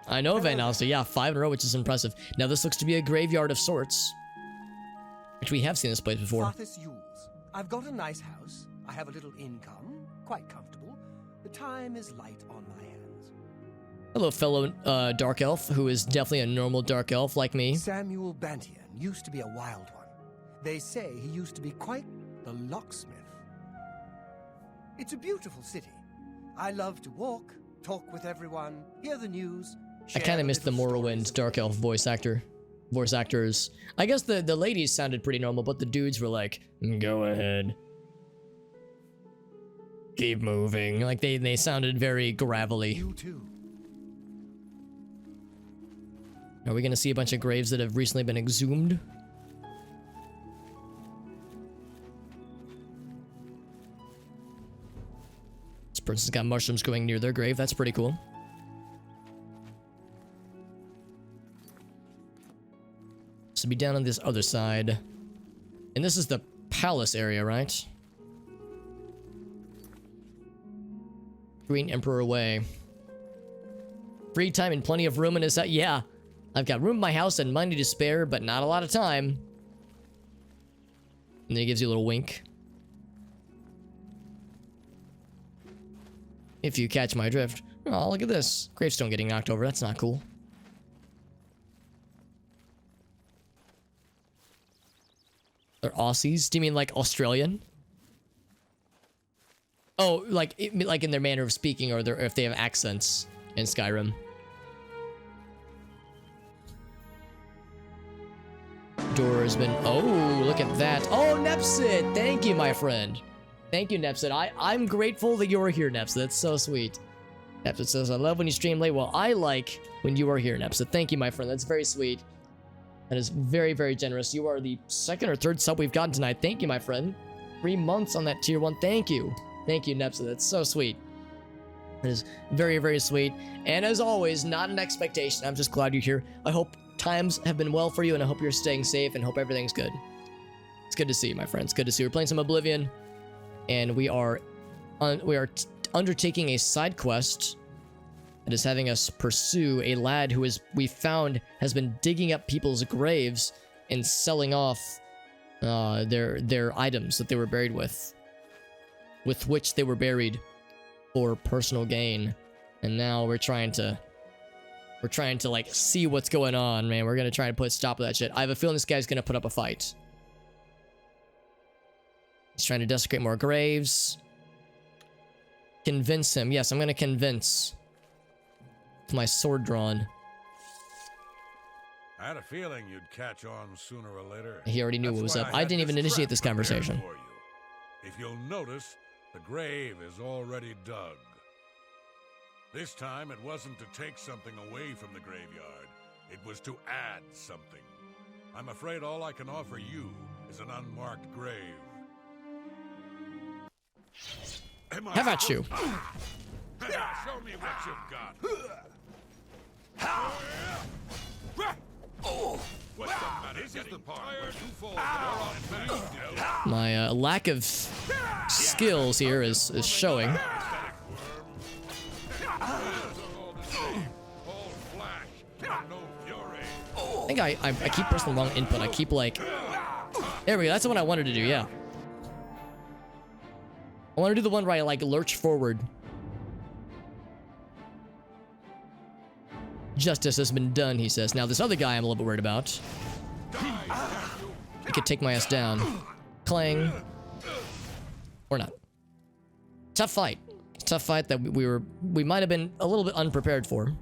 Speaker 1: I know Van Alster, yeah, 5 in a row, which is impressive. Now this looks to be a graveyard of sorts. Which we have seen this place before.
Speaker 5: Farthus Yules. I've got a nice house. I have a little income. Quite comfortable. The time is light on my hands.
Speaker 1: Hello, fellow dark elf, who is definitely a normal dark elf like me.
Speaker 5: Samuel Bantian used to be a wild one. They say he used to be quite the locksmith. It's a beautiful city. I love to walk, talk with everyone, hear the news.
Speaker 1: I kind of missed the Morrowind dark elf voice actors. I guess the ladies sounded pretty normal, but the dudes were like, go ahead. Keep moving. Like they sounded very gravelly.
Speaker 5: You too.
Speaker 1: Are we gonna see a bunch of graves that have recently been exhumed? This person's got mushrooms growing near their grave. That's pretty cool. To be down on this other side. And this is the palace area, right? Green Emperor Way. Free time and plenty of room in his house. Yeah, I've got room in my house and money to spare, but not a lot of time. And then he gives you a little wink. If you catch my drift. Oh, look at this. Gravestone getting knocked over. That's not cool. They're Aussies? Do you mean like Australian? Oh, like in their manner of speaking, or if they have accents in Skyrim. Door has been. Oh, look at that. Oh, Nepsid! Thank you, my friend. Thank you, Nepsid. I'm grateful that you're here, Nepsid. That's so sweet. Nepsid says, I love when you stream late. Well, I like when you are here, Nepsid. Thank you, my friend. That's very sweet. That is very, very generous. You are the 2nd or 3rd sub we've gotten tonight. Thank you, my friend. 3 months on that tier 1. Thank you. Thank you, Nepsa. That's so sweet. That is very, very sweet. And as always, not an expectation. I'm just glad you're here. I hope times have been well for you, and I hope you're staying safe, and hope everything's good. It's good to see you, my friends. Good to see you. We're playing some Oblivion, and we are undertaking a side quest that is having us pursue a lad who we found has been digging up people's graves and selling off their items that they were buried with which they were buried for personal gain. And now we're trying to like see what's going on, man. We're gonna try and put a stop to that shit. I have a feeling this guy's gonna put up a fight. He's trying to desecrate more graves. Convince him. Yes, I'm gonna convince. With my sword drawn.
Speaker 6: I had a feeling you'd catch on sooner or later.
Speaker 1: He already knew
Speaker 6: That's
Speaker 1: what was
Speaker 6: why
Speaker 1: up.
Speaker 6: I
Speaker 1: I
Speaker 6: had
Speaker 1: didn't even
Speaker 6: this
Speaker 1: initiate
Speaker 6: trap
Speaker 1: this
Speaker 6: prepared
Speaker 1: conversation.
Speaker 6: for you. If you'll notice, the grave is already dug. This time it wasn't to take something away from the graveyard. It was to add something. I'm afraid all I can offer you is an unmarked grave.
Speaker 1: How about you?
Speaker 6: Show me what you've got. What's the matter? This is the part where you fall down.
Speaker 1: My lack of skills here is showing. I think I keep pressing the wrong input. I keep like... There we go. That's the one I wanted to do, yeah. I want to do the one where I like lurch forward. Justice has been done, he says. Now this other guy I'm a little bit worried about. He could take my ass down. Clang. Or not. Tough fight. Tough fight that we might have been a little bit unprepared for.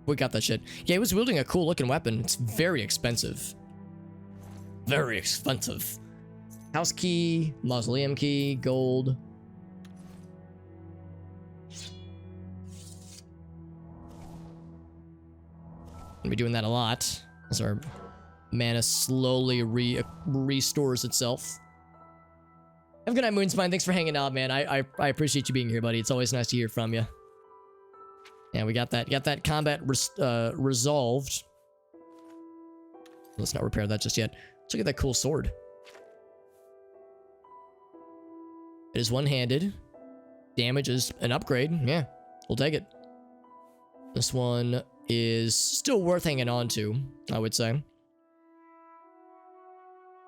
Speaker 1: We got that shit. Yeah, he was wielding a cool looking weapon. It's very expensive. Very expensive. House key, mausoleum key, gold. Gonna be doing that a lot as our mana slowly restores itself. Have a good night, Moonspine. Thanks for hanging out, man. I appreciate you being here, buddy. It's always nice to hear from you. Yeah, we got that. Got that combat resolved. Let's not repair that just yet. Let's look at that cool sword. It is one-handed. Damage is an upgrade. Yeah, we'll take it. This one is still worth hanging on to, I would say.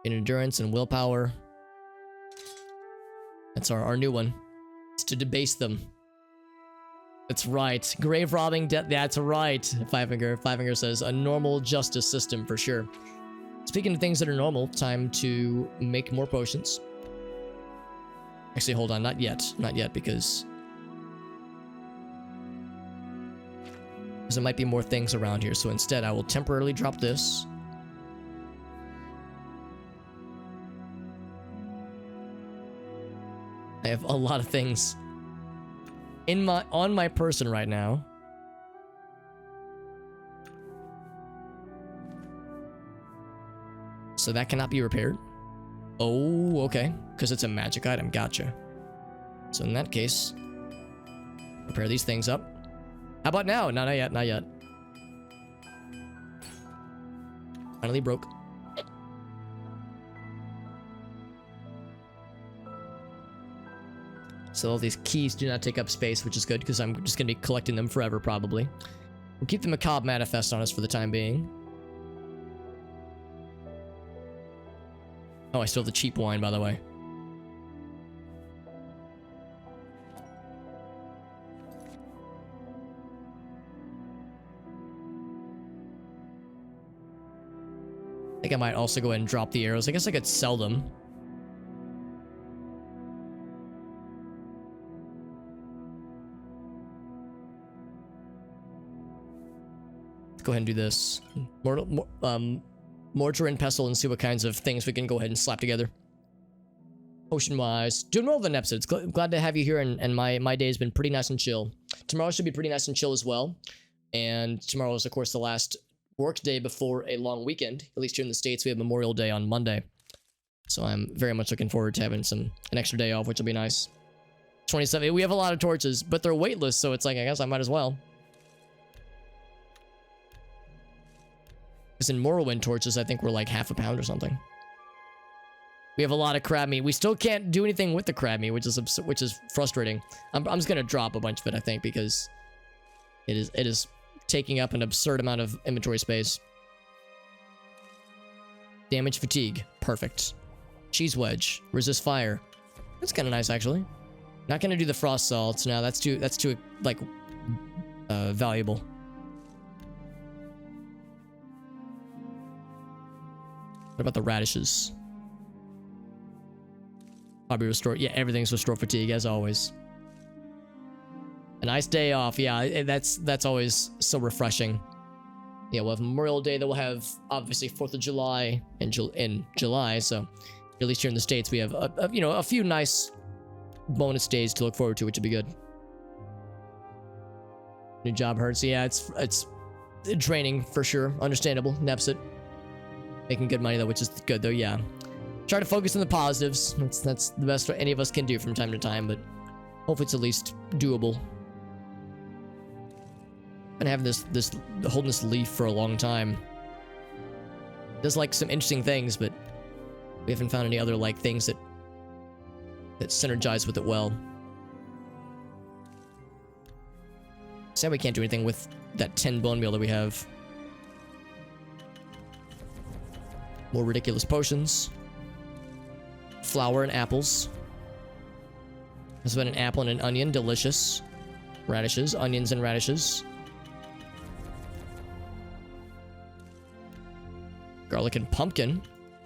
Speaker 1: In endurance and willpower. That's our new one. It's to debase them. That's right. Grave robbing death. That's right. Five Finger says a normal justice system for sure. Speaking of things that are normal, time to make more potions. Actually, hold on. Not yet. Not yet, because there might be more things around here. So instead, I will temporarily drop this. I have a lot of things on my person right now. So that cannot be repaired. Oh, okay. Because it's a magic item. Gotcha. So in that case, repair these things up. How about now? No, not yet. Not yet. Finally broke. So all these keys do not take up space, which is good because I'm just going to be collecting them forever, probably. We'll keep the Macabre Manifest on us for the time being. Oh, I still have the cheap wine, by the way. I think I might also go ahead and drop the arrows. I guess I could sell them. Let's go ahead and do this. Mortar and pestle and see what kinds of things we can go ahead and slap together. Ocean-wise, doing well with an episode. Glad to have you here, and my day has been pretty nice and chill. Tomorrow should be pretty nice and chill as well. And tomorrow is, of course, the last work day before a long weekend. At least here in the States, we have Memorial Day on Monday. So I'm very much looking forward to having an extra day off, which will be nice. 27. We have a lot of torches, but they're weightless, so it's like, I guess I might as well. Because in Morrowind torches, I think we're like half a pound or something. We have a lot of crab meat. We still can't do anything with the crab meat, which is frustrating. I'm just gonna drop a bunch of it, I think, because it is taking up an absurd amount of inventory space. Damage fatigue, perfect. Cheese wedge, resist fire. That's kind of nice, actually. Not gonna do the frost salts now. That's too like valuable. What about the radishes? Probably restore. Yeah, everything's restore fatigue as always. A nice day off. Yeah, that's always so refreshing. Yeah, we'll have Memorial Day. Then we'll have obviously 4th of July in July. So at least here in the States, we have a few nice bonus days to look forward to, which would be good. New job hurts. Yeah, it's draining for sure. Understandable. Neps it. Making good money though, which is good though. Yeah. Try to focus on the positives. That's the best any of us can do from time to time, but hopefully it's at least doable. Been having this holding this leaf for a long time. There's like some interesting things, but we haven't found any other like things that synergize with it well. Sad we can't do anything with that 10 bone meal that we have. More ridiculous potions. Flour and apples. There's been an apple and an onion, delicious. Radishes, onions and radishes. Garlic and pumpkin.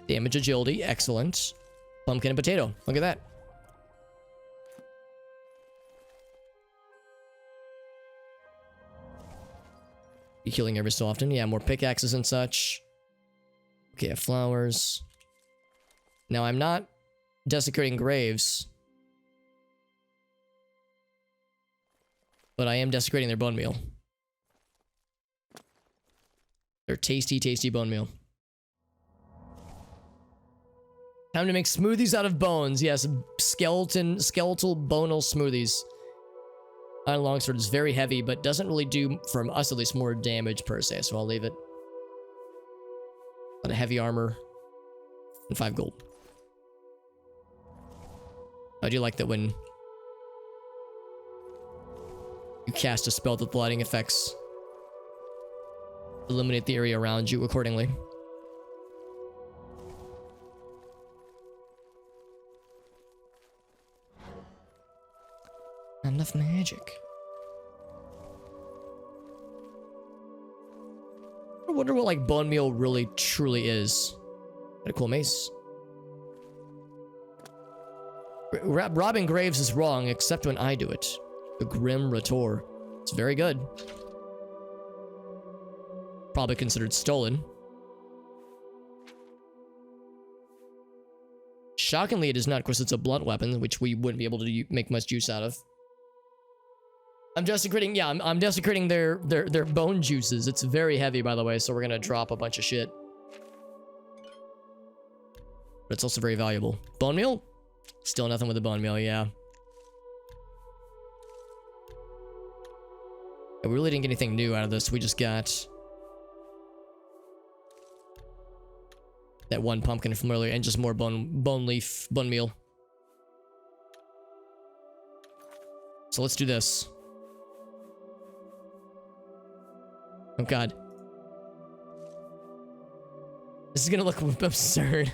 Speaker 1: Damage agility, excellent. Pumpkin and potato, look at that. Be healing every so often. Yeah, more pickaxes and such. Okay, flowers. Now I'm not desecrating graves, but I am desecrating their bone meal. Their tasty, tasty bone meal. Time to make smoothies out of bones. Yes, skeletal bonal smoothies. Iron longsword is very heavy, but doesn't really do, from us at least, more damage per se, so I'll leave it. A lot of heavy armor. And 5 gold. I do like that when you cast a spell that the lighting effects illuminate the area around you accordingly. Not enough magic. I wonder what like bone meal really truly is. Got a cool mace. Robbing graves is wrong, except when I do it. The Grim Retort. It's very good. Probably considered stolen. Shockingly, it is not. Of course, it's a blunt weapon, which we wouldn't be able to make much use out of. I'm desecrating, yeah, I'm desecrating their bone juices. It's very heavy, by the way, so we're gonna drop a bunch of shit. But it's also very valuable. Bone meal? Still nothing with the bone meal, yeah. We really didn't get anything new out of this. We just got that one pumpkin from earlier and just more bone meal. So let's do this. Oh god. This is gonna look absurd.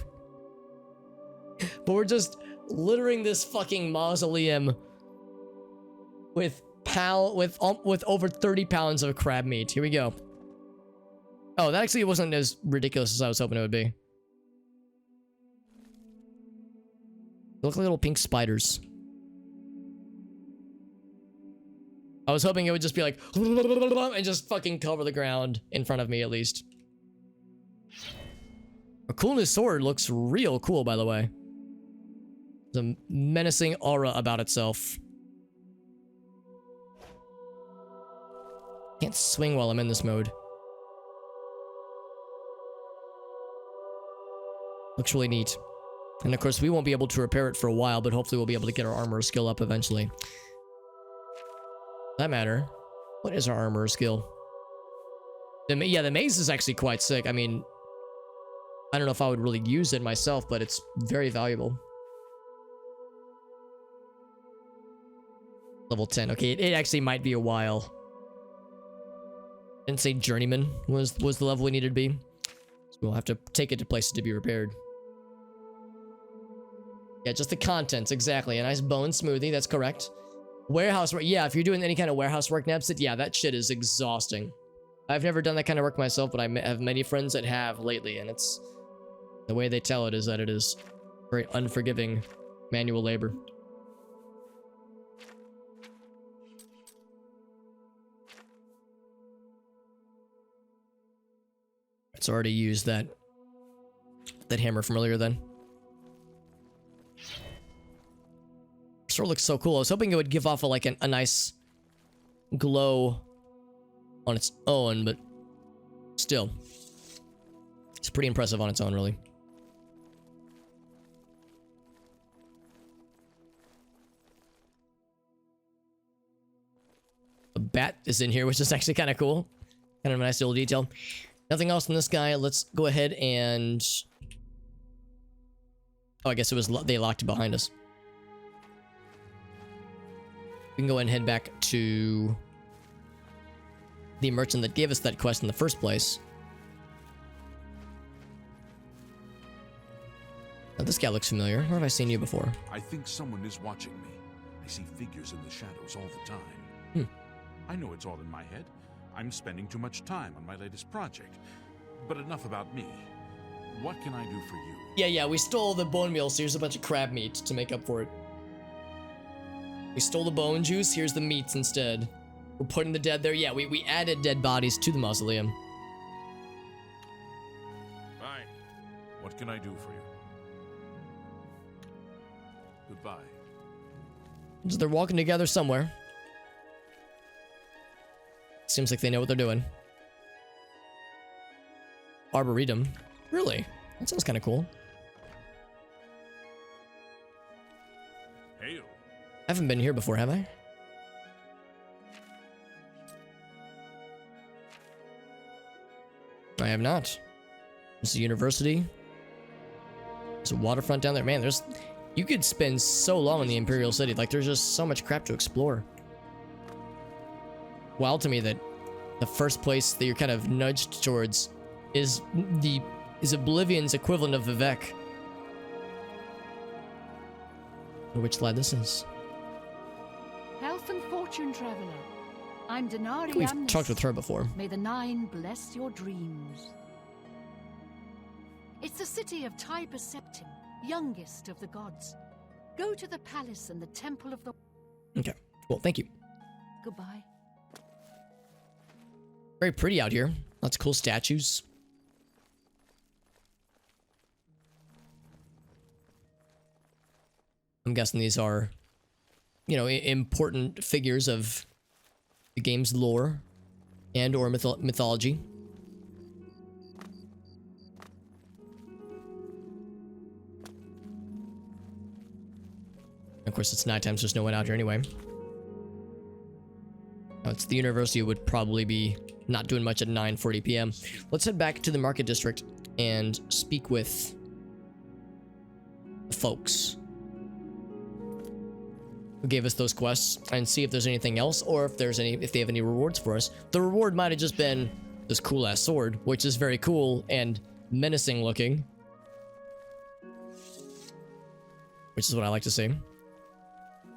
Speaker 1: But we're just littering this fucking mausoleum with over 30 pounds of crab meat. Here we go. Oh, that actually wasn't as ridiculous as I was hoping it would be. They look like little pink spiders. I was hoping it would just be like and just fucking cover the ground in front of me at least. A coolness sword looks real cool, by the way. There's a menacing aura about itself. Can't swing while I'm in this mode. Looks really neat. And of course, we won't be able to repair it for a while, but hopefully we'll be able to get our armor skill up eventually. For that matter, what is our armor skill? Yeah, the maze is actually quite sick. I mean, I don't know if I would really use it myself, but it's very valuable. Level 10. Okay, it actually might be a while. Didn't say journeyman was the level we needed to be. So we'll have to take it to places to be repaired. Yeah, just the contents, exactly. A nice bone smoothie, that's correct. Warehouse work, yeah, if you're doing any kind of warehouse work, Nebsit, yeah, that shit is exhausting. I've never done that kind of work myself, but I have many friends that have lately, and it's... the way they tell it is that it is very unforgiving Manual labor. It's already used that hammer from earlier then. Sword looks so cool. I was hoping it would give off a nice glow on its own, but still. It's pretty impressive on its own, really. A bat is in here, which is actually kind of cool. Kind of a nice little detail. Nothing else in this guy. Let's go ahead and... Oh, I guess it was they locked it behind us. We can go ahead and head back to the merchant that gave us that quest in the first place. Now, this guy looks familiar. Where have I seen you before?
Speaker 3: I think someone is watching me. I see figures in the shadows all the time. I know it's all in my head. I'm spending too much time on my latest project. But enough about me. What can I do for you?
Speaker 1: Yeah, we stole the bone meal, so here's a bunch of crab meat to make up for it. We stole the bone juice, here's the meats instead. We're putting the dead there. Yeah, we added dead bodies to the mausoleum.
Speaker 3: Fine. What can I do for you? Goodbye.
Speaker 1: So they're walking together somewhere. Seems like they know what they're doing. Arboretum. Really? That sounds kind of cool.
Speaker 3: Hail.
Speaker 1: I haven't been here before, have I? I have not. This is a university. There's a waterfront down there. Man, you could spend so long in the Imperial City. Like, there's just so much crap to explore. Wild to me that the first place that you're kind of nudged towards is Oblivion's equivalent of Vivek. Which lad this is?
Speaker 4: Health and fortune traveler. I'm Denari.
Speaker 1: We've talked with her before.
Speaker 4: May the Nine bless your dreams. It's the city of Tiber Septim, youngest of the gods. Go to the palace and the temple of the...
Speaker 1: Okay, well, thank you.
Speaker 4: Goodbye.
Speaker 1: Very pretty out here. Lots of cool statues. I'm guessing these are, important figures of the game's lore and or mythology. Of course, it's nighttime, so there's no one out here anyway. It's the university would probably be not doing much at 9:40 p.m. Let's head back to the market district and speak with the folks who gave us those quests and see if there's anything else or if they have any rewards for us. The reward might have just been this cool ass sword, which is very cool and menacing looking, which is what I like to see.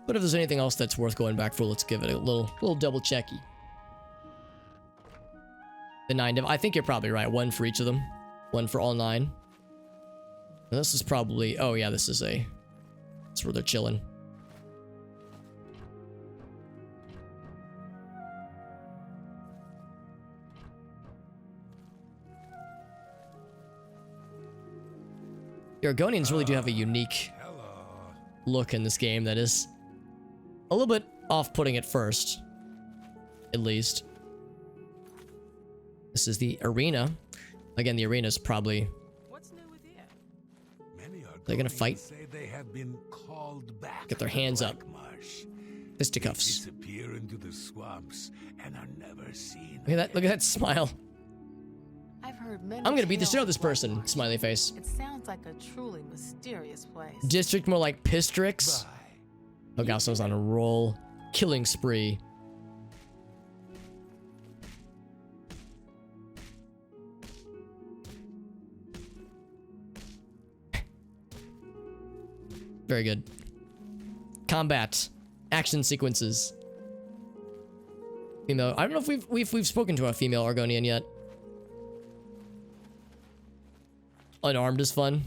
Speaker 1: But if there's anything else that's worth going back for, let's give it a little double checky. The 9 I think you're probably right. 1 for each of them. 1 for all 9. And this is probably... Oh, yeah, this is where they're chilling. The Argonians really do have a unique look in this game that is a little bit off-putting at first, at least. This is the arena. Again, the arena is probably...
Speaker 7: What's new with you?
Speaker 1: They're gonna fight.
Speaker 8: Say they have been called back.
Speaker 1: Get their hands up.
Speaker 8: Marsh.
Speaker 1: Fisticuffs.
Speaker 8: Disappear into the swamps and are never seen.
Speaker 1: Look at that smile.
Speaker 7: I've heard many.
Speaker 1: I'm gonna beat the shit out of this
Speaker 7: tales of Black
Speaker 1: person.
Speaker 7: Marsh.
Speaker 1: Smiley face.
Speaker 7: It sounds like a truly mysterious place.
Speaker 1: District more like Pistrix.
Speaker 8: Bye.
Speaker 1: Oh gosh, someone's on a roll. Killing spree. Very good. Combat. Action sequences. Female. I don't know if we've spoken to a female Argonian yet. Unarmed is fun.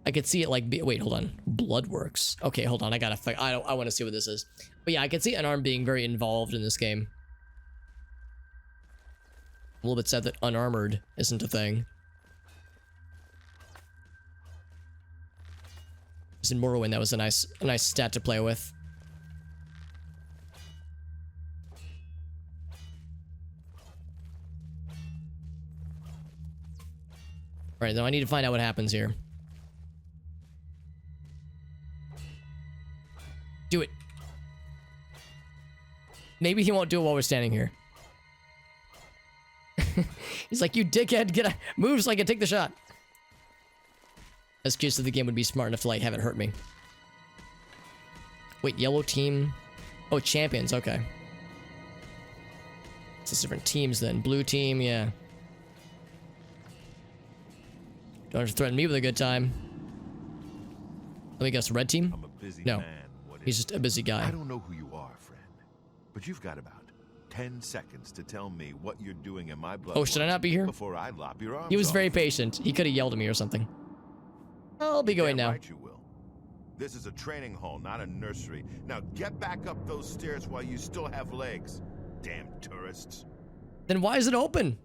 Speaker 1: I could see it like, wait, hold on. Bloodworks. Okay, hold on. I want to see what this is. But yeah, I could see unarmed being very involved in this game. A little bit sad that unarmored isn't a thing. Because in Morrowind, that was a nice stat to play with. Alright, now I need to find out what happens here. Do it. Maybe he won't do it while we're standing here. He's like, you dickhead, get a move so I can take the shot. As curious if the game would be smart enough to like have it hurt me. Wait, yellow team. Oh, champions, okay. It's just different teams then. Blue team, yeah. Don't have to threaten me with a good time. Let me guess, red team?
Speaker 9: I'm a busy
Speaker 1: No.
Speaker 9: man. What
Speaker 1: He's
Speaker 9: is
Speaker 1: just a busy guy.
Speaker 9: I don't know who you are, friend, but you've got about 10 seconds to tell me what you're doing in my blood.
Speaker 1: Oh, should I not be here?
Speaker 9: Before I lop your arms
Speaker 1: He was
Speaker 9: off.
Speaker 1: very patient. He could have yelled at me or something. I'll be going
Speaker 9: Damn
Speaker 1: now.
Speaker 9: Right you will. This is a training hall, not a nursery. Now get back up those stairs while you still have legs. Damn tourists.
Speaker 1: Then why is it open?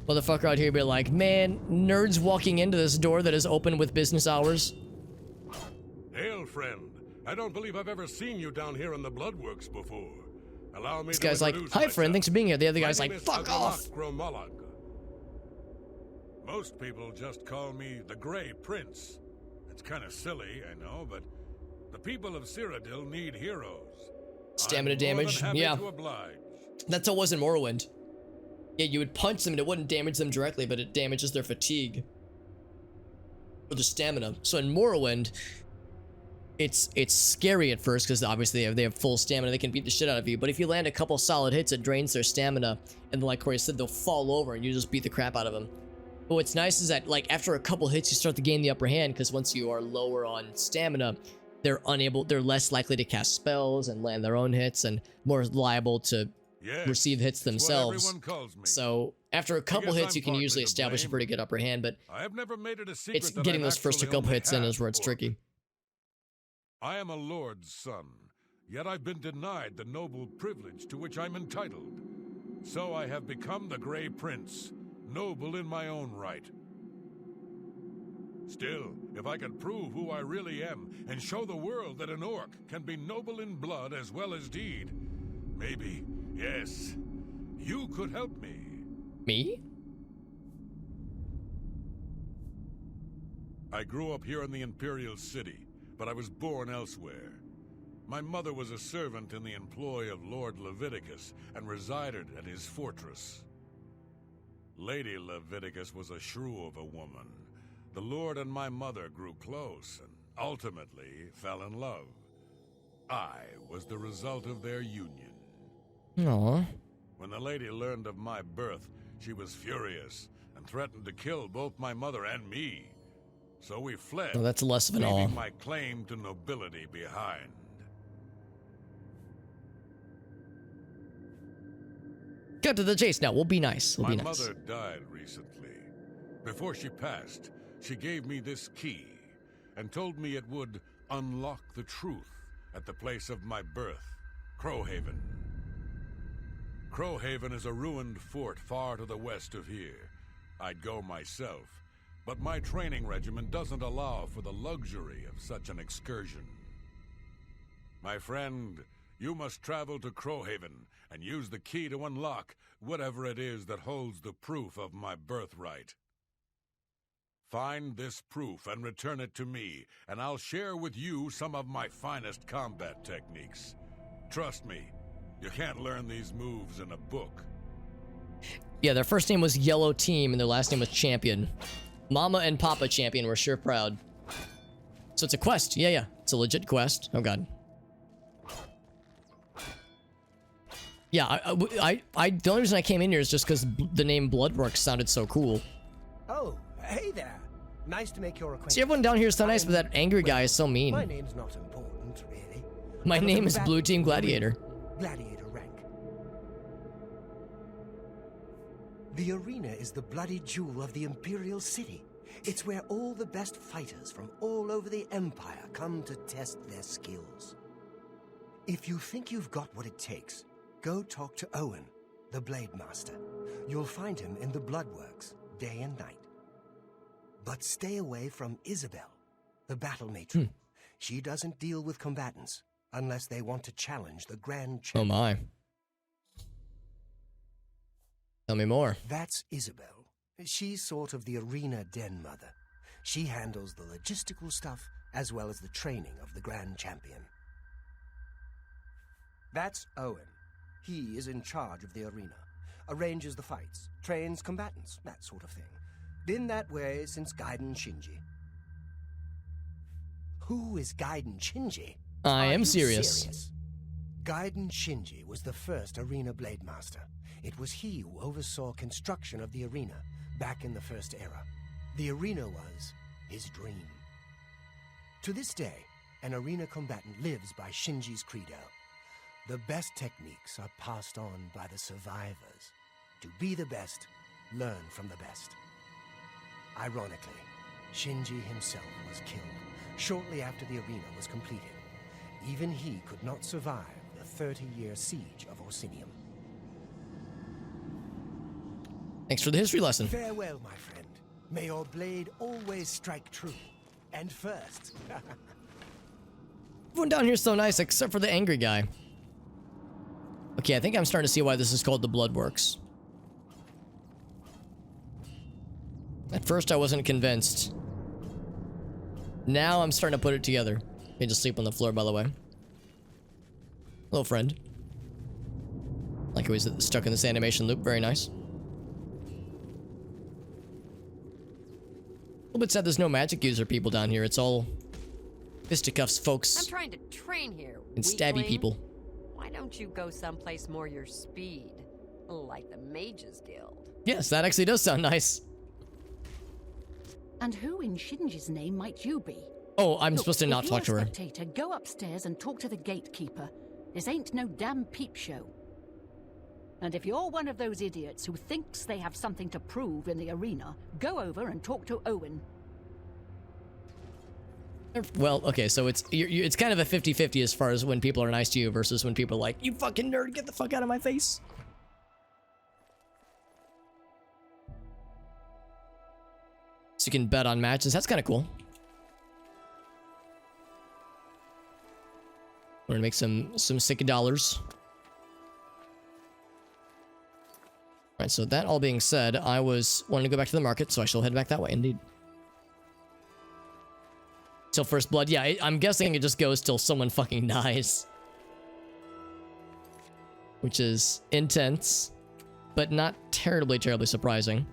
Speaker 1: Motherfucker out here be like, man, nerds walking into this door that is open with business hours.
Speaker 6: Hail, friend. I don't believe I've ever seen you down here in the Bloodworks before. Allow me
Speaker 1: This
Speaker 6: to
Speaker 1: guy's like,
Speaker 6: introduce
Speaker 1: hi friend,
Speaker 6: myself.
Speaker 1: thanks for being here. The other
Speaker 6: My
Speaker 1: guy's
Speaker 6: name
Speaker 1: like,
Speaker 6: is
Speaker 1: fuck off.
Speaker 6: Gromolag. Most people just call me the Grey Prince. It's kind of silly, I know, but the people of Cyrodiil need heroes.
Speaker 1: Stamina
Speaker 6: I'm more
Speaker 1: damage,
Speaker 6: than happy
Speaker 1: yeah.
Speaker 6: to oblige.
Speaker 1: That's how it was in Morrowind. Yeah, you would punch them and it wouldn't damage them directly, but it damages their fatigue. Or their stamina. So in Morrowind, it's scary at first because obviously they have full stamina, they can beat the shit out of you. But if you land a couple solid hits, it drains their stamina, and like Corey said, they'll fall over and you just beat the crap out of them. But what's nice is that like after a couple hits, you start to gain the upper hand because once you are lower on stamina, they're less likely to cast spells and land their own hits and more liable to
Speaker 6: Yes,
Speaker 1: receive hits
Speaker 6: it's what
Speaker 1: themselves.
Speaker 6: everyone calls me.
Speaker 1: So after a couple
Speaker 6: guess
Speaker 1: hits,
Speaker 6: I'm
Speaker 1: you can
Speaker 6: partly
Speaker 1: usually
Speaker 6: to
Speaker 1: establish a
Speaker 6: blame,
Speaker 1: pretty good upper hand, but
Speaker 6: I have never made it a secret
Speaker 1: it's
Speaker 6: that
Speaker 1: getting
Speaker 6: I've
Speaker 1: those first
Speaker 6: actually
Speaker 1: couple
Speaker 6: only
Speaker 1: hits in
Speaker 6: had
Speaker 1: is where it's
Speaker 6: orc.
Speaker 1: tricky.
Speaker 6: I am a lord's son, yet I've been denied the noble privilege to which I'm entitled. So I have become the Grey Prince, noble in my own right. Still, if I could prove who I really am and show the world that an orc can be noble in blood as well as deed, maybe, yes, you could help me.
Speaker 1: Me?
Speaker 6: I grew up here in the Imperial City, but I was born elsewhere. My mother was a servant in the employ of Lord Leviticus and resided at his fortress. Lady Leviticus was a shrew of a woman. The Lord and my mother grew close and ultimately fell in love. I was the result of their union.
Speaker 1: Aw.
Speaker 6: When the lady learned of my birth, she was furious and threatened to kill both my mother and me. So we fled,
Speaker 1: Oh, that's less of an awe.
Speaker 6: leaving my claim to nobility behind.
Speaker 1: Cut to the chase now. We'll be nice. We'll
Speaker 6: My
Speaker 1: be nice.
Speaker 6: mother died recently. Before she passed, she gave me this key and told me it would unlock the truth at the place of my birth, Crowhaven. Crowhaven is a ruined fort far to the west of here. I'd go myself, but my training regimen doesn't allow for the luxury of such an excursion. My friend, you must travel to Crowhaven and use the key to unlock whatever it is that holds the proof of my birthright. Find this proof and return it to me, and I'll share with you some of my finest combat techniques. Trust me, you can't learn these moves in a book.
Speaker 1: Yeah, their first name was Yellow Team and their last name was Champion. Mama and Papa Champion were sure proud. So it's a quest. Yeah. It's a legit quest. Oh god. Yeah, the only reason I came in here is just because the name Bloodworks sounded so cool.
Speaker 5: Oh, hey there. Nice to make your acquaintance.
Speaker 1: See, everyone down here is so nice, but that angry guy is so mean.
Speaker 5: My name's not important, really.
Speaker 1: My
Speaker 5: I'm a
Speaker 1: name is Blue
Speaker 5: combatant
Speaker 1: Team
Speaker 5: of
Speaker 1: Gladiator.
Speaker 5: Gladiator rank. The arena is the bloody jewel of the Imperial City. It's where all the best fighters from all over the Empire come to test their skills. If you think you've got what it takes, go talk to Owen, the Blade Master. You'll find him in the Bloodworks, day and night. But stay away from Isabel, the battle matron. She doesn't deal with combatants unless they want to challenge the Grand Champion.
Speaker 1: Oh my. Tell me more.
Speaker 5: That's Isabel. She's sort of the arena den mother. She handles the logistical stuff as well as the training of the Grand Champion. That's Owen. He is in charge of the arena, arranges the fights, trains combatants, that sort of thing. Been that way since Gaiden Shinji. Who is Gaiden Shinji?
Speaker 1: I
Speaker 5: Are
Speaker 1: am
Speaker 5: you
Speaker 1: serious.
Speaker 5: Gaiden Shinji was the first arena blade master. It was he who oversaw construction of the arena back in the First Era. The arena was his dream. To this day, an arena combatant lives by Shinji's credo. The best techniques are passed on by the survivors. To be the best, learn from the best. Ironically, Shinji himself was killed shortly after the arena was completed. Even he could not survive the 30-year siege of Orsinium.
Speaker 1: Thanks for the history lesson.
Speaker 5: Farewell, my friend. May your blade always strike true. And first.
Speaker 1: Everyone down here's so nice, except for the angry guy. Okay, I think I'm starting to see why this is called the Bloodworks. At first, I wasn't convinced. Now I'm starting to put it together. You just sleep on the floor, by the way. Hello, friend. Like he was stuck in this animation loop. Very nice. A little bit sad there's no magic user people down here. It's all fisticuffs folks.
Speaker 10: I'm trying to train here,
Speaker 1: And stabby
Speaker 10: weakling.
Speaker 1: people.
Speaker 10: Why don't you go someplace more your speed? Like the Mages Guild.
Speaker 1: Yes, that actually does sound nice.
Speaker 4: And who in Shinji's name might you be?
Speaker 1: Oh, I'm
Speaker 4: Look,
Speaker 1: supposed to not
Speaker 4: if
Speaker 1: talk to
Speaker 4: you're a
Speaker 1: her.
Speaker 4: spectator, go upstairs and talk to the gatekeeper. This ain't no damn peep show. And if you're one of those idiots who thinks they have something to prove in the arena, go over and talk to Owen.
Speaker 1: Well, okay, so it's kind of a 50-50 as far as when people are nice to you versus when people are like, you fucking nerd, get the fuck out of my face. So you can bet on matches. That's kind of cool. We're gonna make some sick dollars. Alright, so that all being said, I was wanting to go back to the market, so I shall head back that way, indeed. Till first blood. Yeah, I'm guessing it just goes till someone fucking dies. Which is intense, but not terribly surprising.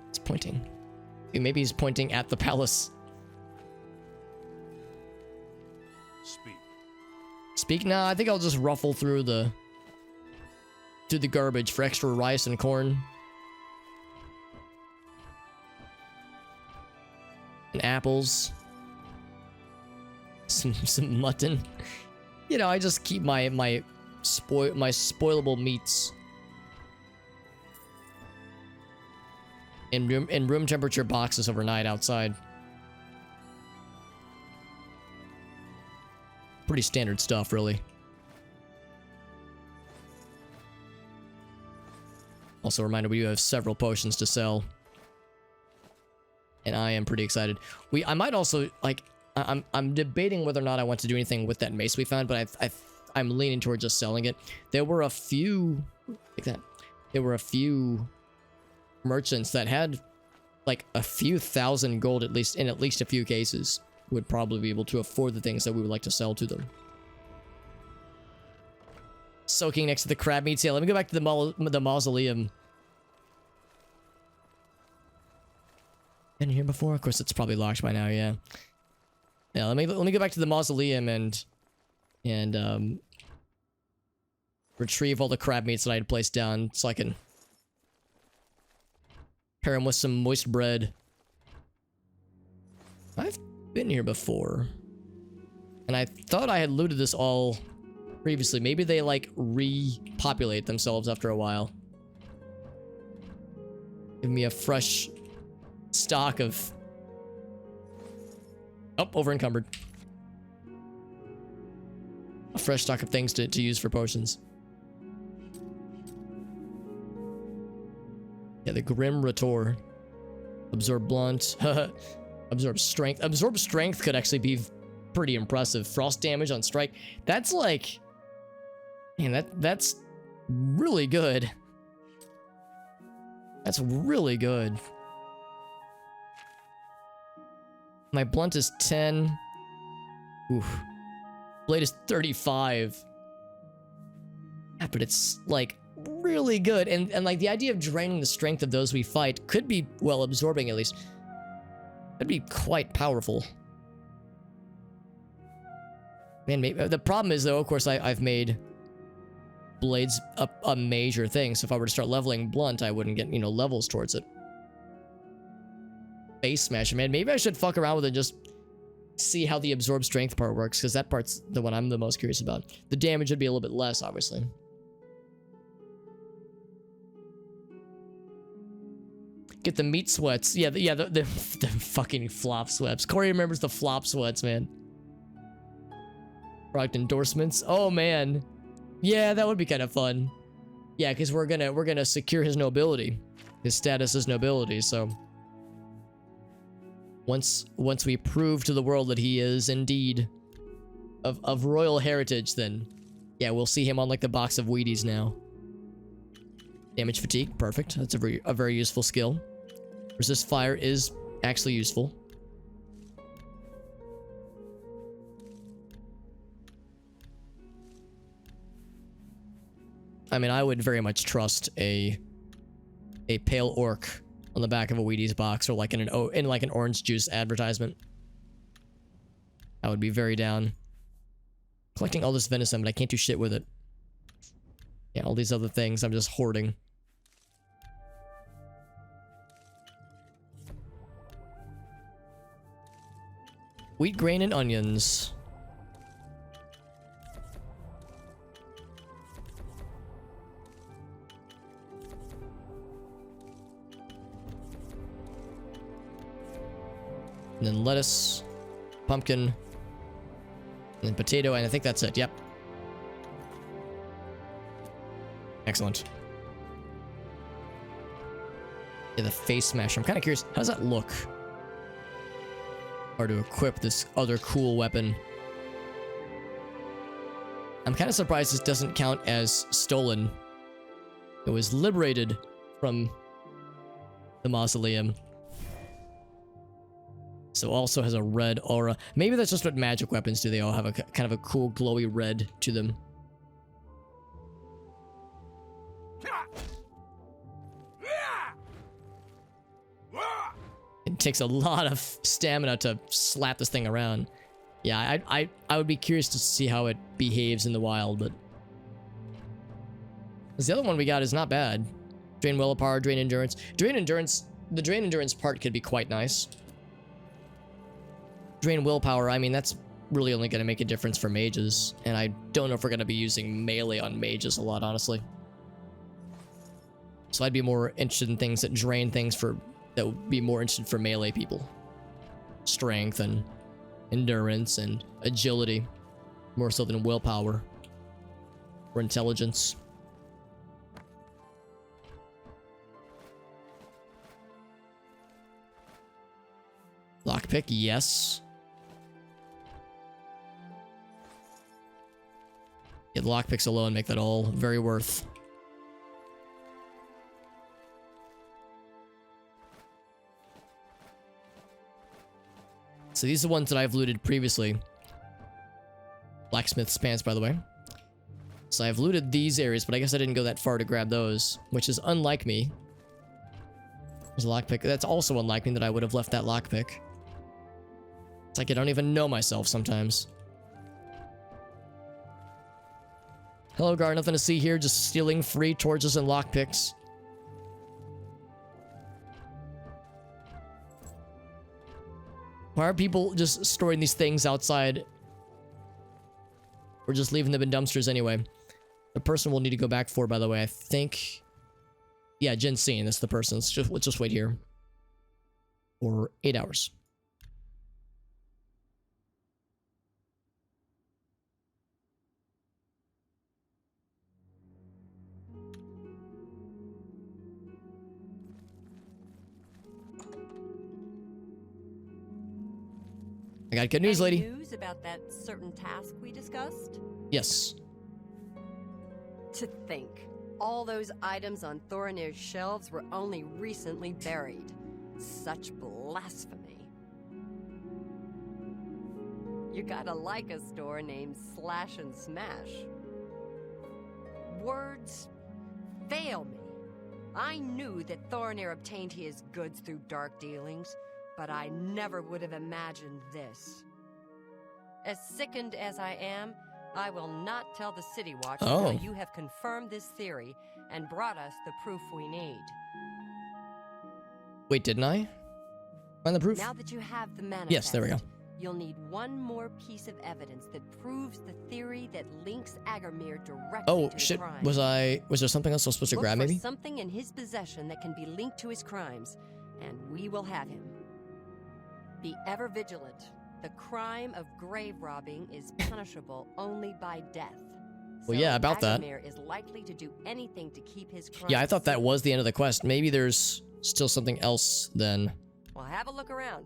Speaker 1: He's pointing. Maybe he's pointing at the palace.
Speaker 3: Speak.
Speaker 1: Speak now. I think I'll just ruffle through the garbage for extra rice and corn. And apples. Some mutton. You know, I just keep my spoilable meats in room temperature boxes overnight outside. Pretty standard stuff, really. Also, a reminder, we do have several potions to sell. And I am pretty excited. I might also, like, I'm debating whether or not I want to do anything with that mace we found, but I'm leaning toward just selling it. There were a few, like that. There were a few merchants that had, like, a few thousand gold, at least, in at least a few cases, would probably be able to afford the things that we would like to sell to them. Soaking next to the crab meats. Yeah, let me go back to the mausoleum. Been here before? Of course, it's probably locked by now. Yeah. Yeah. Let me go back to the mausoleum and retrieve all the crab meats that I had placed down, so I can pair them with some moist bread. I've been here before, and I thought I had looted this all previously. Maybe they like repopulate themselves after a while. Give me a fresh stock of... Oh, over encumbered. A fresh stock of things to use for potions. Yeah, the Grim Rhetor. Absorb Blunt. Absorb Strength. Absorb Strength could actually be pretty impressive. Frost damage on strike. That's like... Man, that's really good. That's really good. My Blunt is 10. Oof. Blade is 35. Yeah, but it's like really good. And like the idea of draining the strength of those we fight could be, well, absorbing at least. That'd be quite powerful. Man, maybe, the problem is though, of course, I've made blades a major thing. So if I were to start leveling Blunt, I wouldn't get, you know, levels towards it. Face Smash, man. Maybe I should fuck around with it and just see how the absorb strength part works, because that part's the one I'm the most curious about. The damage would be a little bit less, obviously. Get the meat sweats. Yeah, the fucking flop sweats. Corey remembers the flop sweats, man. Product endorsements. Oh man, yeah, that would be kind of fun. Yeah, because we're gonna secure his nobility, his status as nobility. So once we prove to the world that he is indeed of royal heritage, then yeah, we'll see him on like the box of Wheaties now. Damage fatigue, perfect. That's a very useful skill. Resist fire is actually useful. I mean, I would very much trust a pale orc on the back of a Wheaties box, or like in an orange juice advertisement. I would be very down. Collecting all this venison, but I can't do shit with it. Yeah, all these other things I'm just hoarding. Wheat, grain, and onions. And then lettuce, pumpkin, and then potato, and I think that's it. Yep. Excellent. Yeah, the face smash. I'm kind of curious. How does that look? Or to equip this other cool weapon. I'm kind of surprised this doesn't count as stolen. It was liberated from the mausoleum. So also has a red aura. Maybe that's just what magic weapons do. They all have a kind of a cool glowy red to them. It takes a lot of stamina to slap this thing around. Yeah, I would be curious to see how it behaves in the wild, but... 'Cause the other one we got is not bad. Drain willpower, drain endurance. Drain endurance, the drain endurance part could be quite nice. Drain willpower, I mean, that's really only going to make a difference for mages. And I don't know if we're going to be using melee on mages a lot, honestly. So I'd be more interested in things that drain things for... that would be more interested for melee people. Strength and endurance and agility. More so than willpower. Or intelligence. Lockpick, yes. Yeah, the lockpicks alone make that all very worth. So these are the ones that I've looted previously. Blacksmith's pants, by the way. So I've looted these areas, but I guess I didn't go that far to grab those, which is unlike me. There's a lockpick. That's also unlike me that I would have left that lockpick. It's like I don't even know myself sometimes. Hello, Gar. Nothing to see here. Just stealing free torches and lockpicks. Why are people just storing these things outside? Or just leaving them in dumpsters anyway? The person will need to go back for, by the way. I think Yeah, Jensine, that's the person. Let's just wait here. For 8 hours. I got good news, lady.
Speaker 10: News about that certain task we discussed?
Speaker 1: Yes.
Speaker 10: To think, all those items on Thorinir's shelves were only recently buried. Such blasphemy. You gotta like a store named Slash and Smash. Words fail me. I knew that Thorinir obtained his goods through dark dealings, but I never would have imagined this. As sickened as I am, I will not tell the City Watch until you have confirmed this theory and brought us the proof we need.
Speaker 1: Wait, didn't I find the proof?
Speaker 10: Now that you have the manifest,
Speaker 1: yes, there we go.
Speaker 10: You'll need one more piece of evidence that proves the theory that links Agarmir directly to the crime.
Speaker 1: Was there something else I was supposed to grab,
Speaker 10: Look for
Speaker 1: maybe?
Speaker 10: something in his possession that can be linked to his crimes, and we will have him. Be ever vigilant. The crime of grave robbing is punishable only by death.
Speaker 1: Well, yeah, about that.
Speaker 10: Agamir is likely to do anything to keep his crimes.
Speaker 1: Yeah, I thought that was the end of the quest. Maybe there's still something else then.
Speaker 10: Well, have a look around.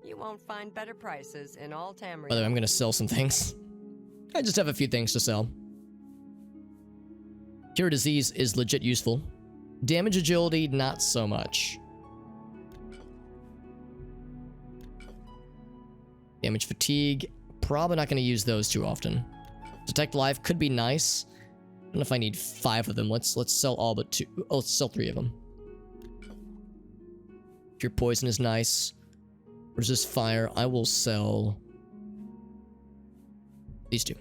Speaker 10: You won't find better prices in all Tamriel.
Speaker 1: By the way, I'm gonna sell some things. I just have a few things to sell. Cure disease is legit useful. Damage agility, not so much. Damage fatigue, probably not gonna use those too often. Detect life could be nice. I don't know if I need 5 of them. Let's sell all but 2. Oh, let's sell 3 of them. Cure poison is nice. Resist fire. I will sell these 2.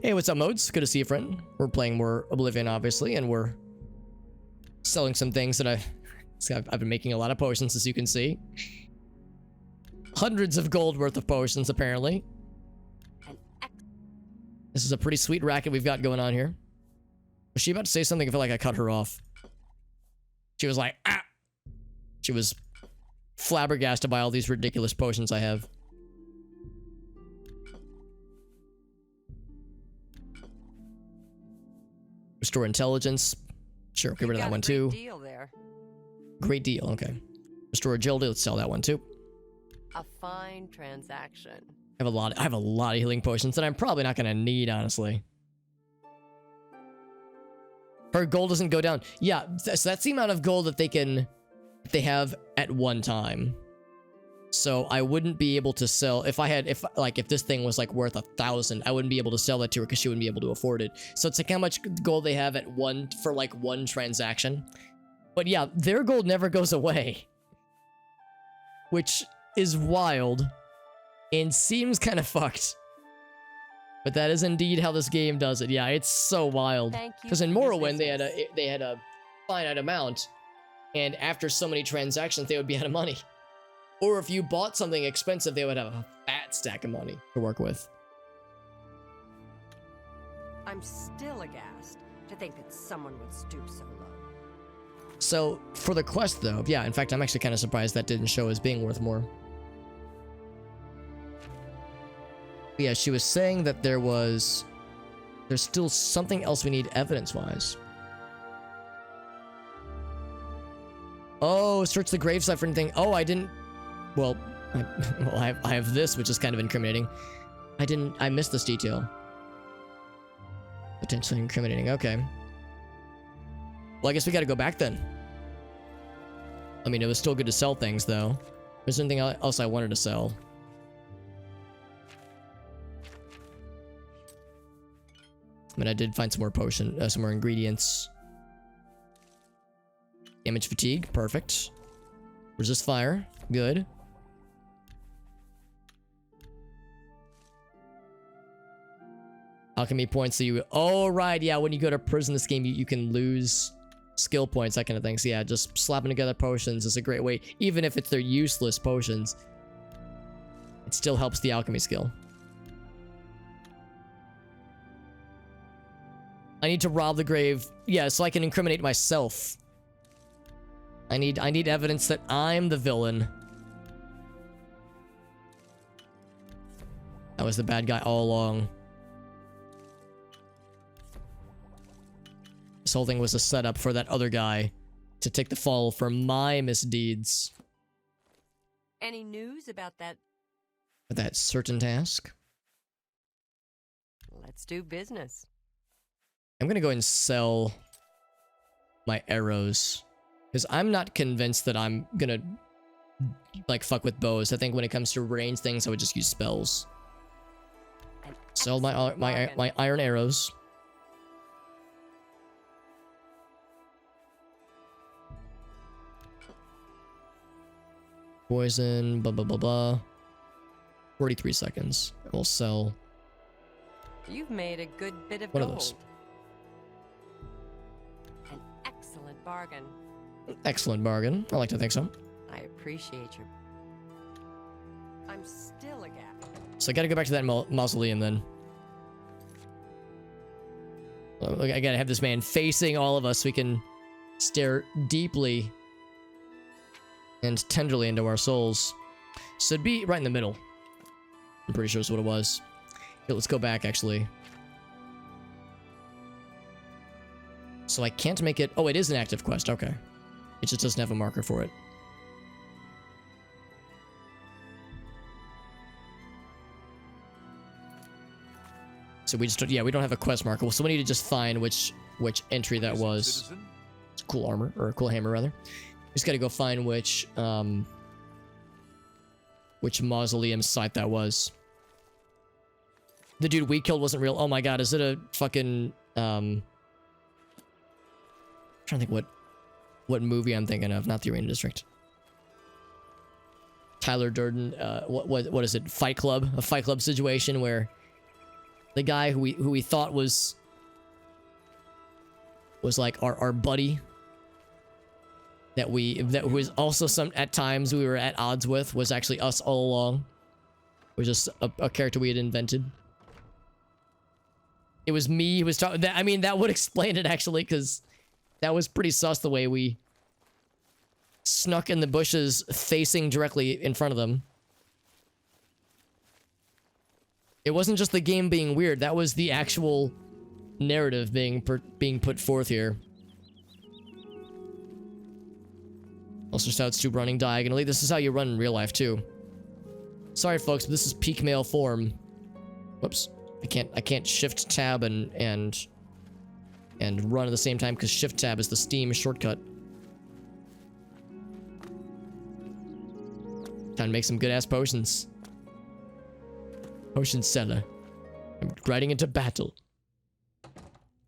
Speaker 1: Hey, what's up, modes? Good to see you, friend. We're playing more Oblivion, obviously, and we're selling some things that I've been making a lot of potions, as you can see. Hundreds of gold worth of potions, apparently. This is a pretty sweet racket we've got going on here. Was she about to say something? I feel like I cut her off. She was like, ah! She was flabbergasted by all these ridiculous potions I have. Restore intelligence. Sure, get rid of that one too.
Speaker 10: Great deal there.
Speaker 1: Great deal, okay. Restore agility, let's sell that one too.
Speaker 10: A fine transaction.
Speaker 1: I have a lot of healing potions that I'm probably not gonna need, honestly. Her gold doesn't go down. Yeah, so that's the amount of gold that they have at one time. So I wouldn't be able to sell if this thing was like worth 1,000, I wouldn't be able to sell that to her because she wouldn't be able to afford it. So it's like how much gold they have at one for like one transaction. But yeah, their gold never goes away, which is wild and seems kind of fucked. But that is indeed how this game does it. Yeah, it's so wild. Because in Morrowind they had a finite amount, and after so many transactions they would be out of money. Or if you bought something expensive, they would have a fat stack of money to work with.
Speaker 10: I'm still aghast to think that someone would stoop so low.
Speaker 1: So for the quest though, yeah, in fact I'm actually kind of surprised that didn't show as being worth more. Yeah, she was saying that there's still something else we need evidence-wise. Oh, search the gravesite for anything. Oh, I didn't. Well, I have this, which is kind of incriminating. I missed this detail. Potentially incriminating. Okay. Well, I guess we got to go back then. I mean, it was still good to sell things, though. There's anything else I wanted to sell. I mean, I did find some more some more ingredients. Damage fatigue, perfect. Resist fire, good. Alchemy points, so you... Oh, right, yeah, when you go to prison this game, you can lose skill points, that kind of thing. So yeah, just slapping together potions is a great way. Even if they're useless potions, it still helps the alchemy skill. I need to rob the grave. Yeah, so I can incriminate myself. I need evidence that I'm the villain. I was the bad guy all along. This whole thing was a setup for that other guy to take the fall for my misdeeds.
Speaker 10: Any news about that?
Speaker 1: That certain task?
Speaker 10: Let's do business.
Speaker 1: I'm gonna go and sell my arrows. Because I'm not convinced that I'm gonna, like, fuck with bows. I think when it comes to range things, I would just use spells. Sell my iron arrows. Poison, blah, blah, blah, blah. 43 seconds. We'll sell
Speaker 10: You've made a good bit of
Speaker 1: one
Speaker 10: gold.
Speaker 1: of those.
Speaker 10: An excellent bargain.
Speaker 1: Excellent bargain. I like to think so.
Speaker 10: I appreciate your... I'm still a gap.
Speaker 1: So I gotta go back to that mausoleum then. I gotta have this man facing all of us so we can stare deeply and tenderly into our souls. So it'd be right in the middle. I'm pretty sure is what it was. Here, let's go back actually. So I can't make it... Oh, it is an active quest. Okay. It just doesn't have a marker for it. So we just... Yeah, we don't have a quest marker. So we need to just find which entry that was. It's cool armor, or a cool hammer rather. We just gotta go find which mausoleum site that was. The dude we killed wasn't real. Oh my god, is it a fucking... I'm trying to think what movie I'm thinking of. Not the Arena District. Tyler Durden, what is it? Fight Club? A Fight Club situation where the guy who we thought was like our buddy, that was also at times we were at odds with, was actually us all along. It was just a character we had invented. It was me who was talking. I mean, that would explain it actually, because that was pretty sus the way we snuck in the bushes facing directly in front of them. It wasn't just the game being weird, that was the actual narrative being put forth here. Also shouts to running diagonally. This is how you run in real life too. Sorry folks, but this is peak male form. Whoops. I can't shift tab and run at the same time because shift tab is the Steam shortcut. Time to make some good ass potions. Potion seller. I'm riding into battle.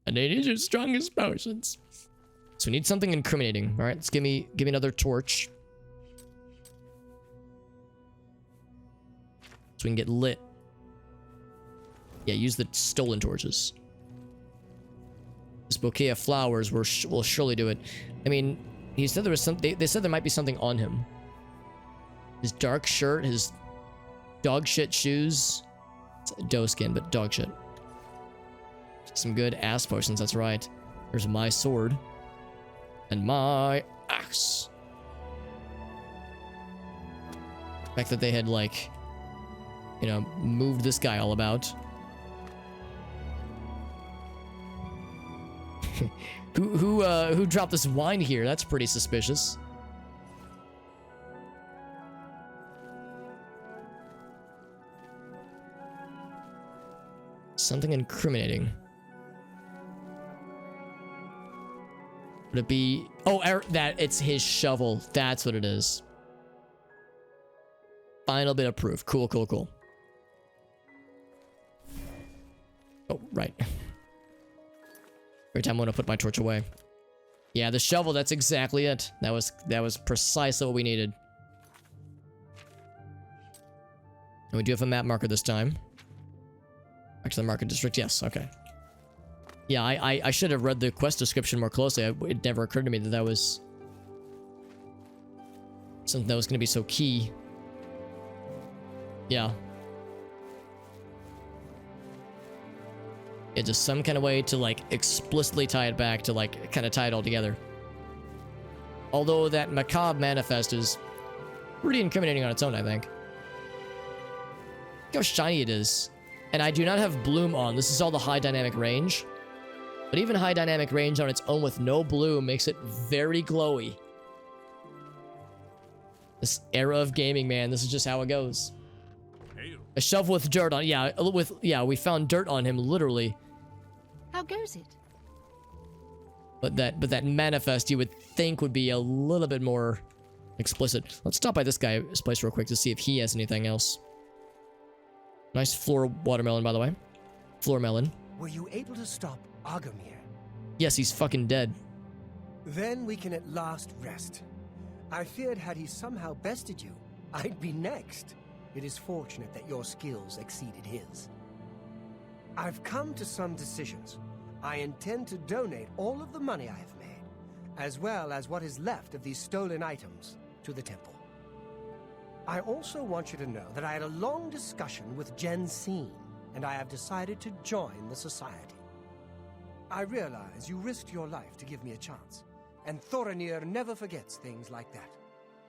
Speaker 1: And I need your strongest potions. So we need something incriminating. Alright, let's give me another torch. So we can get lit. Yeah, use the stolen torches. This bouquet of flowers will surely do it. I mean, he said there was something. They said there might be something on him. His dark shirt, his dog shit shoes. It's doe skin, but dog shit. Some good ass potions, that's right. There's my sword. And my axe. The fact that they had, like, you know, moved this guy all about. Who dropped this wine here? That's pretty suspicious. Something incriminating. Would it be... Oh, it's his shovel. That's what it is. Final bit of proof. Cool, cool, cool. Oh, right. Every time I want to put my torch away. Yeah, the shovel, that's exactly it. That was precisely what we needed. And we do have a map marker this time. Back to the market district, yes, okay. Yeah, I should have read the quest description more closely. It never occurred to me that that was something that was going to be so key. Yeah. It's just some kind of way to like explicitly tie it back to like kind of tie it all together. Although that macabre manifest is pretty incriminating on its own, I think. Look how shiny it is. And I do not have bloom on. This is all the high dynamic range. But even high dynamic range on its own with no bloom makes it very glowy. This era of gaming, man. This is just how it goes. A shovel with dirt on. Yeah, we found dirt on him, literally.
Speaker 4: How goes it?
Speaker 1: But that manifest you would think would be a little bit more explicit. Let's stop by this guy's place real quick to see if he has anything else. Nice floor watermelon, by the way. Floor melon.
Speaker 5: Were you able to stop Agamir?
Speaker 1: Yes, he's fucking dead.
Speaker 5: Then we can at last rest. I feared had he somehow bested you, I'd be next. It is fortunate that your skills exceeded his. I've come to some decisions. I intend to donate all of the money I have made, as well as what is left of these stolen items, to the temple. I also want you to know that I had a long discussion with Jensine, and I have decided to join the society. I realize you risked your life to give me a chance, and Thorinir never forgets things like that.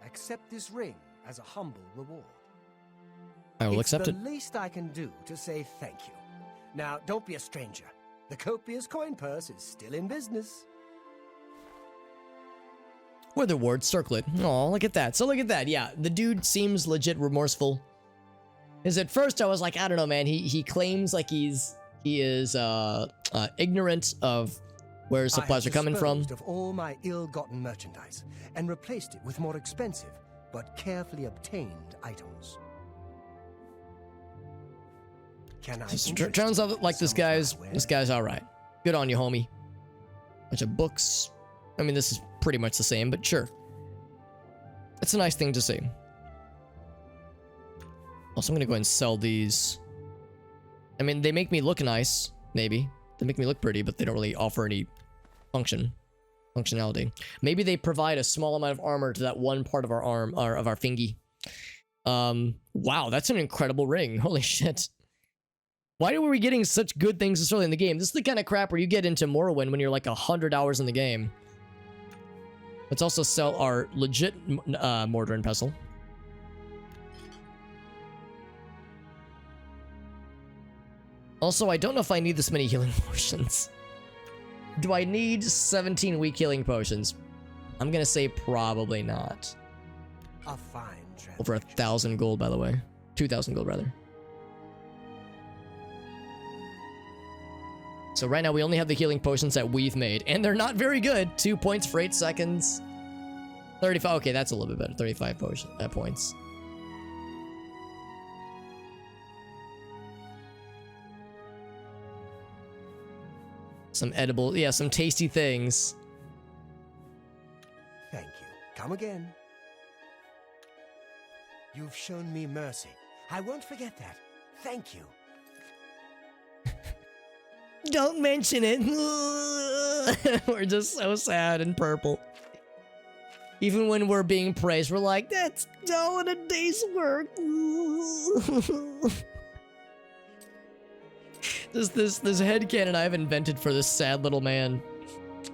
Speaker 5: Accept this ring as a humble reward.
Speaker 1: I will accept it.
Speaker 5: It's the least I can do to say thank you. Now, don't be a stranger. The copious coin purse is still in business.
Speaker 1: Weather ward, circlet. Oh, look at that. So look at that. Yeah, the dude seems legit remorseful. Because at first I was like, I don't know, man. He claims like he is ignorant of where supplies are coming from.
Speaker 5: I have disposed of all my ill-gotten merchandise and replaced it with more expensive but carefully obtained items.
Speaker 1: Turns out like this guy's all right. Good on you, homie. Bunch of books. I mean, this is pretty much the same, but sure. It's a nice thing to see. Also, I'm gonna go ahead and sell these. I mean, they make me look nice, maybe. They make me look pretty, but they don't really offer any functionality. Maybe they provide a small amount of armor to that one part of our arm, or of our fingy. Wow, that's an incredible ring. Holy shit. Why were we getting such good things this early in the game? This is the kind of crap where you get into Morrowind when you're like 100 hours in the game. Let's also sell our legit mortar and pestle. Also, I don't know if I need this many healing potions. Do I need 17 weak healing potions? I'm gonna say probably not.
Speaker 5: A fine transaction.
Speaker 1: Over 1,000 gold, by the way. 2,000 gold, rather. So right now we only have the healing potions that we've made, and they're not very good. 2 points for 8 seconds. 35. Okay, that's a little bit better. 35 points. Some edible, yeah, some tasty things.
Speaker 5: Thank you. Come again. You've shown me mercy. I won't forget that. Thank you.
Speaker 1: Don't mention it. We're just so sad and purple. Even when we're being praised, we're like, that's all in a day's work. This headcanon I've invented for this sad little man.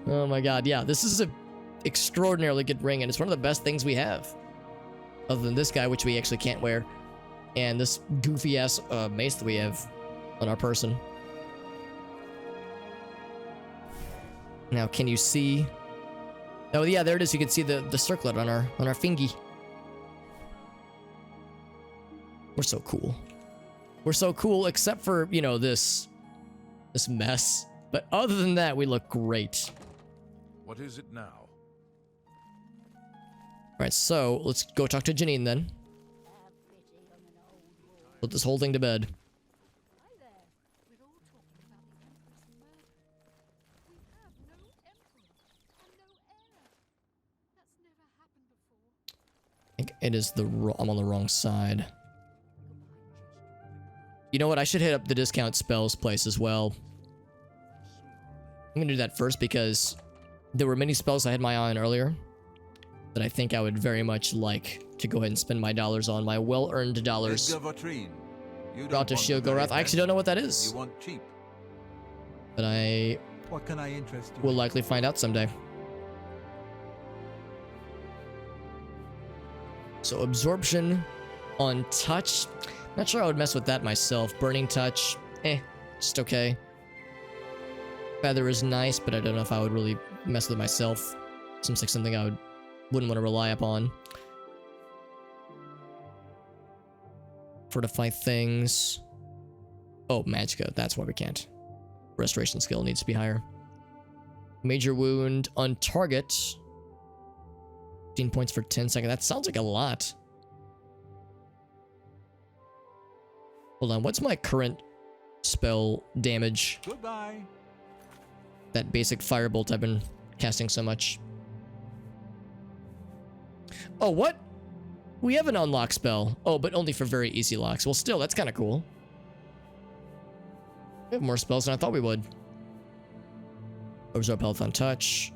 Speaker 1: Oh my god, yeah, this is an extraordinarily good ring, and it's one of the best things we have. Other than this guy, which we actually can't wear. And this goofy-ass mace that we have on our person. Now, can you see? Oh yeah, there it is. You can see the circlet on our fingy. We're so cool. We're so cool, except for, you know, this mess. But other than that, we look great.
Speaker 3: What is it now?
Speaker 1: Alright, so let's go talk to Janine then. Put this whole thing to bed. I think it is I'm on the wrong side. You know what? I should hit up the discount spells place as well. I'm gonna do that first because there were many spells I had my eye on earlier that I think I would very much like to go ahead and spend my dollars on, my well-earned dollars. Brought to Shield Gorath. I actually don't know what that is.
Speaker 2: You want cheap.
Speaker 1: But I
Speaker 2: What can I interest you
Speaker 1: will
Speaker 2: in?
Speaker 1: likely find out someday. So absorption on touch. Not sure I would mess with that myself. Burning touch, just okay. Feather is nice, but I don't know if I would really mess with it myself. Seems like something I wouldn't want to rely upon. Fortify things. Oh, Magicka. That's why we can't. Restoration skill needs to be higher. Major wound on target. 15 points for 10 seconds. That sounds like a lot. Hold on. What's my current spell damage?
Speaker 2: Goodbye.
Speaker 1: That basic firebolt I've been casting so much. Oh, what? We have an unlock spell. Oh, but only for very easy locks. Well, still, that's kind of cool. We have more spells than I thought we would. Absorb health on touch.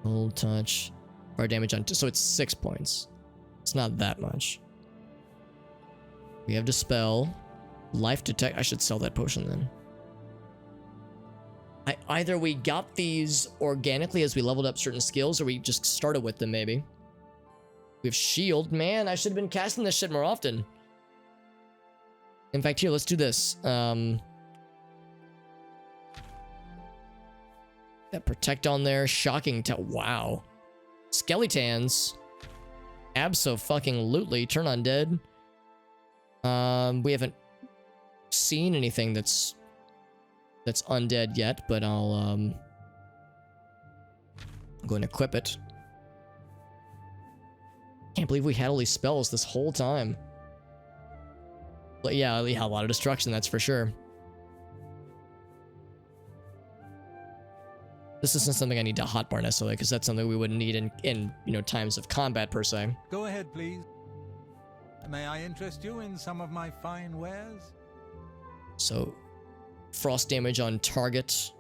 Speaker 1: Hold touch. Fire damage on... So it's 6 points. It's not that much. We have Dispel. Life Detect. I should sell that potion then. Either we got these organically as we leveled up certain skills, or we just started with them, maybe. We have Shield. Man, I should have been casting this shit more often. In fact, here, let's do this. That Protect on there. Shocking. Wow. Skeletons. Abso-fucking-lutely. Turn undead. We haven't seen anything that's undead yet, but I'll go and equip it. Can't believe we had all these spells this whole time. But yeah, a lot of destruction, that's for sure. This isn't something I need to hotbar necessarily, because that's something we wouldn't need in times of combat per se.
Speaker 2: Go ahead, please. May I interest you in some of my fine wares?
Speaker 1: So, frost damage on target.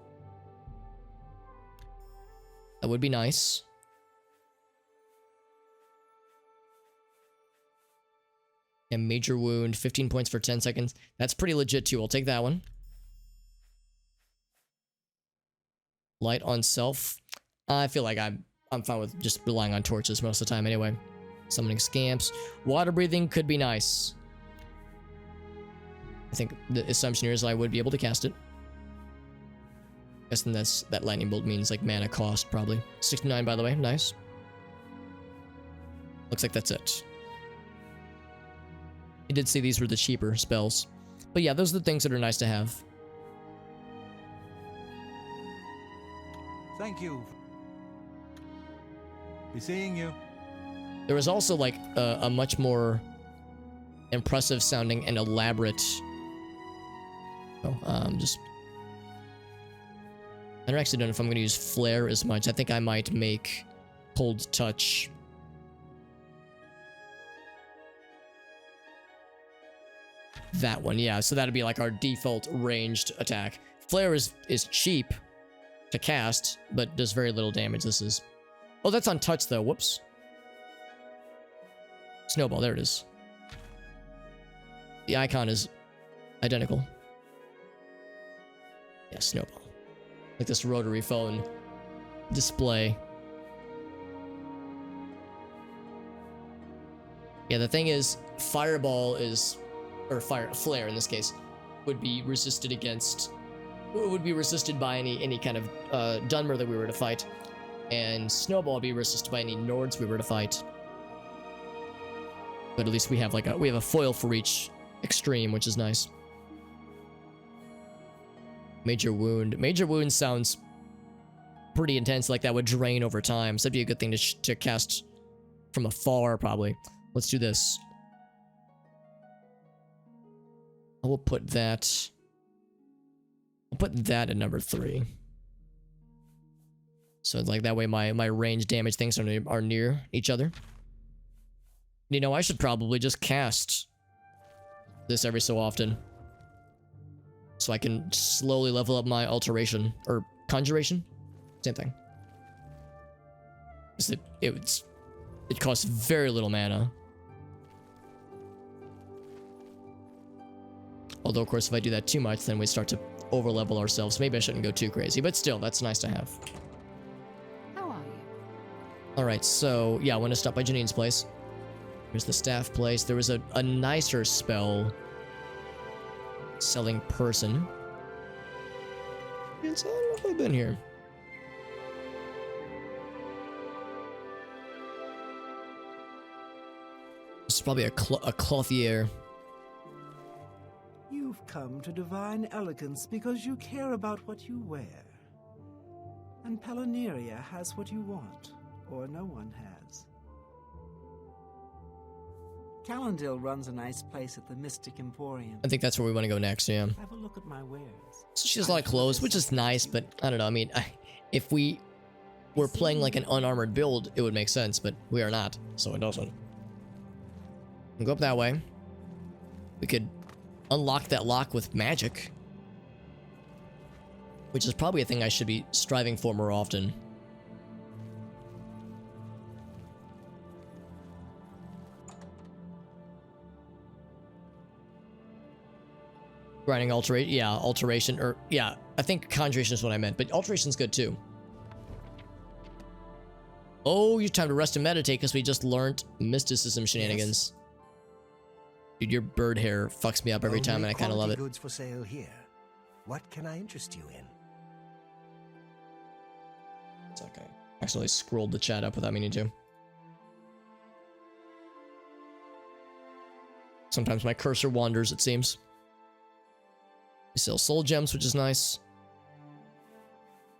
Speaker 1: That would be nice. And major wound, 15 points for 10 seconds. That's pretty legit too. I'll take that one. Light on self. I feel like I'm fine with just relying on torches most of the time anyway. Summoning scamps. Water breathing could be nice. I think the assumption here is I would be able to cast it. Guessing that lightning bolt means like mana cost probably. 69 by the way, nice. Looks like that's it. I did say these were the cheaper spells. But yeah, those are the things that are nice to have.
Speaker 2: Thank you. Be seeing you.
Speaker 1: There was also like a much more impressive sounding and elaborate... just... I don't actually know if I'm going to use Flare as much. I think I might make Cold Touch. That one, yeah. So that'd be like our default ranged attack. Flare is cheap to cast, but does very little damage. This is... Oh, that's on touch though. Whoops. Snowball, there it is. The icon is identical. Yeah, Snowball. Like this rotary phone display. Yeah, the thing is, Fireball is... or Flare in this case, would be resisted against... would be resisted by any kind of Dunmer that we were to fight. And Snowball would be resisted by any Nords we were to fight. But at least we have a foil for each extreme, which is nice. Major Wound. Major Wound sounds pretty intense, like that would drain over time. So that'd be a good thing to cast from afar, probably. Let's do this. I will put that... I'll put that at number 3. So it's like that way my range damage things are near each other. You know, I should probably just cast this every so often. So I can slowly level up my alteration. Or conjuration? Same thing. It costs very little mana. Although, of course, if I do that too much, then we start to over-level ourselves. Maybe I shouldn't go too crazy, but still, that's nice to have.
Speaker 4: How are you?
Speaker 1: Alright, so, yeah, I want to stop by Janine's place. Here's the staff place. There was a nicer spell. Selling person. It's, I don't know if I've been here. This is probably a clothier.
Speaker 8: You've come to divine elegance because you care about what you wear. And Pelineria has what you want, or no one has. Callendale runs a nice place at the Mystic Emporium.
Speaker 1: I think that's where we want to go next, yeah.
Speaker 8: Have a look at my wares.
Speaker 1: So she has a lot of clothes, which is nice, but I don't know. I mean, if we were playing like an unarmored build, it would make sense, but we are not, so it doesn't. We'll go up that way. We could unlock that lock with magic, which is probably a thing I should be striving for more often. Grinding alteration, or yeah, I think conjuration is what I meant, but alteration's good too. Oh, you time to rest and meditate because we just learned mysticism shenanigans. Dude, your bird hair fucks me up every time, and I kind of love it.
Speaker 5: Goods for sale here. What can I interest you in?
Speaker 1: It's okay. I accidentally scrolled the chat up without meaning to. Sometimes my cursor wanders, it seems. We sell soul gems, which is nice.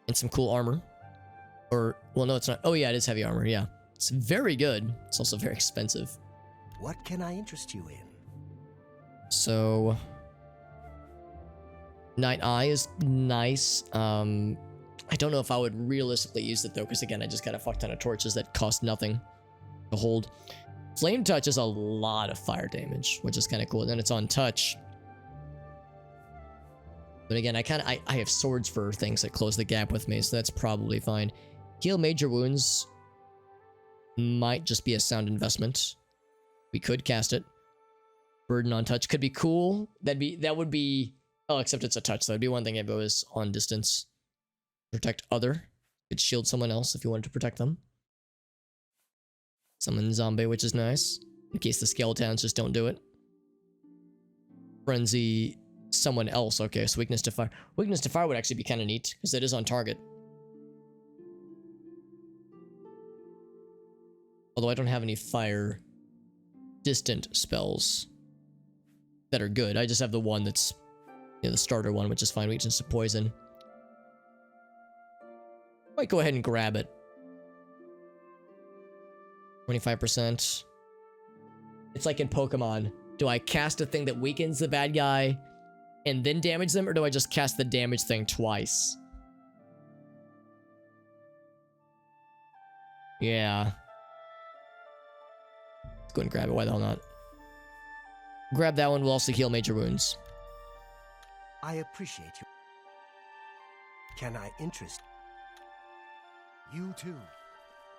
Speaker 1: And some cool armor. Or, well, no, it's not. Oh, yeah, it is heavy armor, yeah. It's very good. It's also very expensive.
Speaker 5: What can I interest you in?
Speaker 1: So, Night Eye is nice. I don't know if I would realistically use it though, because again, I just got a fuck ton of torches that cost nothing to hold. Flame Touch is a lot of fire damage, which is kind of cool. And then it's on touch. But again, I have swords for things that close the gap with me, so that's probably fine. Heal major wounds might just be a sound investment. We could cast it. Burden on touch could be cool. That would be oh, except it's a touch. So that'd be one thing if it was on distance. Protect other. Could shield someone else if you wanted to protect them. Summon zombie, which is nice. In case the skeletons just don't do it. Frenzy someone else. Okay, so weakness to fire. Weakness to fire would actually be kind of neat, because it is on target. Although I don't have any fire distant spells that are good. I just have the one that's, you know, the starter one, which is fine. Weakness to poison. Might go ahead and grab it. 25%. It's like in Pokemon. Do I cast a thing that weakens the bad guy and then damage them, or do I just cast the damage thing twice? Yeah. Let's go ahead and grab it. Why the hell not? Grab that one. Will also heal major wounds.
Speaker 5: I appreciate you. Can I interest you too?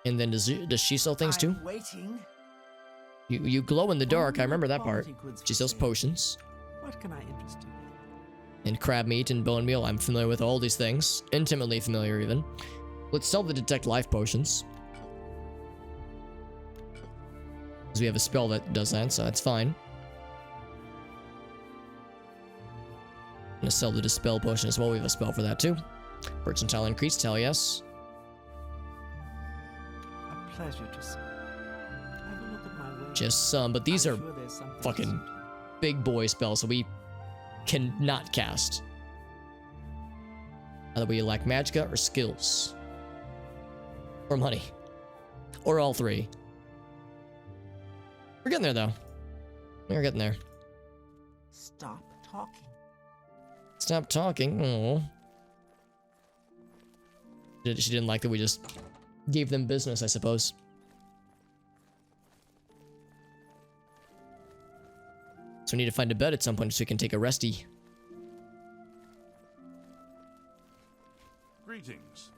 Speaker 1: And then does she sell things too?
Speaker 8: I'm waiting.
Speaker 1: You glow in the dark. I remember that part. She sells potions.
Speaker 8: What can I interest you in?
Speaker 1: And crab meat and bone meal. I'm familiar with all these things. Intimately familiar even. Let's sell the detect life potions. Because we have a spell that does that, so that's fine. I'm gonna sell the dispel potion as well. We have a spell for that too. Percentile increase, hell yes.
Speaker 8: A pleasure to see. Have a look at my wares.
Speaker 1: Just some, but these
Speaker 8: I'm
Speaker 1: are
Speaker 8: sure there's something
Speaker 1: fucking
Speaker 8: suit.
Speaker 1: big boy spells, so we cannot cast. Either we lack magicka or skills. Or money. Or all three. We're getting there though. We're getting there.
Speaker 8: Stop talking.
Speaker 1: Stop talking. Oh. She didn't like that we just gave them business, I suppose. So we need to find a bed at some point so we can take a resty.
Speaker 3: Greetings.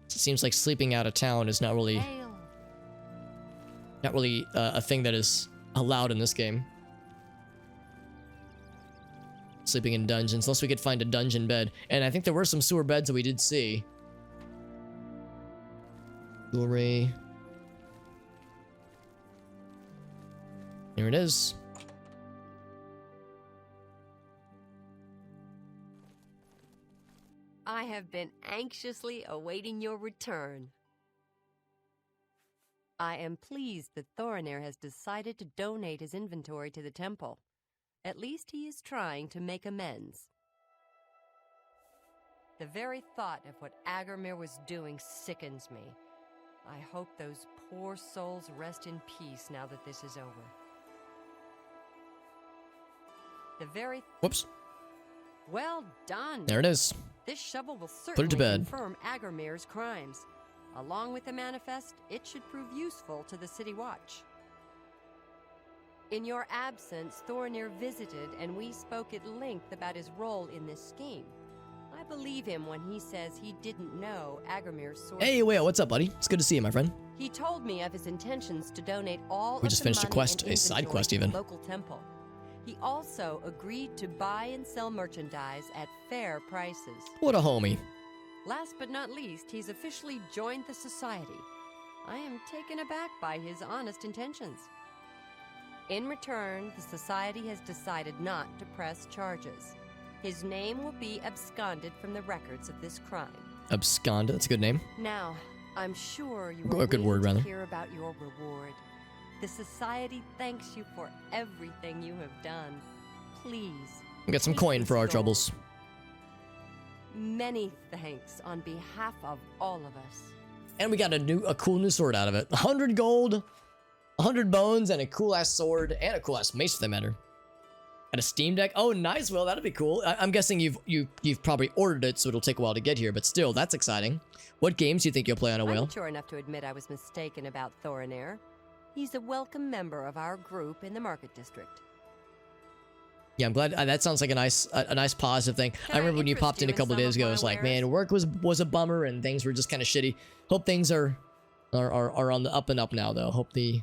Speaker 1: It seems like sleeping out of town is not really a thing that is allowed in this game. So sleeping in dungeons unless we could find a dungeon bed. And I think there were some sewer beds that we did see. Jewelry. Here it is.
Speaker 10: I have been anxiously awaiting your return. I am pleased that Thorinair has decided to donate his inventory to the temple. At least he is trying to make amends. The very thought of what Agarmir was doing sickens me. I hope those poor souls rest in peace now that this is over. The very...
Speaker 1: Whoops.
Speaker 10: Well done.
Speaker 1: There it is.
Speaker 10: This shovel will
Speaker 1: Put it to
Speaker 10: certainly
Speaker 1: bed.
Speaker 10: confirm Agarmir's crimes. Along with the manifest, it should prove useful to the City Watch. In your absence, Thorinair visited and we spoke at length about his role in this scheme. I believe him when he says he didn't know Agarmir's source.
Speaker 1: Hey, Whale, what's up, buddy? It's good to see you, my friend.
Speaker 10: He told me of his intentions to donate all
Speaker 1: We just finished a quest, a side quest even.
Speaker 10: Local temple. He also agreed to buy and sell merchandise at fair prices.
Speaker 1: What a homie.
Speaker 10: Last but not least, he's officially joined the society. I am taken aback by his honest intentions. In return, the society has decided not to press charges. His name will be absconded from the records of this crime.
Speaker 1: Absconded, that's a good name.
Speaker 10: Now, I'm sure you
Speaker 1: A
Speaker 10: are
Speaker 1: good word,
Speaker 10: waiting
Speaker 1: rather.
Speaker 10: to hear about your reward. The society thanks you for everything you have done. Please.
Speaker 1: We got some
Speaker 10: take
Speaker 1: coin
Speaker 10: this
Speaker 1: for our
Speaker 10: gold.
Speaker 1: troubles.
Speaker 10: Many thanks on behalf of all of us.
Speaker 1: And we got a cool new sword out of it. 100 gold, 100 bones, and a cool ass sword, and a cool ass mace for that matter. And a Steam Deck. Oh, nice, Will. That'll be cool. I'm guessing you've probably ordered it, so it'll take a while to get here. But still, that's exciting. What games do you think you'll play on a
Speaker 10: I'm
Speaker 1: Whale?
Speaker 10: mature enough to admit I was mistaken about Thorinair. He's a welcome member of our group in the Market District.
Speaker 1: Yeah, I'm glad. That sounds like a nice positive thing. I remember when you
Speaker 10: interest
Speaker 1: popped in
Speaker 10: you
Speaker 1: a
Speaker 10: in
Speaker 1: couple of
Speaker 10: some
Speaker 1: days
Speaker 10: of
Speaker 1: ago.
Speaker 10: my
Speaker 1: It's like,
Speaker 10: wares?
Speaker 1: man, work was a bummer and things were just kind of shitty. Hope things are on the up and up now, though. Hope the...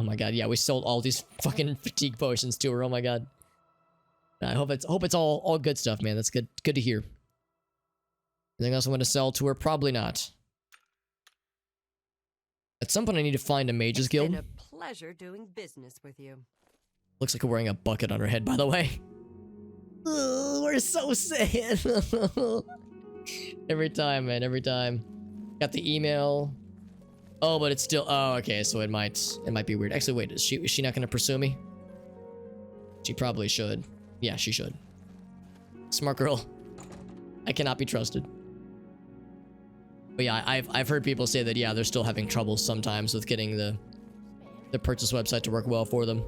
Speaker 1: Oh my god, yeah, we sold all these fucking fatigue potions to her. Oh my god. I hope it's all good stuff, man. That's good to hear. Anything else I'm going to sell to her? Probably not. At some point, I need to find a mages
Speaker 10: It's
Speaker 1: guild.
Speaker 10: been a pleasure doing business with you.
Speaker 1: Looks like we're wearing a bucket on her head, by the way. Ugh, we're so sad. Every time, man. Every time. Got the email. Oh, but it's still... Oh, okay. So it might be weird. Actually, wait. Is she not going to pursue me? She probably should. Yeah, she should. Smart girl. I cannot be trusted. But yeah, I've heard people say that, yeah, they're still having trouble sometimes with getting the purchase website to work well for them.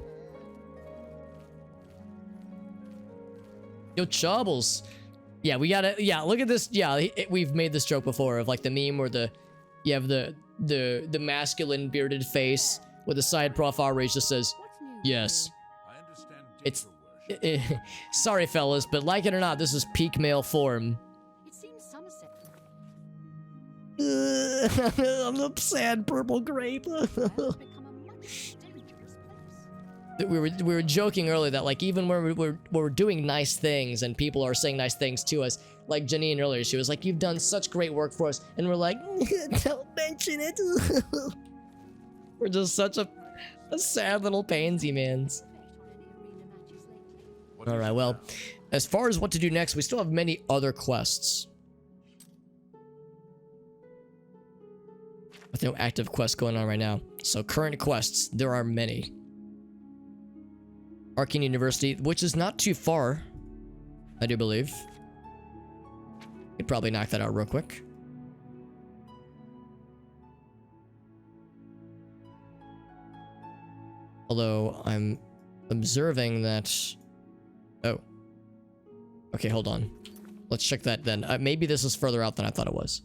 Speaker 1: Yo, Chubbles. Yeah, we gotta... Yeah, look at this. Yeah, we've made this joke before of like the meme where you have the masculine bearded face with the side profile where it just says, yes.
Speaker 3: I understand
Speaker 1: It's...
Speaker 3: deeper worship.
Speaker 1: Sorry, fellas, but like it or not, this is peak male form.
Speaker 4: It seems Somerset
Speaker 1: I'm the sad purple grape.
Speaker 4: has become a much dangerous place.
Speaker 1: we were joking earlier that like even when we're doing nice things and people are saying nice things to us, like Janine earlier, she was like, "You've done such great work for us," and we're like, "Don't mention it." We're just such a sad little pansy mans.
Speaker 3: What
Speaker 1: All
Speaker 3: is
Speaker 1: right,
Speaker 3: it
Speaker 1: well,
Speaker 3: now?
Speaker 1: as far as what to do next, we still have many other quests. With no active quests going on right now. So current quests, there are many. Arcane University, which is not too far, I do believe. Could probably knock that out real quick. Although I'm observing that... Oh. Okay, hold on. Let's check that then. Maybe this is further out than I thought it was.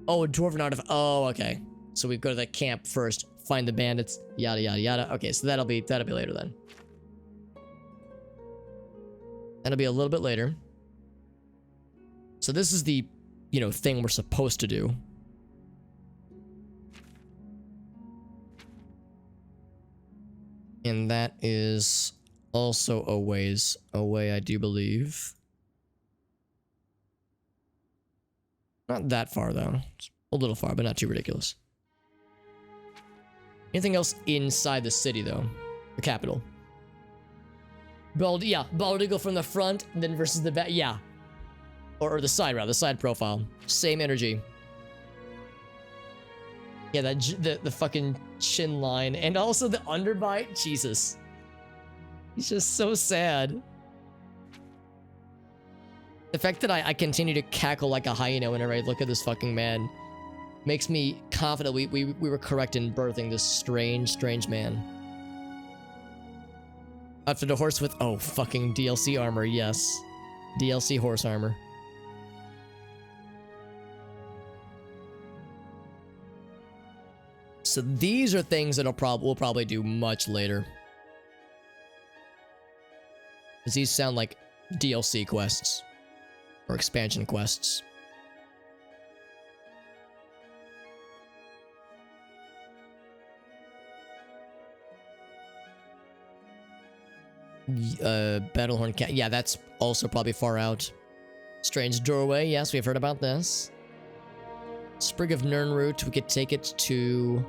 Speaker 1: Oh, a dwarven artifact. Oh, okay. So we go to the camp first, find the bandits, yada yada yada. Okay, so that'll be later then. That'll be a little bit later. So this is the, thing we're supposed to do. And that is also a ways away, I do believe. Not that far, though. It's a little far, but not too ridiculous. Anything else inside the city, though? The capital. Bald eagle from the front, and then versus the back. Yeah. Or the side, rather. The side profile. Same energy. Yeah, the fucking chin line. And also the underbite. Jesus. He's just so sad. The fact that I continue to cackle like a hyena whenever I look at this fucking man makes me confident we were correct in birthing this strange man. Outfit a horse with, oh, fucking DLC armor, yes. DLC horse armor. So these are things that we'll probably do much later. Because these sound like DLC quests. Or expansion quests. Battlehorn cat. Yeah, that's also probably far out. Strange doorway. Yes, we've heard about this. Sprig of Nirnroot. We could take it to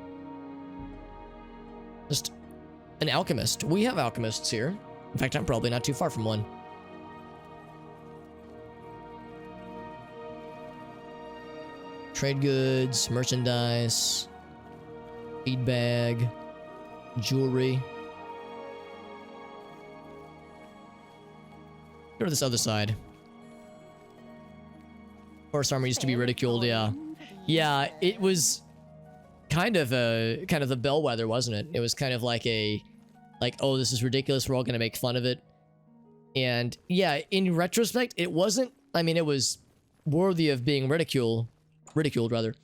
Speaker 1: just an alchemist. We have alchemists here. In fact, I'm probably not too far from one. Trade goods, merchandise, feed bag, jewelry. Go to this other side. Horse armor used to be ridiculed, yeah. Yeah, it was kind of the bellwether, wasn't it? It was kind of like oh, this is ridiculous, we're all gonna make fun of it. And yeah, in retrospect, it wasn't, I mean, it was worthy of being ridiculed rather.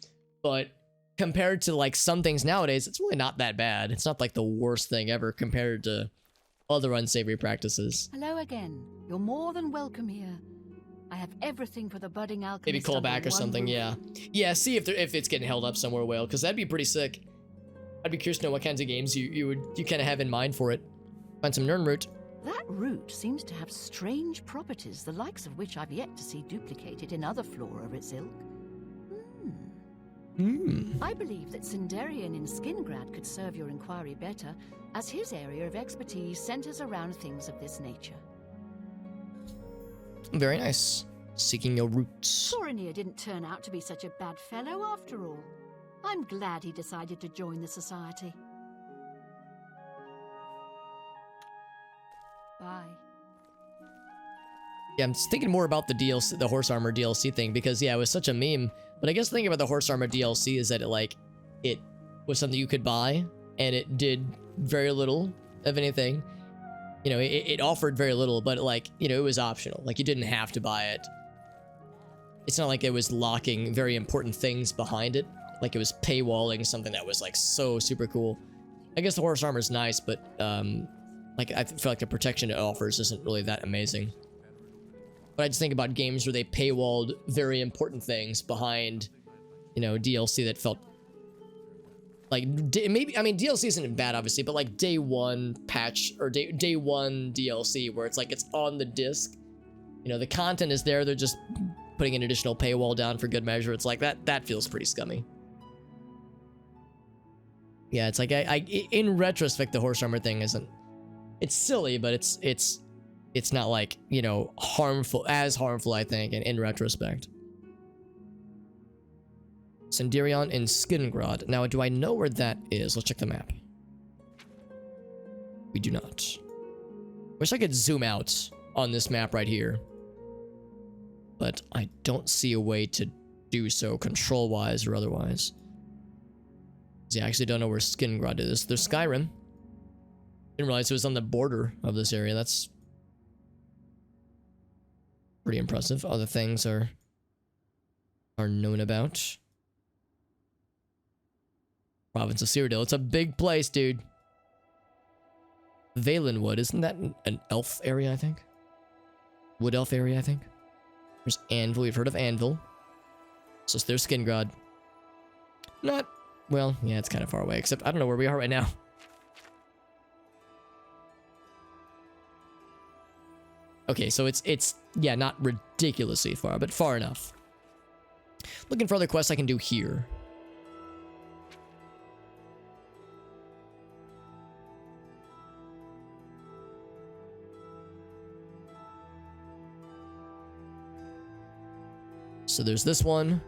Speaker 1: But compared to like some things nowadays, it's really not that bad. It's not like the worst thing ever compared to other unsavory practices.
Speaker 4: Hello again. You're more than welcome here. I have everything for the budding alchemist.
Speaker 1: Maybe call back or something, yeah. Yeah, see if it's getting held up somewhere well, because that'd be pretty sick. I'd be curious to know what kinds of games you kind of have in mind for it. Find some Nirnroot.
Speaker 4: That root seems to have strange properties, the likes of which I've yet to see duplicated in other flora of its ilk. I believe that Sindarian in Skingrad could serve your inquiry better, as his area of expertise centers around things of this nature.
Speaker 1: Very nice. Seeking your roots.
Speaker 4: Thorinir didn't turn out to be such a bad fellow after all. I'm glad he decided to join the society. Bye.
Speaker 1: Yeah, I'm just thinking more about the DLC, the horse armor DLC thing, because yeah, it was such a meme. But I guess the thing about the horse armor DLC is that it was something you could buy, and it did very little of anything. You know, it offered very little, but like, you know, it was optional. Like, you didn't have to buy it. It's not like it was locking very important things behind it. Like it was paywalling something that was like so super cool. I guess the horse armor is nice, but like I feel like the protection it offers isn't really that amazing. But I just think about games where they paywalled very important things behind, you know, DLC that felt like maybe, I mean, DLC isn't bad obviously, but like day one patch or day one DLC where it's like it's on the disc, you know, the content is there, they're just putting an additional paywall down for good measure. It's like that feels pretty scummy. Yeah, it's like I in retrospect the horse armor thing isn't, it's silly, but it's not like, you know, harmful I think in retrospect. Sindarion in Skingrad. Now, do I know where that is? Let's check the map. We do not. Wish I could zoom out on this map right here. But I don't see a way to do so control-wise or otherwise. See, I actually don't know where Skingrad is. There's Skyrim. Didn't realize it was on the border of this area. That's pretty impressive. Other things are known about. Province of Cyrodiil. It's a big place, dude. Valenwood, isn't that an elf area, I think? Wood elf area, I think. There's Anvil. We've heard of Anvil. So there's Skingrad. Not, well, yeah, it's kind of far away, except I don't know where we are right now. Okay, so it's yeah, not ridiculously far, but far enough. Looking for other quests I can do here. So there's this one.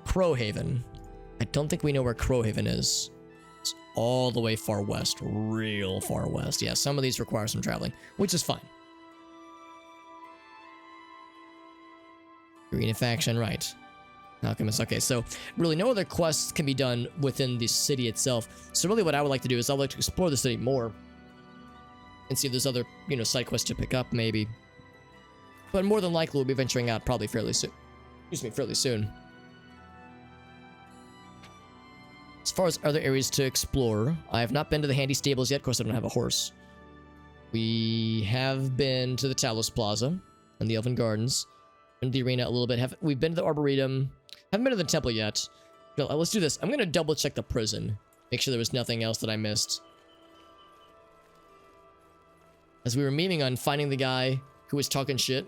Speaker 1: Crowhaven. I don't think we know where Crowhaven is. It's all the way far west. Real far west. Yeah, some of these require some traveling, which is fine. Arena faction, right. Alchemist. Okay, so really no other quests can be done within the city itself. So really what I would like to do is I'd like to explore the city more and see if there's other, you know, side quests to pick up maybe. But more than likely we'll be venturing out probably fairly soon. Excuse me, fairly soon. As far as other areas to explore, I have not been to the Handy Stables yet. Of course, I don't have a horse. We have been to the Talos Plaza and the Elven Gardens. Been to the arena a little bit. We've been to the Arboretum. Haven't been to the temple yet. Let's do this. I'm going to double check the prison. Make sure there was nothing else that I missed. As we were memeing on finding the guy who was talking shit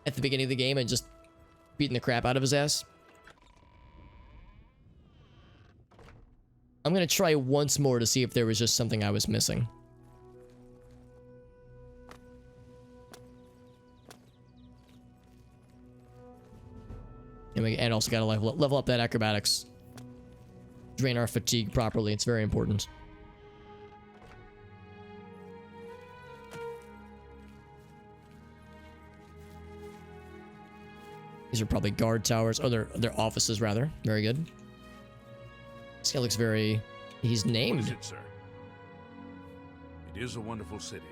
Speaker 1: at the beginning of the game and just beating the crap out of his ass. I'm going to try once more to see if there was just something I was missing. And also got to level up that acrobatics. Drain our fatigue properly. It's very important. These are probably guard towers. Oh, they're offices, rather. Very good. This guy looks very... He's named.
Speaker 3: What is it, sir? It is a wonderful city,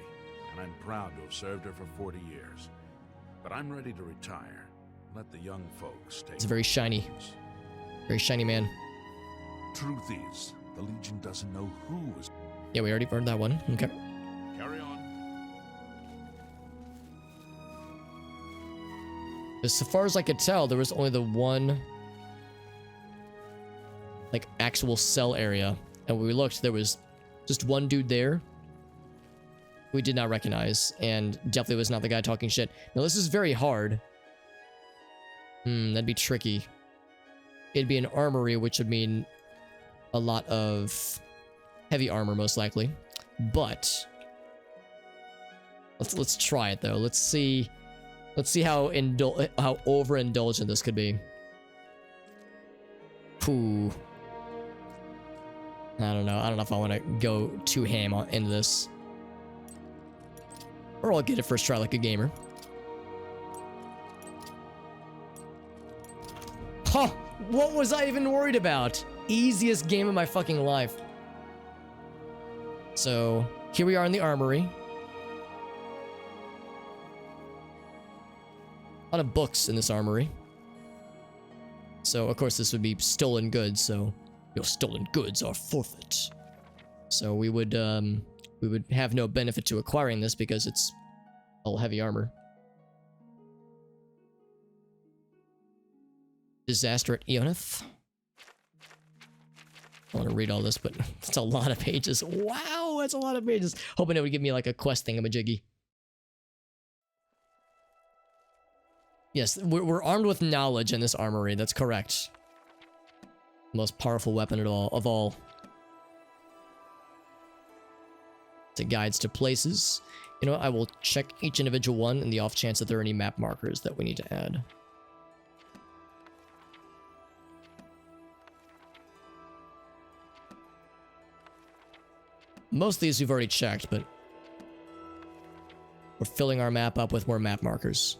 Speaker 3: and I'm proud to have served her for 40 years. But I'm ready to retire. Let the young folks take...
Speaker 1: He's very shiny. Very shiny man.
Speaker 3: Truth is, the Legion doesn't know who is...
Speaker 1: Yeah, we already burned that one. Okay.
Speaker 3: Carry on.
Speaker 1: As far as I could tell, there was only the one... like, actual cell area. And when we looked, there was just one dude there we did not recognize, and definitely was not the guy talking shit. Now, this is very hard. That'd be tricky. It'd be an armory, which would mean a lot of heavy armor, most likely. But let's try it though. Let's see how overindulgent this could be. Pooh. I don't know if I want to go too ham into this. Or I'll get it first try like a gamer. Huh! What was I even worried about? Easiest game of my fucking life. So, here we are in the armory. A lot of books in this armory. So, of course, this would be stolen goods, so your stolen goods are forfeit. So we would have no benefit to acquiring this because it's all heavy armor. Disaster at Eonith. I want to read all this, but it's a lot of pages. Wow, that's a lot of pages. Hoping it would give me like a quest thingamajiggy. Yes, we're armed with knowledge in this armory. That's correct. Most powerful weapon of all. To guides to places. You know what? I will check each individual one in the off chance that there are any map markers that we need to add. Most of these we've already checked, but we're filling our map up with more map markers.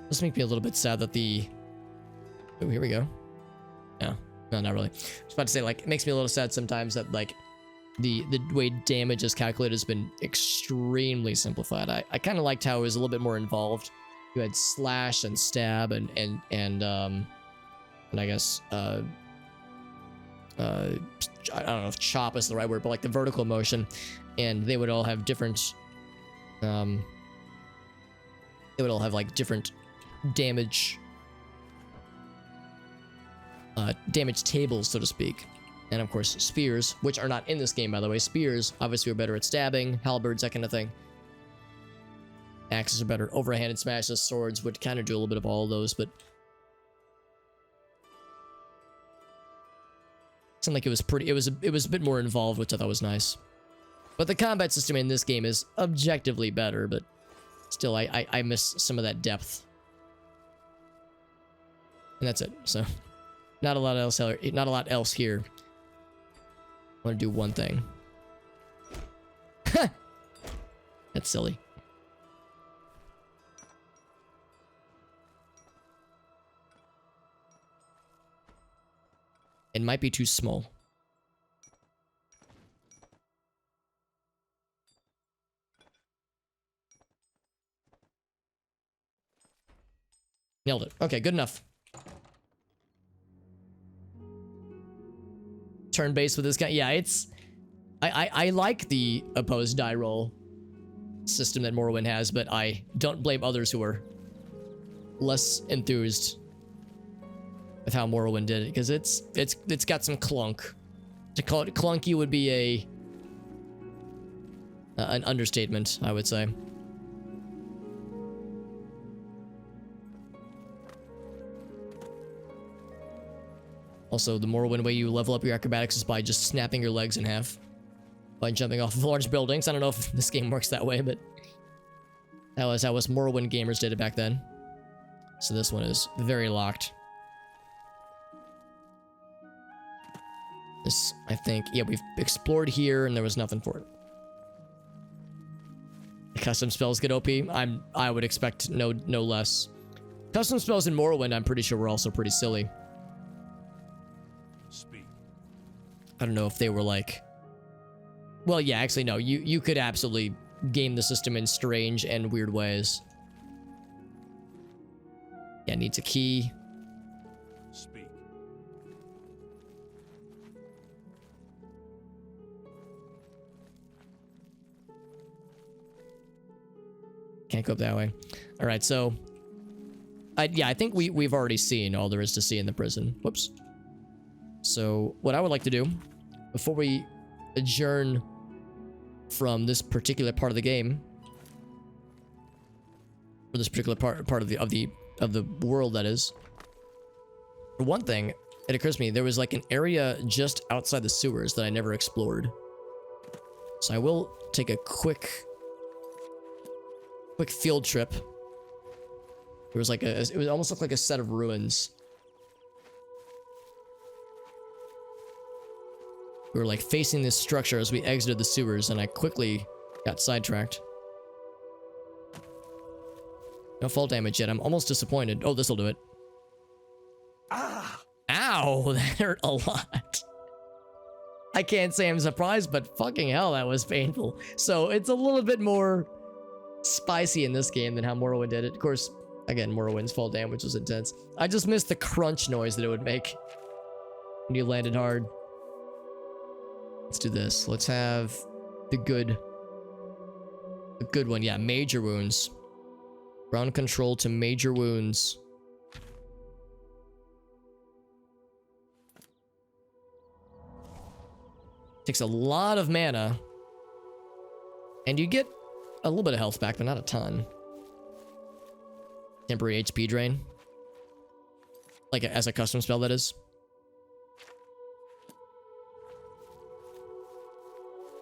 Speaker 1: This makes me a little bit sad that the... Oh, here we go. No, not really. I was about to say, like, it makes me a little sad sometimes that, like, the way damage is calculated has been extremely simplified. I kind of liked how it was a little bit more involved. You had slash and stab and I guess I don't know if chop is the right word, but like the vertical motion, and they would all have different they would all have like different damage damage tables, so to speak. And of course, spears, which are not in this game, by the way. Spears, obviously, are better at stabbing, halberds, that kind of thing. Axes are better. Overhanded smashes, swords would kind of do a little bit of all of those, but it seemed like it was pretty. It was a bit more involved, which I thought was nice. But the combat system in this game is objectively better, but still, I miss some of that depth. And that's it. So, not a lot else. Not a lot else here. I want to do one thing. That's silly. It might be too small. Nailed it. Okay, good enough. Turn-based with this guy. Yeah, it's... I like the opposed die roll system that Morrowind has, but I don't blame others who are less enthused with how Morrowind did it, because it's got some clunk. To call it clunky would be an understatement, I would say. Also, the Morrowind way you level up your acrobatics is by just snapping your legs in half by jumping off of large buildings. I don't know if this game works that way, but that was how us Morrowind gamers did it back then. So this one is very locked. This, I think, yeah, we've explored here and there was nothing for it. Custom spells get OP. I would expect no less. Custom spells in Morrowind, I'm pretty sure, were also pretty silly.
Speaker 3: Speak.
Speaker 1: I don't know if they were like... Well, yeah, actually, no. You could absolutely game the system in strange and weird ways. Yeah, needs a key.
Speaker 3: Speak.
Speaker 1: Can't go up that way. All right, so... yeah, I think we've already seen all there is to see in the prison. Whoops. So, what I would like to do, before we adjourn from this particular part of the game, or this particular part of the world, that is, for one thing, it occurs to me there was like an area just outside the sewers that I never explored. So I will take a quick field trip. There was like it would almost look like a set of ruins. We were like facing this structure as we exited the sewers, and I quickly got sidetracked. No fall damage yet. I'm almost disappointed. Oh, this'll do it.
Speaker 5: Ah!
Speaker 1: Ow, that hurt a lot. I can't say I'm surprised, but fucking hell, that was painful. So it's a little bit more spicy in this game than how Morrowind did it. Of course, again, Morrowind's fall damage was intense. I just missed the crunch noise that it would make when you landed hard. Let's do this. Let's have the good one. Yeah, major wounds. Ground control to major wounds. Takes a lot of mana. And you get a little bit of health back, but not a ton. Temporary HP drain. Like as a custom spell, that is.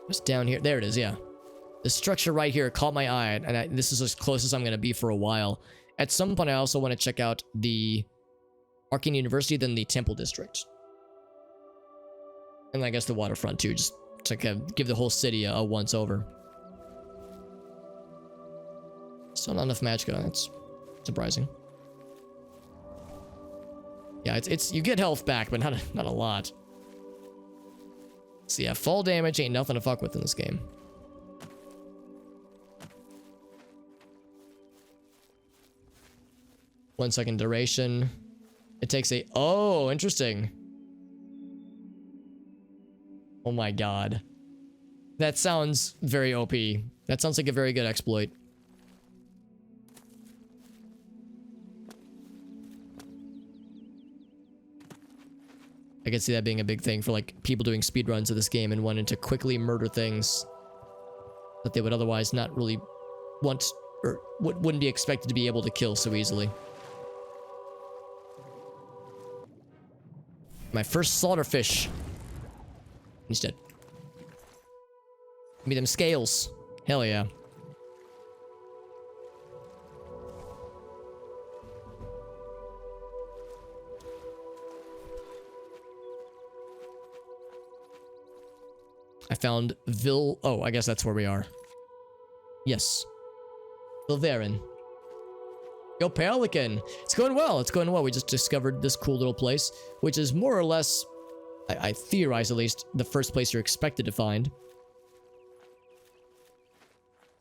Speaker 1: What's down here? There it is, yeah. The structure right here caught my eye, and this is as close as I'm going to be for a while. At some point, I also want to check out the Arcane University, then the Temple District. And I guess the waterfront, too, just to give the whole city a once-over. Still not enough magicka, that's surprising. Yeah, it's you get health back, but not a lot. So yeah, fall damage ain't nothing to fuck with in this game. One second duration. It takes a... Oh, interesting. Oh my god. That sounds very OP. That sounds like a very good exploit. I could see that being a big thing for like people doing speedruns of this game and wanting to quickly murder things that they would otherwise not really want or wouldn't be expected to be able to kill so easily. My first slaughterfish. He's dead. Give me them scales. Hell yeah. I found Oh, I guess that's where we are. Yes. Vilverin. Yo, Pelican! It's going well, it's going well. We just discovered this cool little place, which is more or less, I theorize at least, the first place you're expected to find.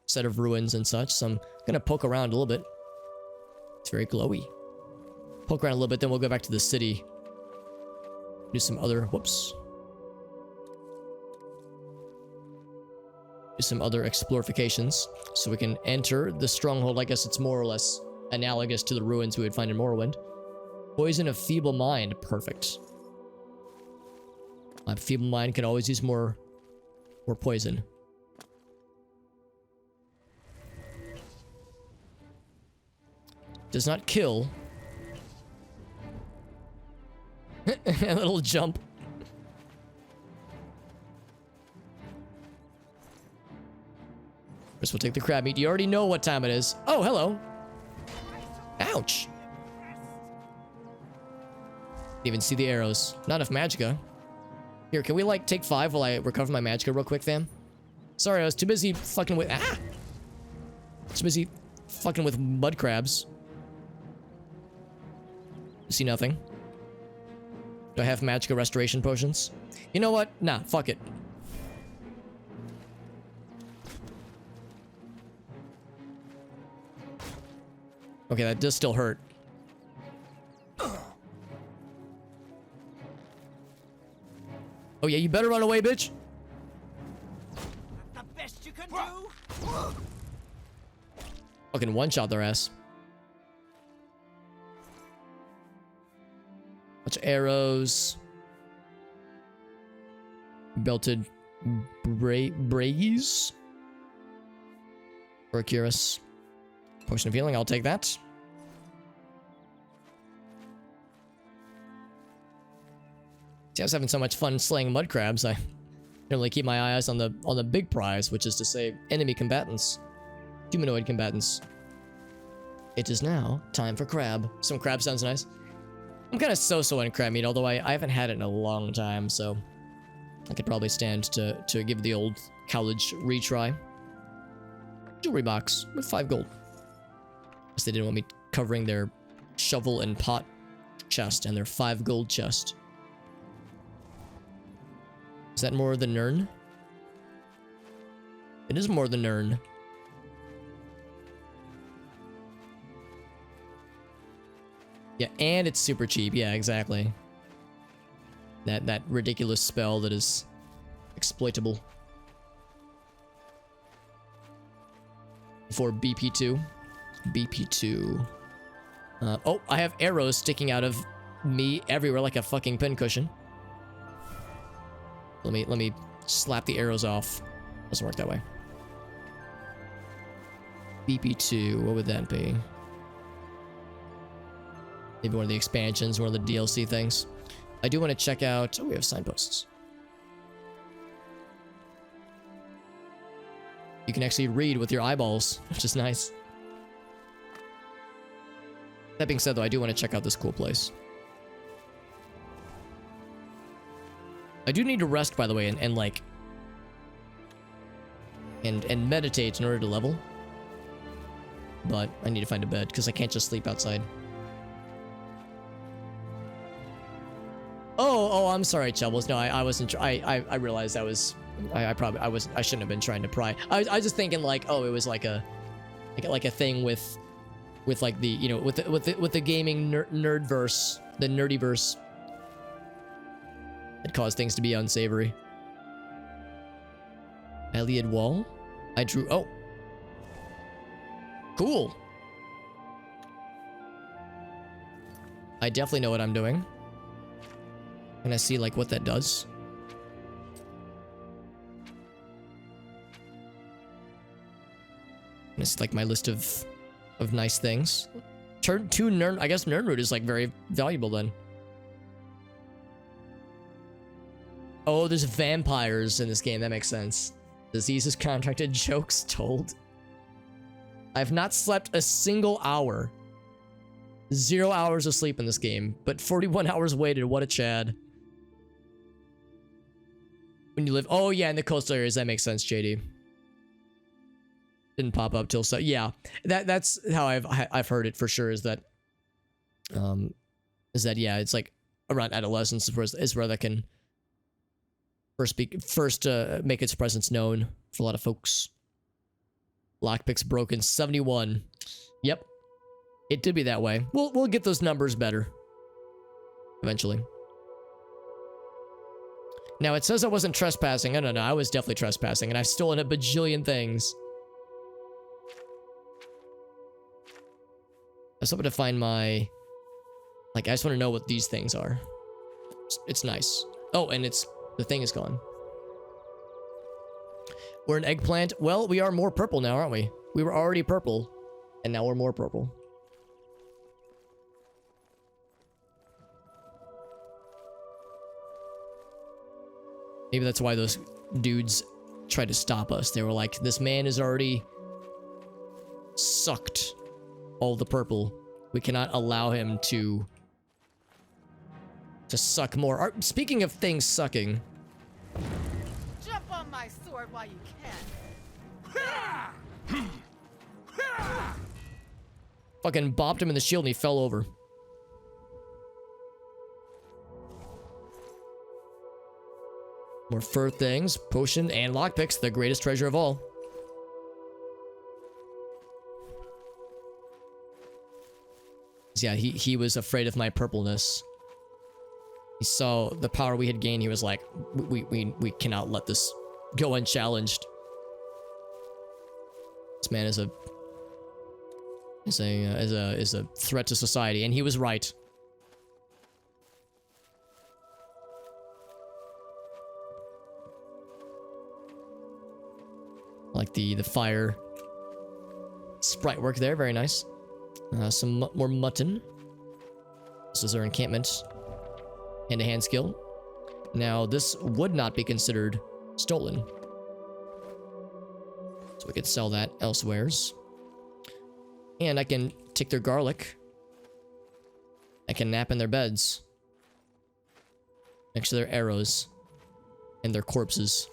Speaker 1: Set of ruins and such, so I'm gonna poke around a little bit. It's very glowy. Poke around a little bit, then we'll go back to the city. Do some other, whoops. Do some other explorifications, so we can enter the stronghold. I guess it's more or less analogous to the ruins we would find in Morrowind. Poison of Feeble Mind, perfect. My Feeble Mind can always use more poison. Does not kill. A little jump. First we'll take the crab meat. You already know what time it is. Oh, hello. Ouch. Didn't even see the arrows. Not enough magicka. Here, can we like take 5 while I recover my magicka real quick, fam? Sorry, I was too busy fucking with... Ah! Too busy fucking with mud crabs. See nothing. Do I have magicka restoration potions? You know what? Nah, fuck it. Okay, that does still hurt. Oh yeah, you better run away, bitch.
Speaker 5: The best you can do.
Speaker 1: Fucking one-shot their ass. Bunch of arrows. Belted Bragies. Procurus. Potion of healing, I'll take that. See, I was having so much fun slaying mud crabs, I generally keep my eyes on the big prize, which is to say enemy combatants. Humanoid combatants. It is now time for crab. Some crab sounds nice. I'm kind of so-so on crab meat, although I haven't had it in a long time, so I could probably stand to give the old college retry. Jewelry box with 5 gold. Because they didn't want me covering their shovel and pot chest and their 5 gold chest. Is that more than Nern? It is more than Nern. Yeah, and it's super cheap. Yeah, exactly. That ridiculous spell that is exploitable. For BP2. BP2. Oh, I have arrows sticking out of me everywhere like a fucking pincushion. Let me slap the arrows off. Doesn't work that way. BP2, what would that be? Maybe one of the expansions, one of the DLC things. I do want to check out... Oh, we have signposts. You can actually read with your eyeballs, which is nice. That being said, though, I do want to check out this cool place. I do need to rest, by the way, and meditate in order to level. But I need to find a bed, because I can't just sleep outside. Oh, I'm sorry, Chubbles. No, I wasn't. I realized I was. I shouldn't have been trying to pry. I was just thinking like, oh, it was like a thing with like the, you know, with the gaming nerdverse, the nerdyverse. It caused things to be unsavory. Ayleid wall. I drew. Oh, cool. I definitely know what I'm doing. Can I see like what that does? And it's like my list of nice things. Turn 2 Nern. I guess Nernroot is like very valuable then. Oh, there's vampires in this game. That makes sense. Diseases contracted, jokes told. I've not slept a single hour. 0 hours of sleep in this game, but 41 hours waited. What a Chad. When you live, oh yeah, in the coastal areas, that makes sense, JD. Didn't pop up till so. Yeah, that's how I've heard it for sure. Is that yeah, it's like around adolescence is where that can first make its presence known for a lot of folks. Lockpick's broken 71. Yep, it did be that way. We'll get those numbers better eventually. Now it says I wasn't trespassing. No, I was definitely trespassing, and I've stolen a bajillion things. I was hoping to find my... Like, I just want to know what these things are. It's nice. Oh, and the thing is gone. We're an eggplant. Well, we are more purple now, aren't we? We were already purple, and now we're more purple. Maybe that's why those dudes tried to stop us. They were like, this man is already sucked all the purple. We cannot allow him to suck more. Speaking of things sucking.
Speaker 7: Jump on my sword while you can.
Speaker 1: Fucking bopped him in the shield and he fell over. More fur things, potion, and lockpicks, the greatest treasure of all. Yeah, he was afraid of my purpleness. He saw the power we had gained. He was like, we cannot let this go unchallenged. This man is a threat to society, and he was right. Like the fire sprite work there, very nice. Some more mutton. This is our encampment. Hand-to-hand skill. Now, this would not be considered stolen. So we could sell that elsewheres. And I can take their garlic. I can nap in their beds. Next to their arrows. And their corpses.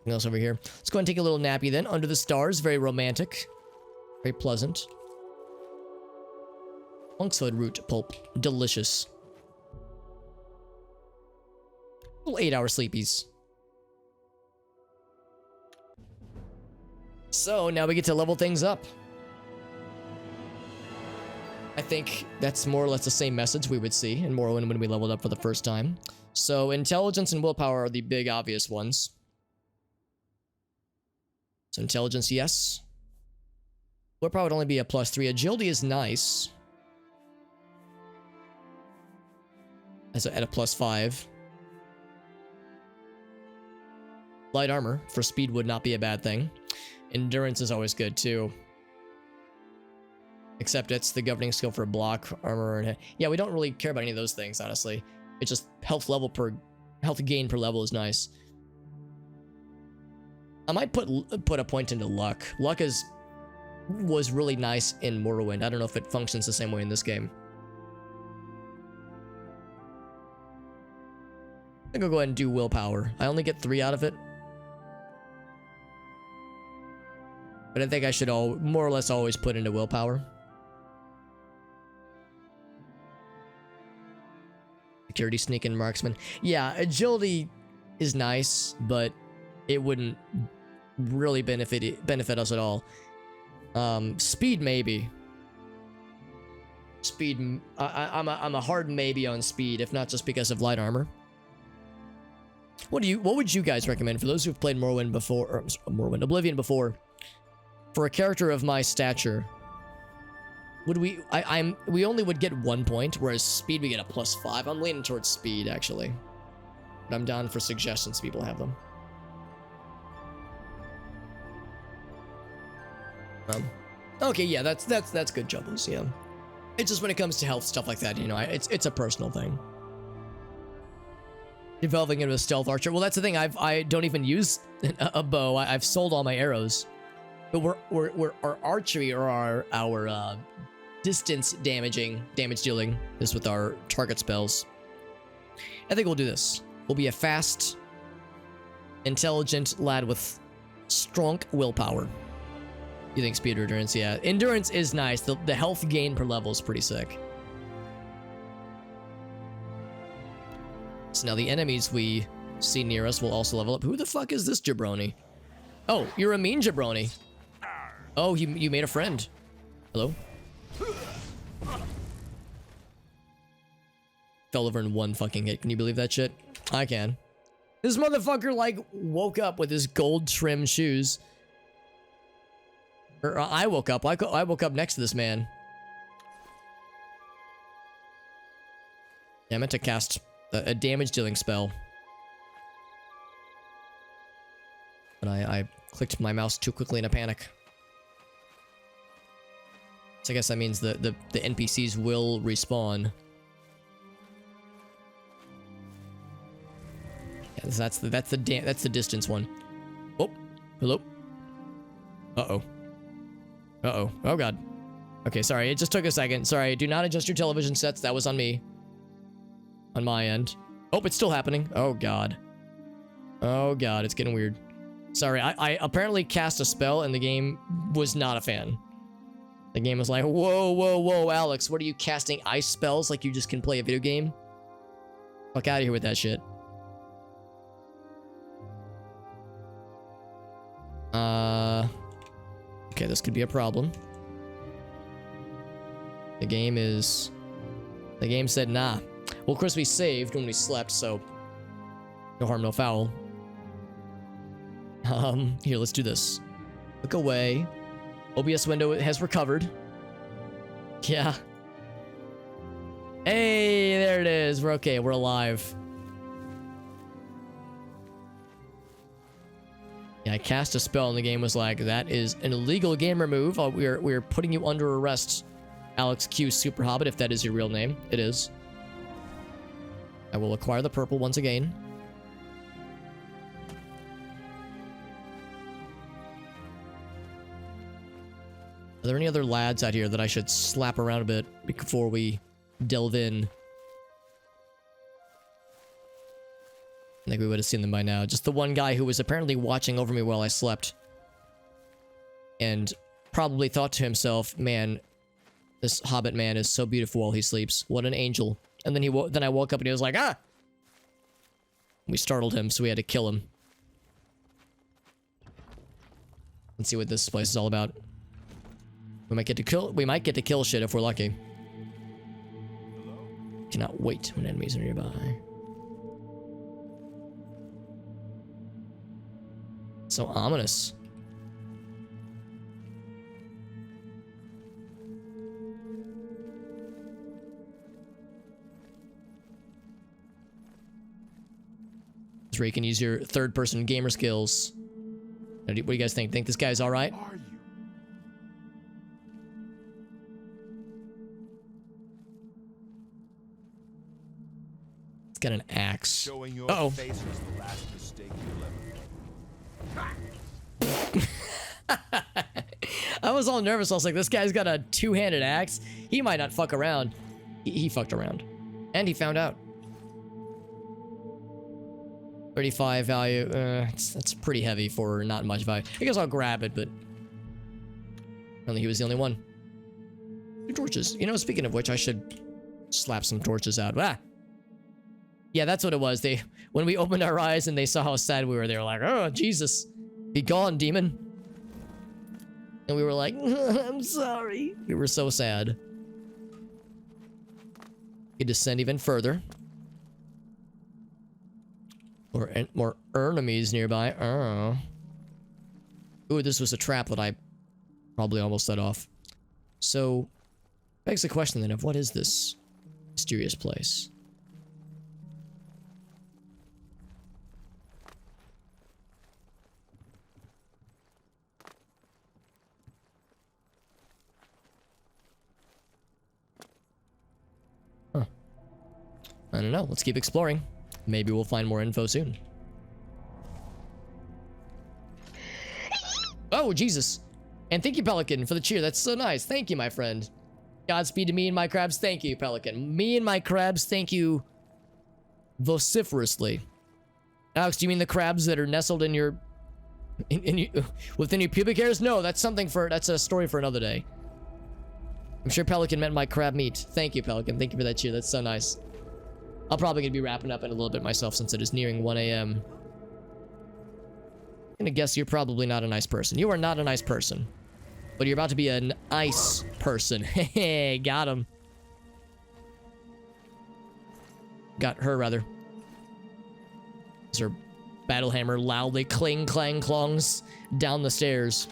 Speaker 1: Anything else over here? Let's go ahead and take a little nappy then. Under the stars, very romantic. Very pleasant. Monkshood root pulp. Delicious. Little 8-hour sleepies. So, now we get to level things up. I think that's more or less the same message we would see in Morrowind when we leveled up for the first time. So, intelligence and willpower are the big obvious ones. So intelligence, yes. Willpower would only be a +3. Agility is nice. At a +5. Light armor for speed would not be a bad thing. Endurance is always good too. Except it's the governing skill for block, armor, and... Yeah, we don't really care about any of those things, honestly. It's just health gain per level is nice. I might put a point into luck. Luck was really nice in Morrowind. I don't know if it functions the same way in this game. I think I'll go ahead and do willpower. I only get 3 out of it. But I think I should more or less always put into willpower. Security, sneak, and marksman. Yeah, agility is nice, but it wouldn't really benefit us at all. Speed maybe. Speed. I'm a hard maybe on speed, if not just because of light armor. What would you guys recommend for those who've played Morrowind before, or Oblivion before? For a character of my stature, would we... we only would get 1 point, whereas speed we get a +5. I'm leaning towards speed, actually. But I'm down for suggestions, people have them. Okay, yeah, that's good, Jumbles, yeah. It's just when it comes to health, stuff like that, you know, it's a personal thing. Developing into a stealth archer. Well, that's the thing. I don't even use a bow. I've sold all my arrows. But our archery or our distance damage dealing is with our target spells. I think we'll do this. We'll be a fast, intelligent lad with strong willpower. You think speed or endurance? Yeah, endurance is nice. The health gain per level is pretty sick. So now the enemies we see near us will also level up. Who the fuck is this jabroni? Oh, you're a mean jabroni. Oh, you made a friend. Hello? Fell over in 1 fucking hit. Can you believe that shit? I can. This motherfucker, like, woke up with his gold trimmed shoes. Or I woke up. I woke up next to this man. Yeah, I meant to cast a damage dealing spell. But I clicked my mouse too quickly in a panic. So I guess that means the NPCs will respawn. Yeah, that's the distance one. Oh, hello. Uh-oh. Uh-oh. Oh god. Okay, sorry, it just took a second. Sorry, do not adjust your television sets. That was on me. On my end. Oh, it's still happening. Oh god. Oh god, it's getting weird. Sorry, I apparently cast a spell and the game was not a fan. The game was like, whoa, whoa, whoa, Alex, what are you casting ice spells like you just can play a video game? Fuck out of here with that shit. Okay, this could be a problem. The game said nah. Well, of course we saved when we slept, so no harm, no foul. Here, let's do this. Look away. OBS window has recovered. Yeah. Hey, there it is. We're okay. We're alive. Yeah, I cast a spell and the game was like, that is an illegal gamer move. We're putting you under arrest, Alex Q Super Hobbit, if that is your real name. It is. I will acquire the purple once again. Are there any other lads out here that I should slap around a bit before we delve in? I think we would have seen them by now. Just the one guy who was apparently watching over me while I slept. And probably thought to himself, man, this hobbit man is so beautiful while he sleeps. What an angel. And then I woke up and he was like, ah! We startled him, so we had to kill him. Let's see what this place is all about. We might get to kill shit if we're lucky. Cannot wait when enemies are nearby. So ominous. That's where you can use your third-person gamer skills. What do you guys think? Think this guy's all right?
Speaker 3: Are you?
Speaker 1: It's got an axe.
Speaker 9: Showing your face was the last mistake you'll ever make.
Speaker 1: I was all nervous. I was like, this guy's got a two-handed axe. He might not fuck around. He fucked around. And he found out. 35 value. That's pretty heavy for not much value. I guess I'll grab it, but... Apparently he was the only one. 2 torches. You know, speaking of which, I should slap some torches out. Ah! Yeah, that's what it was. When we opened our eyes and they saw how sad we were, they were like, oh, Jesus. Be gone, demon. And we were like, I'm sorry. We were so sad. You descend even further. More enemies nearby. Oh. Ooh, this was a trap that I Probably almost set off. So, begs the question then of what is this mysterious place? Huh. I don't know. Let's keep exploring. Maybe we'll find more info soon. Oh, Jesus. And thank you, Pelican, for the cheer. That's so nice. Thank you, my friend. Godspeed to me and my crabs. Thank you, Pelican. Me and my crabs, thank you vociferously. Alex, do you mean the crabs that are nestled in your... within your pubic hairs? No, that's a story for another day. I'm sure Pelican meant my crab meat. Thank you, Pelican. Thank you for that cheer. That's so nice. I'm probably gonna be wrapping up in a little bit myself since it is nearing 1 a.m. I'm gonna guess you're probably not a nice person. You are not a nice person. But you're about to be an ice person. Hey, got him. Got her, rather. As her battle hammer loudly cling, clang, clongs down the stairs.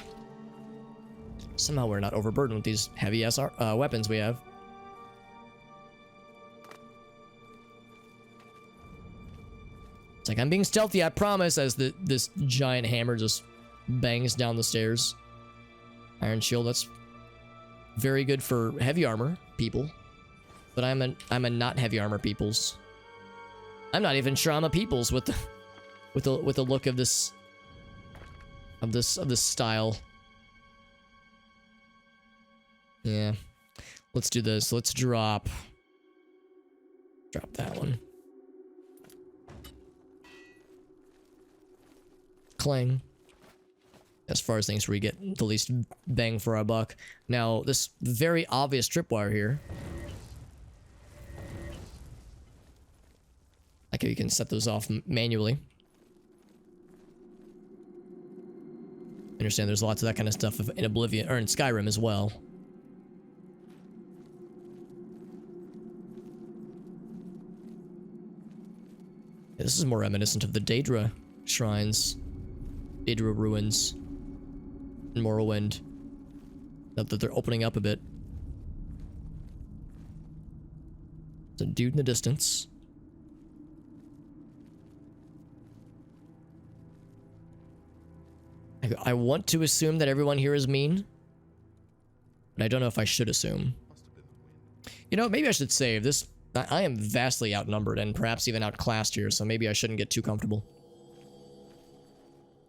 Speaker 1: Somehow we're not overburdened with these heavy-ass weapons we have. It's like, I'm being stealthy, I promise, as this giant hammer just bangs down the stairs. Iron shield, that's very good for heavy armor people. But I'm a not heavy armor peoples. I'm not even sure I'm a peoples with the look of this style. Yeah. Let's do this. Let's drop that one. Clang. As far as things where we get the least bang for our buck. Now, this very obvious tripwire here. Like how you can set those off manually. I understand there's lots of that kind of stuff in Oblivion, or in Skyrim as well. Yeah, this is more reminiscent of the Daedra shrines. Daedra ruins. In Morrowind. Now that they're opening up a bit. There's a dude in the distance. I want to assume that everyone here is mean. But I don't know if I should assume. You know, maybe I should save this. I am vastly outnumbered and perhaps even outclassed here, so maybe I shouldn't get too comfortable.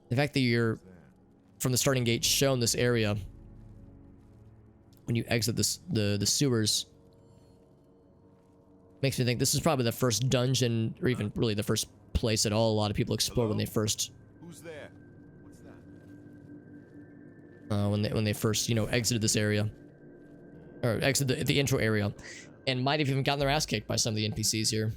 Speaker 1: The fact that you're, from the starting gate, shown this area when you exit the sewers makes me think this is probably the first dungeon, or even really the first place at all a lot of people explore. Hello? When they first...
Speaker 9: Who's there? What's that?
Speaker 1: When they first, you know, exited this area. Or exited the intro area. And might have even gotten their ass kicked by some of the NPCs here.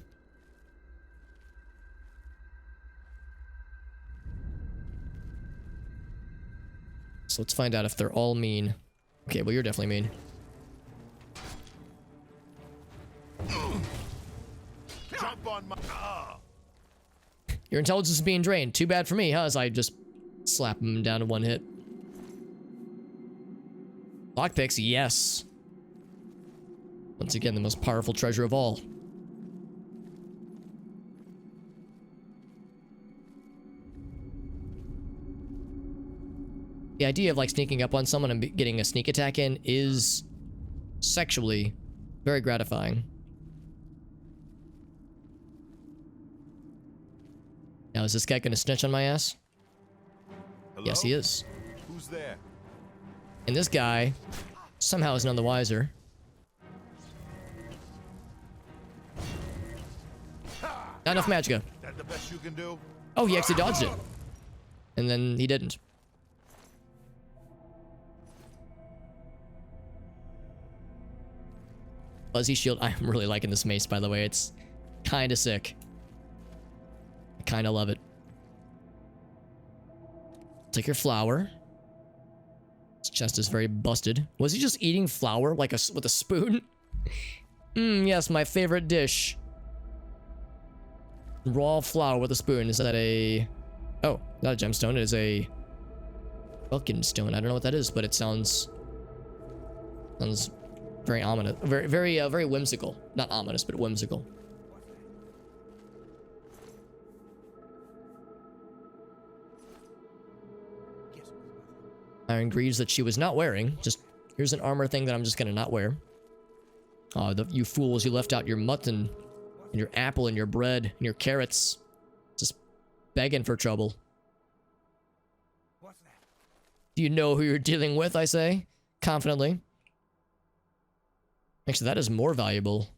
Speaker 1: So let's find out if they're all mean. Okay, well, you're definitely mean.
Speaker 9: Jump on my...
Speaker 1: Your intelligence is being drained. Too bad for me, huh? As I just slap him down to one hit. Lockpicks, yes. Once again, the most powerful treasure of all. The idea of like sneaking up on someone and getting a sneak attack in is sexually very gratifying. Now, is this guy gonna snitch on my ass?
Speaker 9: Hello?
Speaker 1: Yes, he is.
Speaker 9: Who's there?
Speaker 1: And this guy somehow is none the wiser. Not enough magicka.
Speaker 9: That the best you can do?
Speaker 1: Oh, he actually dodged it. And then he didn't. Fuzzy shield. I'm really liking this mace, by the way. It's kind of sick. I kind of love it. Take your flour. His chest is very busted. Was he just eating flour like with a spoon? Yes, my favorite dish. Raw flour with a spoon. Is that a... Oh, not a gemstone. It is a... Fucking stone. I don't know what that is, but it sounds very ominous. Very whimsical. Not ominous, but whimsical. Iron greaves that she was not wearing. Just here's an armor thing that I'm just gonna not wear. You fools, you left out your mutton and your apple and your bread and your carrots. Just begging for trouble.
Speaker 5: What's that?
Speaker 1: Do you know who you're dealing with, I say? Confidently. Actually, that is more valuable.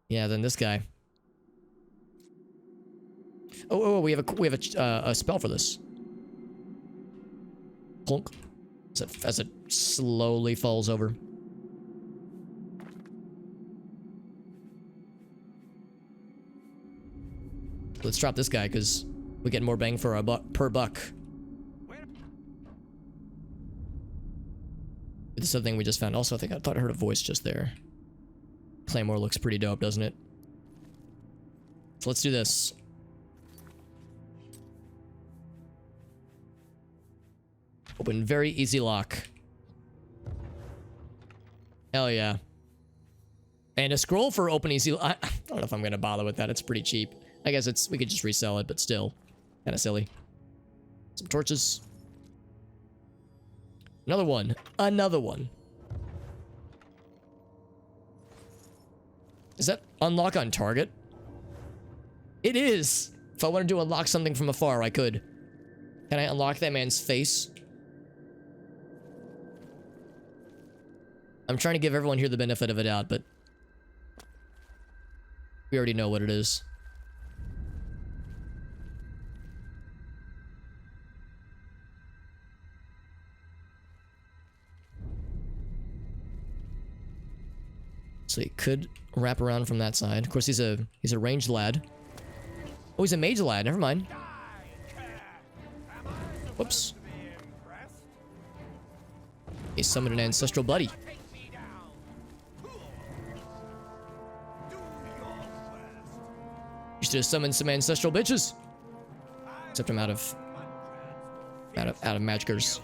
Speaker 1: Yeah, than this guy. Oh, we have a spell for this. Plunk. As it slowly falls over. Let's drop this guy because we get more bang for our buck per buck. This is the thing we just found. Also, I thought I heard a voice just there. Claymore looks pretty dope, doesn't it? So let's do this. Open very easy lock. Hell yeah. And a scroll for open easy. I don't know if I'm gonna bother with that. It's pretty cheap. I guess we could just resell it, but still kind of silly. Some torches. Another one. Another one. Is that unlock on target? It is. If I wanted to unlock something from afar, I could. Can I unlock that man's face? I'm trying to give everyone here the benefit of a doubt, but we already know what it is. So he could wrap around from that side. Of course, he's a ranged lad. Oh, he's a mage lad. Never mind. Whoops. He summoned an ancestral buddy. You should have summoned some ancestral bitches. Except I'm out of magicers.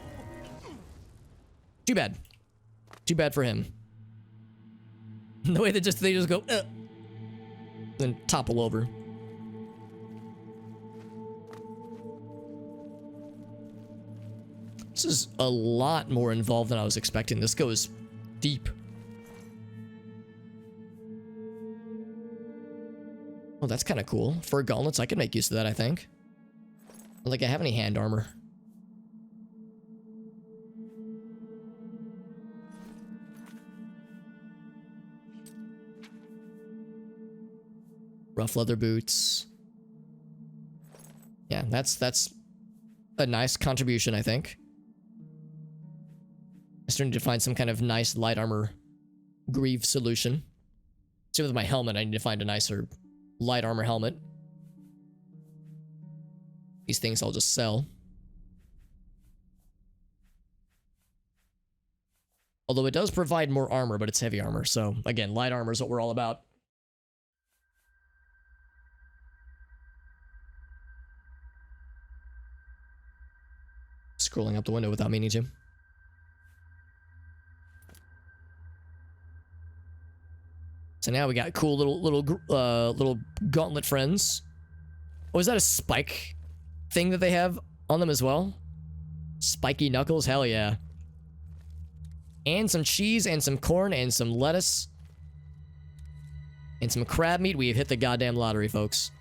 Speaker 1: Too bad. Too bad for him. The way they just go, then topple over. This is a lot more involved than I was expecting. This goes deep. Oh, that's kind of cool. For gauntlets, I could make use of that, I think. I don't think I have any hand armor. Rough leather boots. Yeah, that's a nice contribution, I think. I still need to find some kind of nice light armor greave solution. Same with my helmet, I need to find a nicer light armor helmet. These things I'll just sell. Although it does provide more armor, but it's heavy armor. So again, light armor is what we're all about. Scrolling up the window without meaning to. So now we got cool little gauntlet friends. Oh, is that a spike thing that they have on them as well? Spiky knuckles, hell yeah. And some cheese and some corn and some lettuce. And some crab meat. We've hit the goddamn lottery, folks.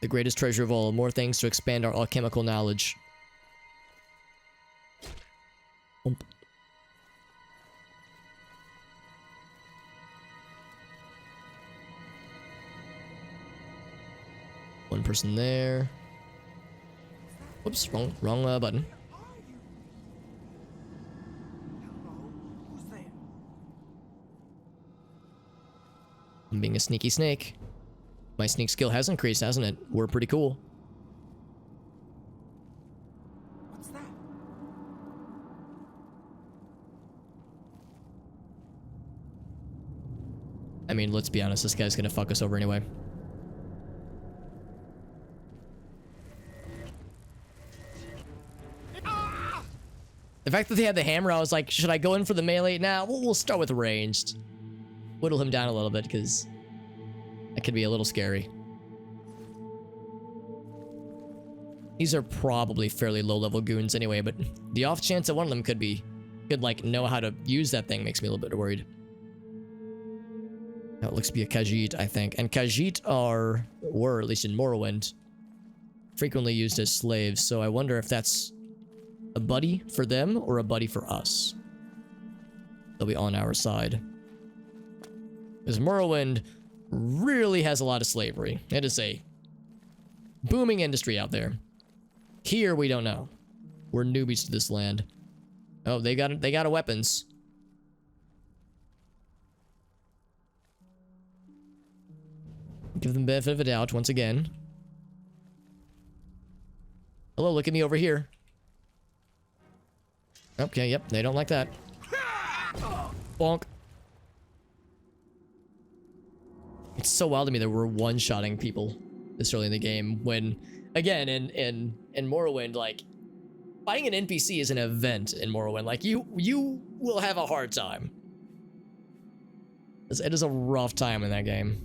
Speaker 1: The greatest treasure of all. More things to expand our alchemical knowledge. One person there. Whoops, wrong button. I'm being a sneaky snake. My sneak skill has increased, hasn't it? We're pretty cool.
Speaker 8: What's that?
Speaker 1: I mean, let's be honest, this guy's gonna fuck us over anyway. The fact that they had the hammer, I was like, should I go in for the melee? Nah, we'll start with ranged. Whittle him down a little bit, because that could be a little scary. These are probably fairly low-level goons anyway, but the off chance that one of them could like, know how to use that thing makes me a little bit worried. Now it looks to be a Khajiit, I think. And Khajiit were, at least in Morrowind, frequently used as slaves, so I wonder if that's a buddy for them or a buddy for us. They'll be on our side. Because Morrowind really has a lot of slavery. It is a booming industry out there. Here, we don't know. We're newbies to this land. Oh, they got weapons. Give them benefit of a doubt once again. Hello, look at me over here. Okay, yep, they don't like that. Bonk. It's so wild to me that we're one-shotting people this early in the game when, again, in Morrowind, like, fighting an NPC is an event in Morrowind. Like, you will have a hard time. It is a rough time in that game.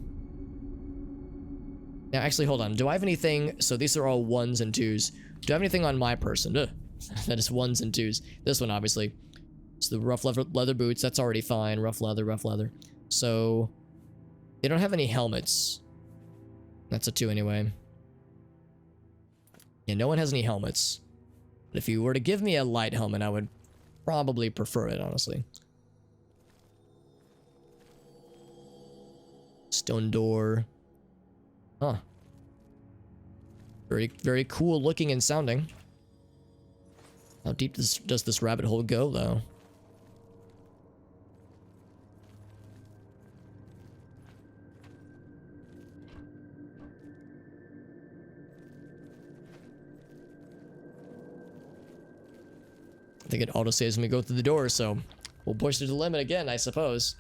Speaker 1: Now, actually, hold on. Do I have anything? So these are all 1s and 2s. Do I have anything on my person? Ugh. That is 1s and 2s. This one, obviously. So the rough leather boots, that's already fine. Rough leather. So they don't have any helmets. That's a 2 anyway. Yeah, no one has any helmets. But if you were to give me a light helmet, I would probably prefer it, honestly. Stone door. Huh. Very, very cool looking and sounding. How deep does this rabbit hole go, though? I think it auto-saves when we go through the door, so we'll push to the limit again, I suppose.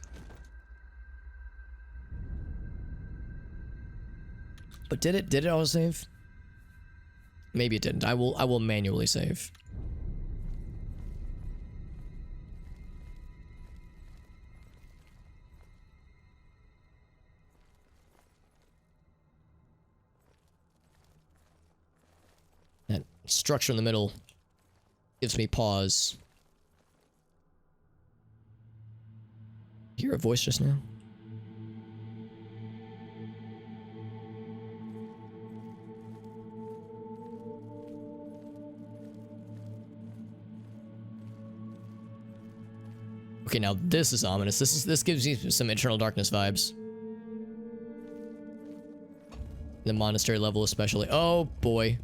Speaker 1: But did it auto-save? Maybe it didn't. I will manually save. That structure in the middle gives me pause. Hear a voice just now? Okay, now this is ominous. This gives you some Eternal Darkness vibes. The monastery level especially. Oh boy.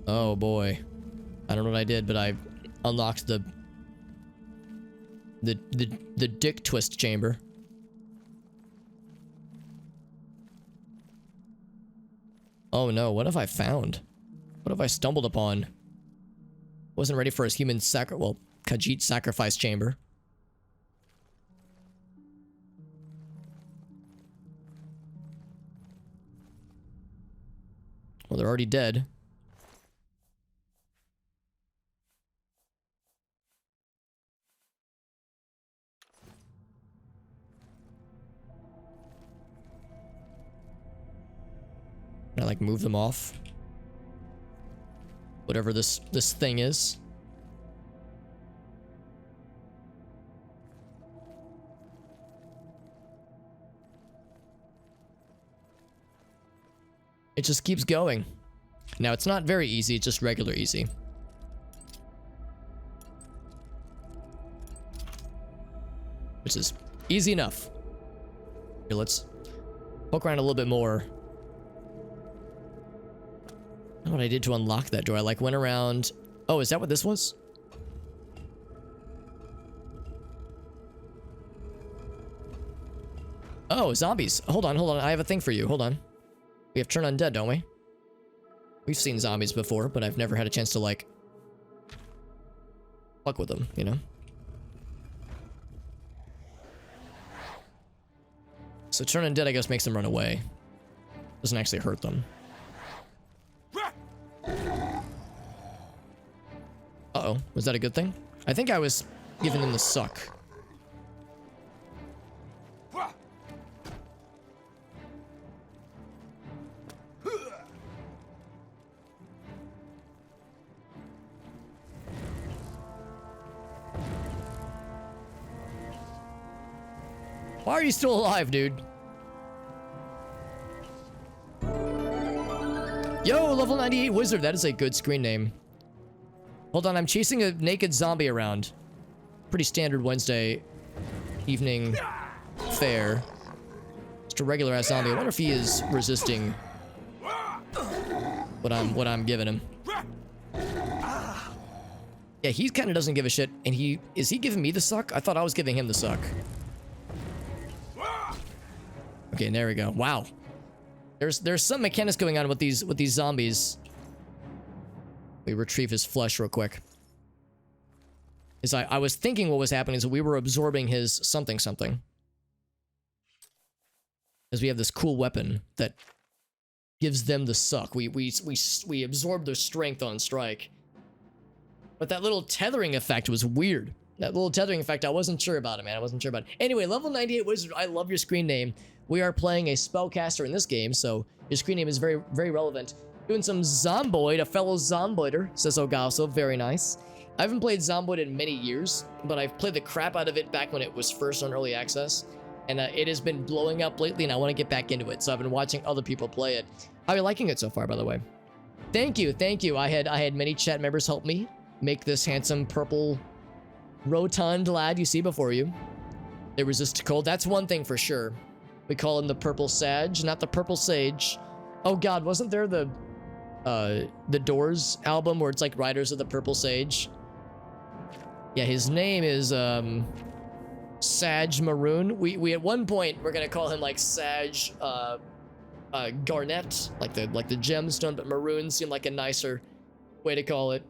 Speaker 1: Oh boy. I don't know what I did, but I unlocked the dick twist chamber. Oh no, what have I found? What have I stumbled upon? Wasn't ready for his human Khajiit sacrifice chamber. Well, they're already dead. Can I, like, move them off? Whatever this thing is. It just keeps going. Now, it's not very easy, it's just regular easy. Which is easy enough. Here, let's poke around a little bit more. I don't know what I did to unlock that door. I like went around. Oh, is that what this was? Oh, zombies. Hold on. I have a thing for you. Hold on. We have turn undead, don't we? We've seen zombies before, but I've never had a chance to, like, fuck with them, you know? So turn undead, I guess, makes them run away. Doesn't actually hurt them. Uh-oh. Was that a good thing? I think I was giving them the suck. Why are you still alive, dude? Yo, level 98 wizard. That is a good screen name. Hold on, I'm chasing a naked zombie around. Pretty standard Wednesday evening fare. Just a regular ass zombie. I wonder if he is resisting what I'm giving him. Yeah, he kind of doesn't give a shit. And is he giving me the suck? I thought I was giving him the suck. Okay, there we go. Wow. There's some mechanics going on with these zombies. We retrieve his flesh real quick. I was thinking what was happening is we were absorbing his something. As we have this cool weapon that gives them the suck. We absorb their strength on strike. But that little tethering effect was weird. That little tethering effect, I wasn't sure about it, man. I wasn't sure about it. Anyway, level 98 wizard, I love your screen name. We are playing a spellcaster in this game, so your screen name is very, very relevant. Doing some Zomboid, a fellow Zomboider, says Ogaso, very nice. I haven't played Zomboid in many years, but I've played the crap out of it back when it was first on Early Access. And it has been blowing up lately, and I want to get back into it, so I've been watching other people play it. How are you liking it so far, by the way? Thank you, thank you. I had many chat members help me make this handsome purple rotund lad you see before you. They resist cold. That's one thing for sure. We call him the Purple Sadge, not the Purple Sage. Oh god, wasn't there the Doors album where it's like Riders of the Purple Sage? Yeah, his name is Sadge Maroon. We at one point we're gonna call him like Sadge Garnet, like the gemstone, but Maroon seemed like a nicer way to call it.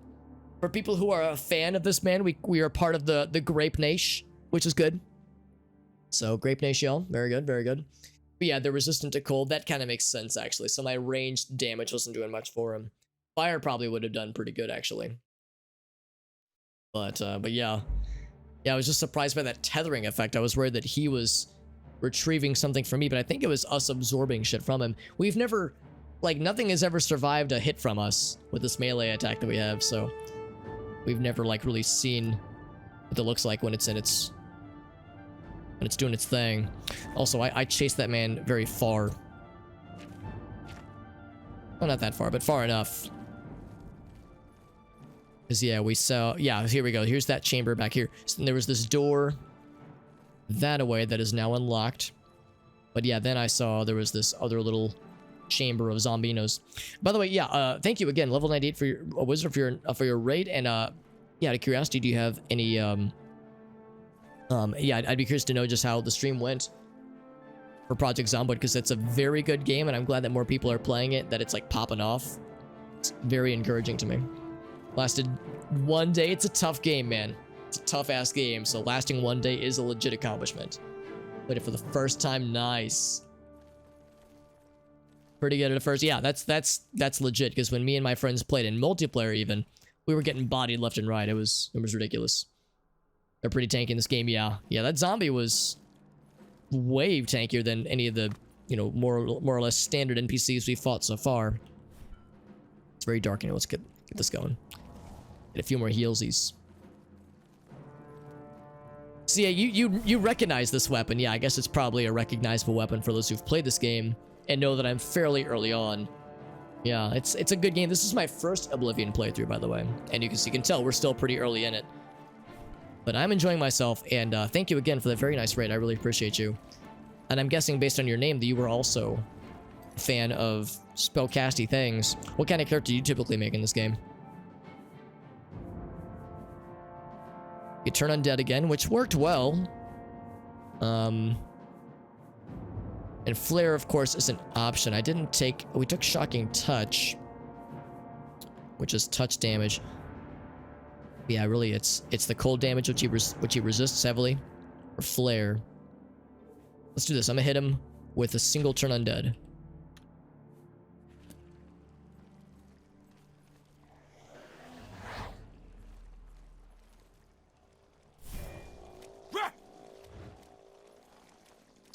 Speaker 1: For people who are a fan of this man, we are part of the Grape Nation, which is good. So, Grape Nation, y'all. Very good, very good. But yeah, they're resistant to cold. That kind of makes sense, actually. So my ranged damage wasn't doing much for him. Fire probably would have done pretty good, actually. But yeah. Yeah, I was just surprised by that tethering effect. I was worried that he was retrieving something from me, but I think it was us absorbing shit from him. We've never... Like, nothing has ever survived a hit from us with this melee attack that we have, so... We've never, like, really seen what it looks like when it's in its... When it's doing its thing. Also, I chased that man very far. Well, not that far, but far enough. Because, yeah, we saw... Yeah, here we go. Here's that chamber back here. So there was this door that away that is now unlocked. But, yeah, then I saw there was this other little chamber of zombinos. By the way, yeah, thank you again. Level 98 for your wizard for your raid. And, yeah, out of curiosity, do you have any... yeah, I'd be curious to know just how the stream went for Project Zomboid, because it's a very good game, and I'm glad that more people are playing it, that it's, like, popping off. It's very encouraging to me. Lasted one day. It's a tough game, man. It's a tough-ass game, so lasting one day is a legit accomplishment. Played it for the first time. Nice. Pretty good at the first. Yeah, that's legit, because when me and my friends played in multiplayer even, we were getting bodied left and right. It was ridiculous. They're pretty tanky in this game, yeah. Yeah, that zombie was way tankier than any of the, you know, more or less standard NPCs we fought so far. It's very dark, you know. Let's get this going. Get a few more healsies. So yeah, you recognize this weapon. Yeah, I guess it's probably a recognizable weapon for those who've played this game and know that I'm fairly early on. Yeah, it's a good game. This is my first Oblivion playthrough, by the way. And you can tell we're still pretty early in it. But I'm enjoying myself, and thank you again for that very nice raid. I really appreciate you. And I'm guessing, based on your name, that you were also a fan of spellcasty things. What kind of character do you typically make in this game? You turn undead again, which worked well. And Flare, of course, is an option. We took Shocking Touch, which is touch damage. Yeah, really, it's the cold damage which he resists heavily, or Flare. Let's do this. I'm gonna hit him with a single turn undead.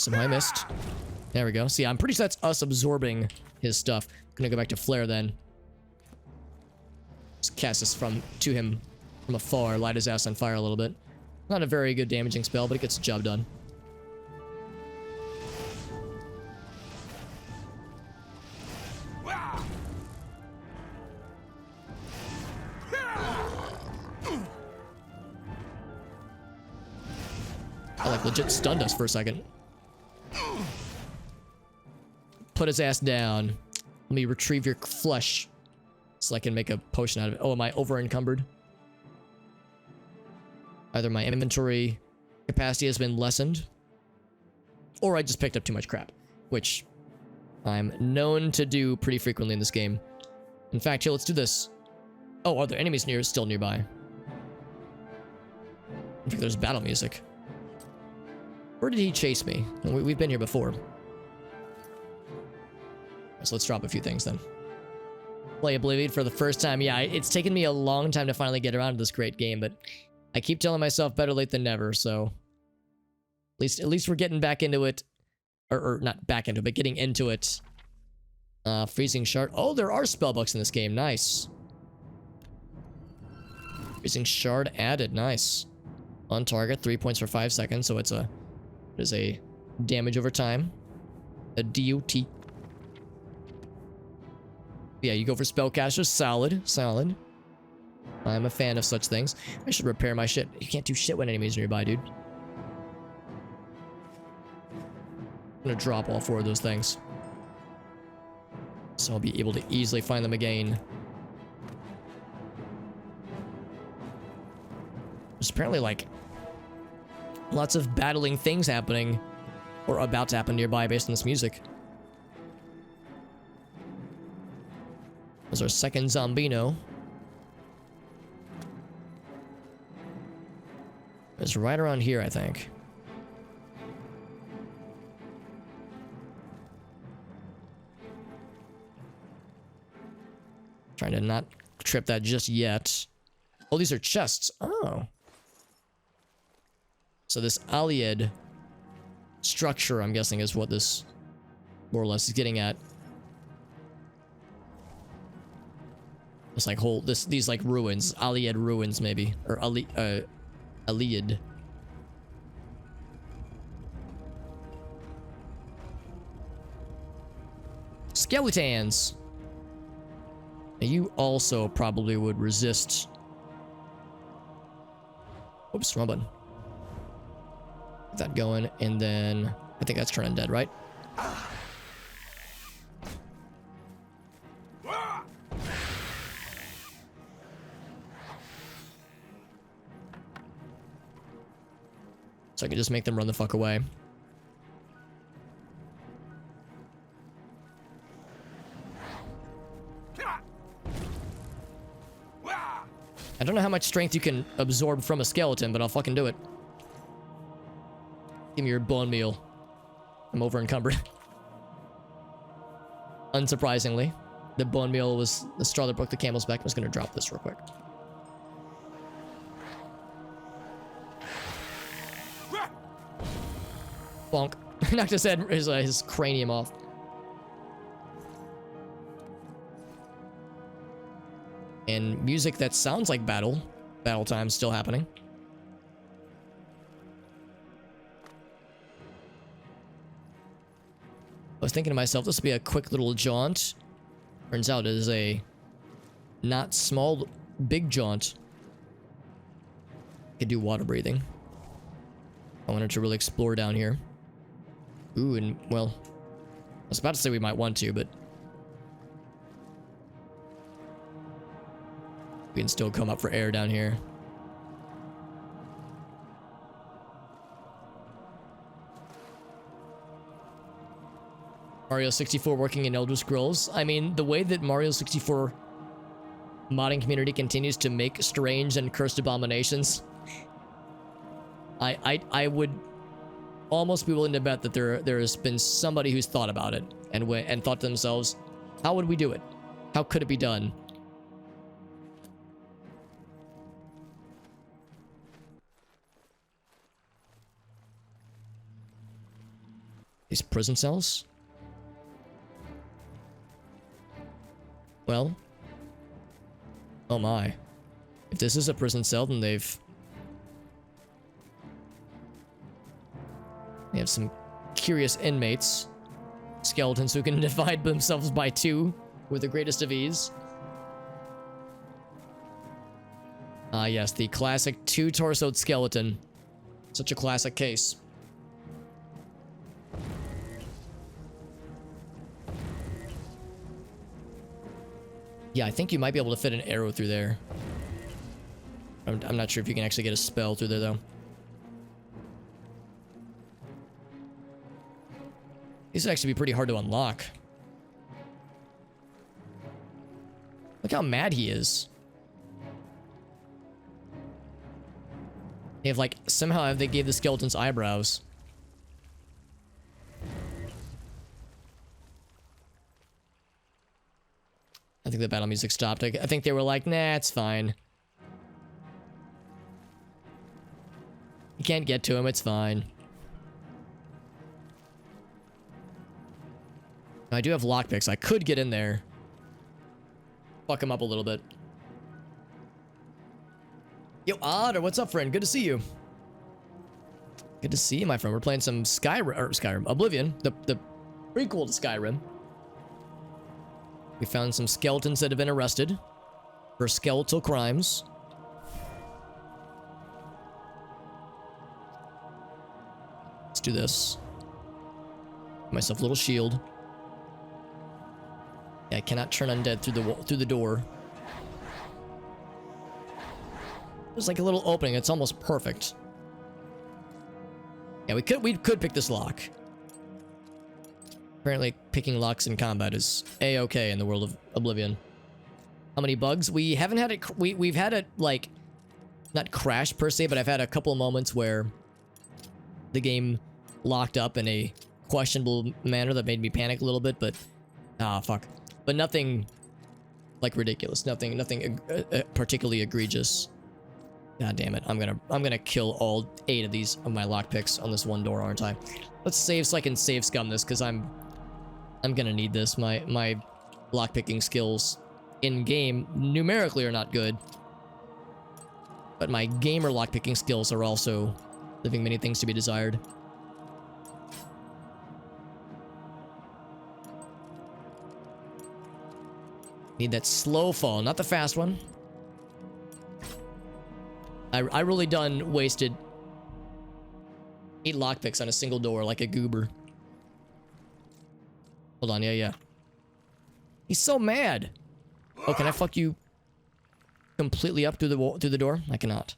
Speaker 1: Somehow I missed. There we go. See, I'm pretty sure that's us absorbing his stuff. Gonna go back to Flare then. Just cast this to him from afar, light his ass on fire a little bit. Not a very good damaging spell, but it gets the job done. I like legit stunned us for a second. Put his ass down. Let me retrieve your flesh so I can make a potion out of it. Oh, am I over encumbered? Either my inventory capacity has been lessened, or I just picked up too much crap, which I'm known to do pretty frequently in this game. In fact, here, let's do this. Oh, are there enemies still nearby? I think there's battle music. Where did he chase me? We've been here before. So let's drop a few things then. Play Oblivion for the first time. Yeah, it's taken me a long time to finally get around to this great game, but I keep telling myself better late than never, so at least we're getting back into it. Or not back into it, but getting into it. Freezing Shard. Oh, there are spellbooks in this game. Nice. Freezing Shard added. Nice. On target, 3 points for 5 seconds, so it is a damage over time. A DOT. Yeah, you go for spellcasters. Solid. Solid. I'm a fan of such things. I should repair my shit. You can't do shit when enemies are nearby, dude. I'm gonna drop all 4 of those things, so I'll be able to easily find them again. There's apparently like lots of battling things happening or about to happen nearby based on this music. There's our second Zombino. It's right around here, I think. Trying to not trip that just yet. Oh, these are chests. Oh. So this Ayleid structure, I'm guessing, is what this more or less is getting at. It's like these like ruins, Ayleid ruins maybe, or Ayleid. Skeletons. Now you also probably would resist. Oops, wrong button. Get that going, and then I think that's turn undead, right? So I can just make them run the fuck away. I don't know how much strength you can absorb from a skeleton, but I'll fucking do it. Give me your bone meal. I'm over encumbered. Unsurprisingly, the bone meal was the straw that broke the camel's back. I'm just gonna drop this real quick. Bonk. Knocked his cranium off. And music that sounds like battle time still happening. I was thinking to myself, this would be a quick little jaunt. Turns out it is a not small, big jaunt. Could do water breathing. I wanted to really explore down here. Ooh, and well, I was about to say we might want to, but we can still come up for air down here. Mario 64 working in Elder Scrolls. I mean, the way that Mario 64 modding community continues to make strange and cursed abominations, I would almost be willing to bet that there has been somebody who's thought about it and thought to themselves, how would we do it? How could it be done? These prison cells? Well. Oh my. If this is a prison cell, then they have some curious inmates. Skeletons who can divide themselves by 2 with the greatest of ease. Ah, yes, the classic 2-torsoed skeleton. Such a classic case. Yeah, I think you might be able to fit an arrow through there. I'm not sure if you can actually get a spell through there, though. These would actually be pretty hard to unlock. Look how mad he is. They have, like, somehow they gave the skeletons eyebrows. I think the battle music stopped. I think they were like, nah, it's fine. You can't get to him, it's fine. I do have lockpicks. I could get in there. Fuck him up a little bit. Yo, Otter, what's up, friend? Good to see you. Good to see you, my friend. We're playing some Skyrim, Oblivion, the prequel to Skyrim. We found some skeletons that have been arrested for skeletal crimes. Let's do this. Get myself a little shield. Yeah, I cannot turn undead through the door. There's like a little opening. It's almost perfect. Yeah, we could pick this lock. Apparently, picking locks in combat is a-okay in the world of Oblivion. How many bugs? We haven't had it. We've had it, like, not crash per se, but I've had a couple of moments where the game locked up in a questionable manner that made me panic a little bit. But fuck. But nothing like ridiculous. Nothing particularly egregious. God damn it! I'm gonna kill all 8 of these of my lockpicks on this one door, aren't I? Let's save so I can save scum this, because I'm gonna need this. My lockpicking skills in game numerically are not good, but my gamer lockpicking skills are also leaving many things to be desired. Need that slow fall, not the fast one. I really done wasted 8 lockpicks on a single door like a goober. Hold on, yeah. He's so mad. Oh, can I fuck you completely up through the door? I cannot.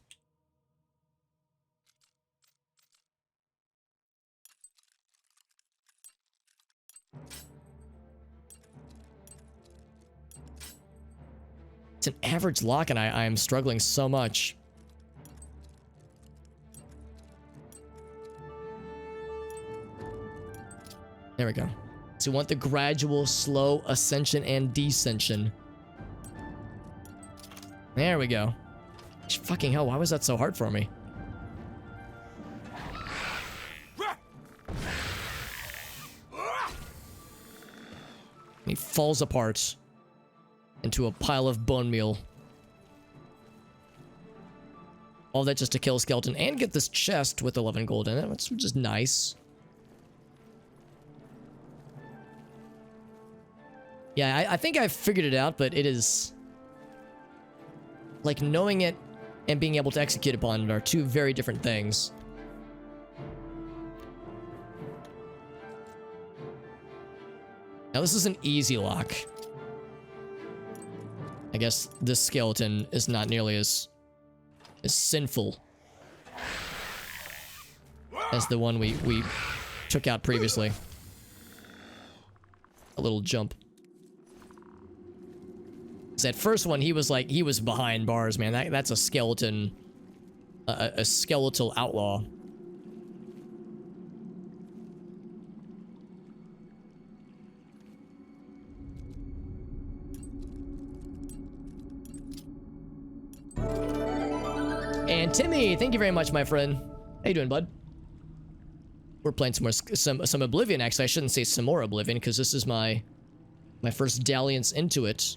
Speaker 1: It's an average lock, and I am struggling so much. There we go. So we want the gradual, slow ascension and descension. There we go. Fucking hell, why was that so hard for me? He falls apart into a pile of bone meal. All that just to kill a skeleton and get this chest with 11 gold in it, which is nice. Yeah, I think I've figured it out, but it is... like, knowing it and being able to execute upon it are 2 very different things. Now, this is an easy lock. I guess this skeleton is not nearly as sinful as the one we took out previously. A little jump. That first one, he was behind bars, man. That's a skeleton, a skeletal outlaw. And Timmy, thank you very much, my friend. How you doing, bud? We're playing some Oblivion, actually. I shouldn't say some more Oblivion, because this is my first dalliance into it.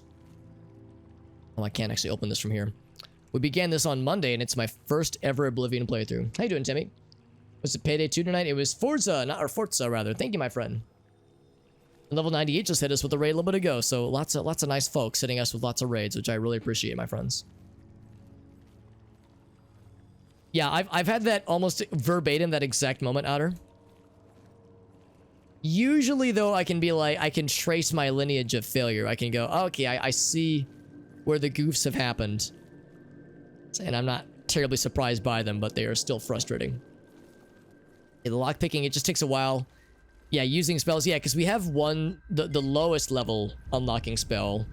Speaker 1: Oh, I can't actually open this from here. We began this on Monday, and it's my first ever Oblivion playthrough. How you doing, Timmy? Was it Payday 2 tonight? It was Forza, Forza, rather. Thank you, my friend. Level 98 just hit us with a raid a little bit ago, so lots of nice folks hitting us with lots of raids, which I really appreciate, my friends. Yeah, I've had that almost verbatim, that exact moment, Otter. Usually, though, I can be like, I can trace my lineage of failure. I can go, oh, okay, I see where the goofs have happened. And I'm not terribly surprised by them, but they are still frustrating. Yeah, the lockpicking, it just takes a while. Yeah, using spells, yeah, because we have the lowest level unlocking spell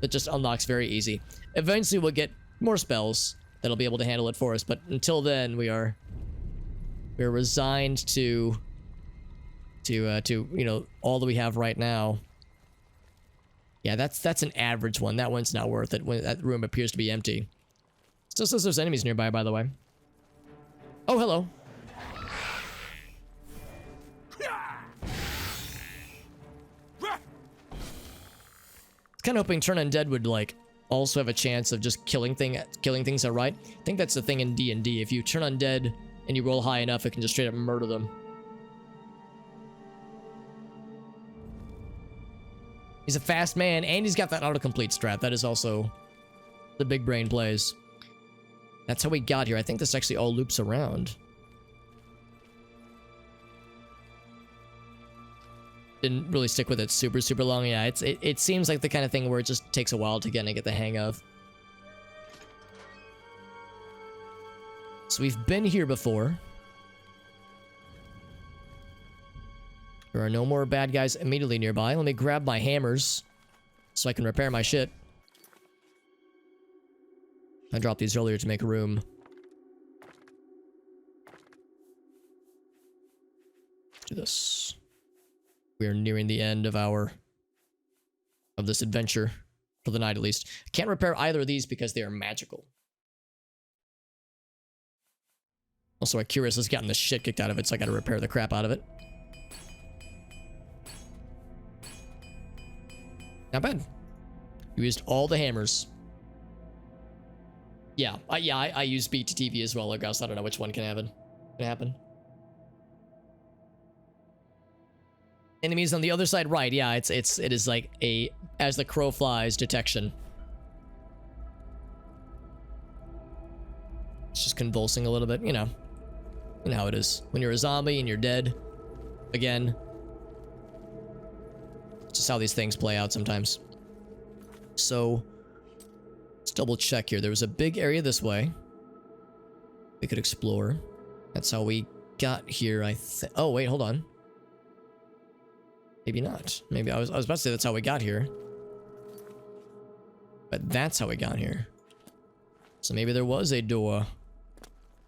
Speaker 1: that just unlocks very easy. Eventually, we'll get more spells that'll be able to handle it for us, but until then, we're resigned to you know, all that we have right now. Yeah, that's an average one. That one's not worth it when that room appears to be empty. Still says there's enemies nearby, by the way. Oh, hello. Kind of hoping Turn Undead would like also have a chance of just killing things outright. I think that's the thing in D&D. If you turn Undead and you roll high enough, it can just straight up murder them. He's a fast man, and he's got that autocomplete strat. That is also the big brain plays. That's how we got here. I think this actually all loops around. Didn't really stick with it super long. Yeah, it seems like the kind of thing where it just takes a while to get the hang of. So we've been here before. There are no more bad guys immediately nearby. Let me grab my hammers so I can repair my shit. I dropped these earlier to make room. Let's do this. We are nearing the end of this adventure, for the night at least. I can't repair either of these because they are magical. Also, our Curious has gotten the shit kicked out of it, so I gotta repair the crap out of it. Not bad. You used all the hammers. Yeah, I use BTTV as well, I guess. I don't know which one can happen. Enemies on the other side, right? Yeah, it is like a as the crow flies detection. It's just convulsing a little bit, you know how it is when you're a zombie and you're dead again. It's just how these things play out sometimes. So let's double check here. There was a big area this way we could explore. That's how we got here. Oh wait, hold on. Maybe not. Maybe I was about to say that's how we got here. But that's how we got here. So maybe there was a door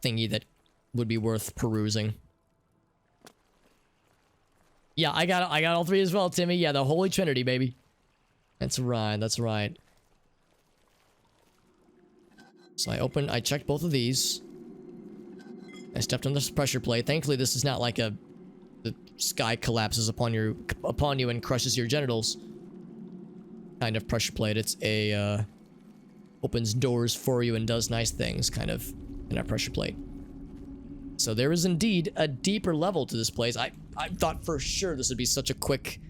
Speaker 1: thingy that would be worth perusing. Yeah, I got all three as well, Timmy. Yeah, the Holy Trinity, baby. That's right, that's right. So I checked both of these. I stepped on this pressure plate. Thankfully, this is not like the sky collapses upon you and crushes your genitals kind of pressure plate. It's a opens doors for you and does nice things kind of in a pressure plate. So there is indeed a deeper level to this place. I thought for sure this would be such a quick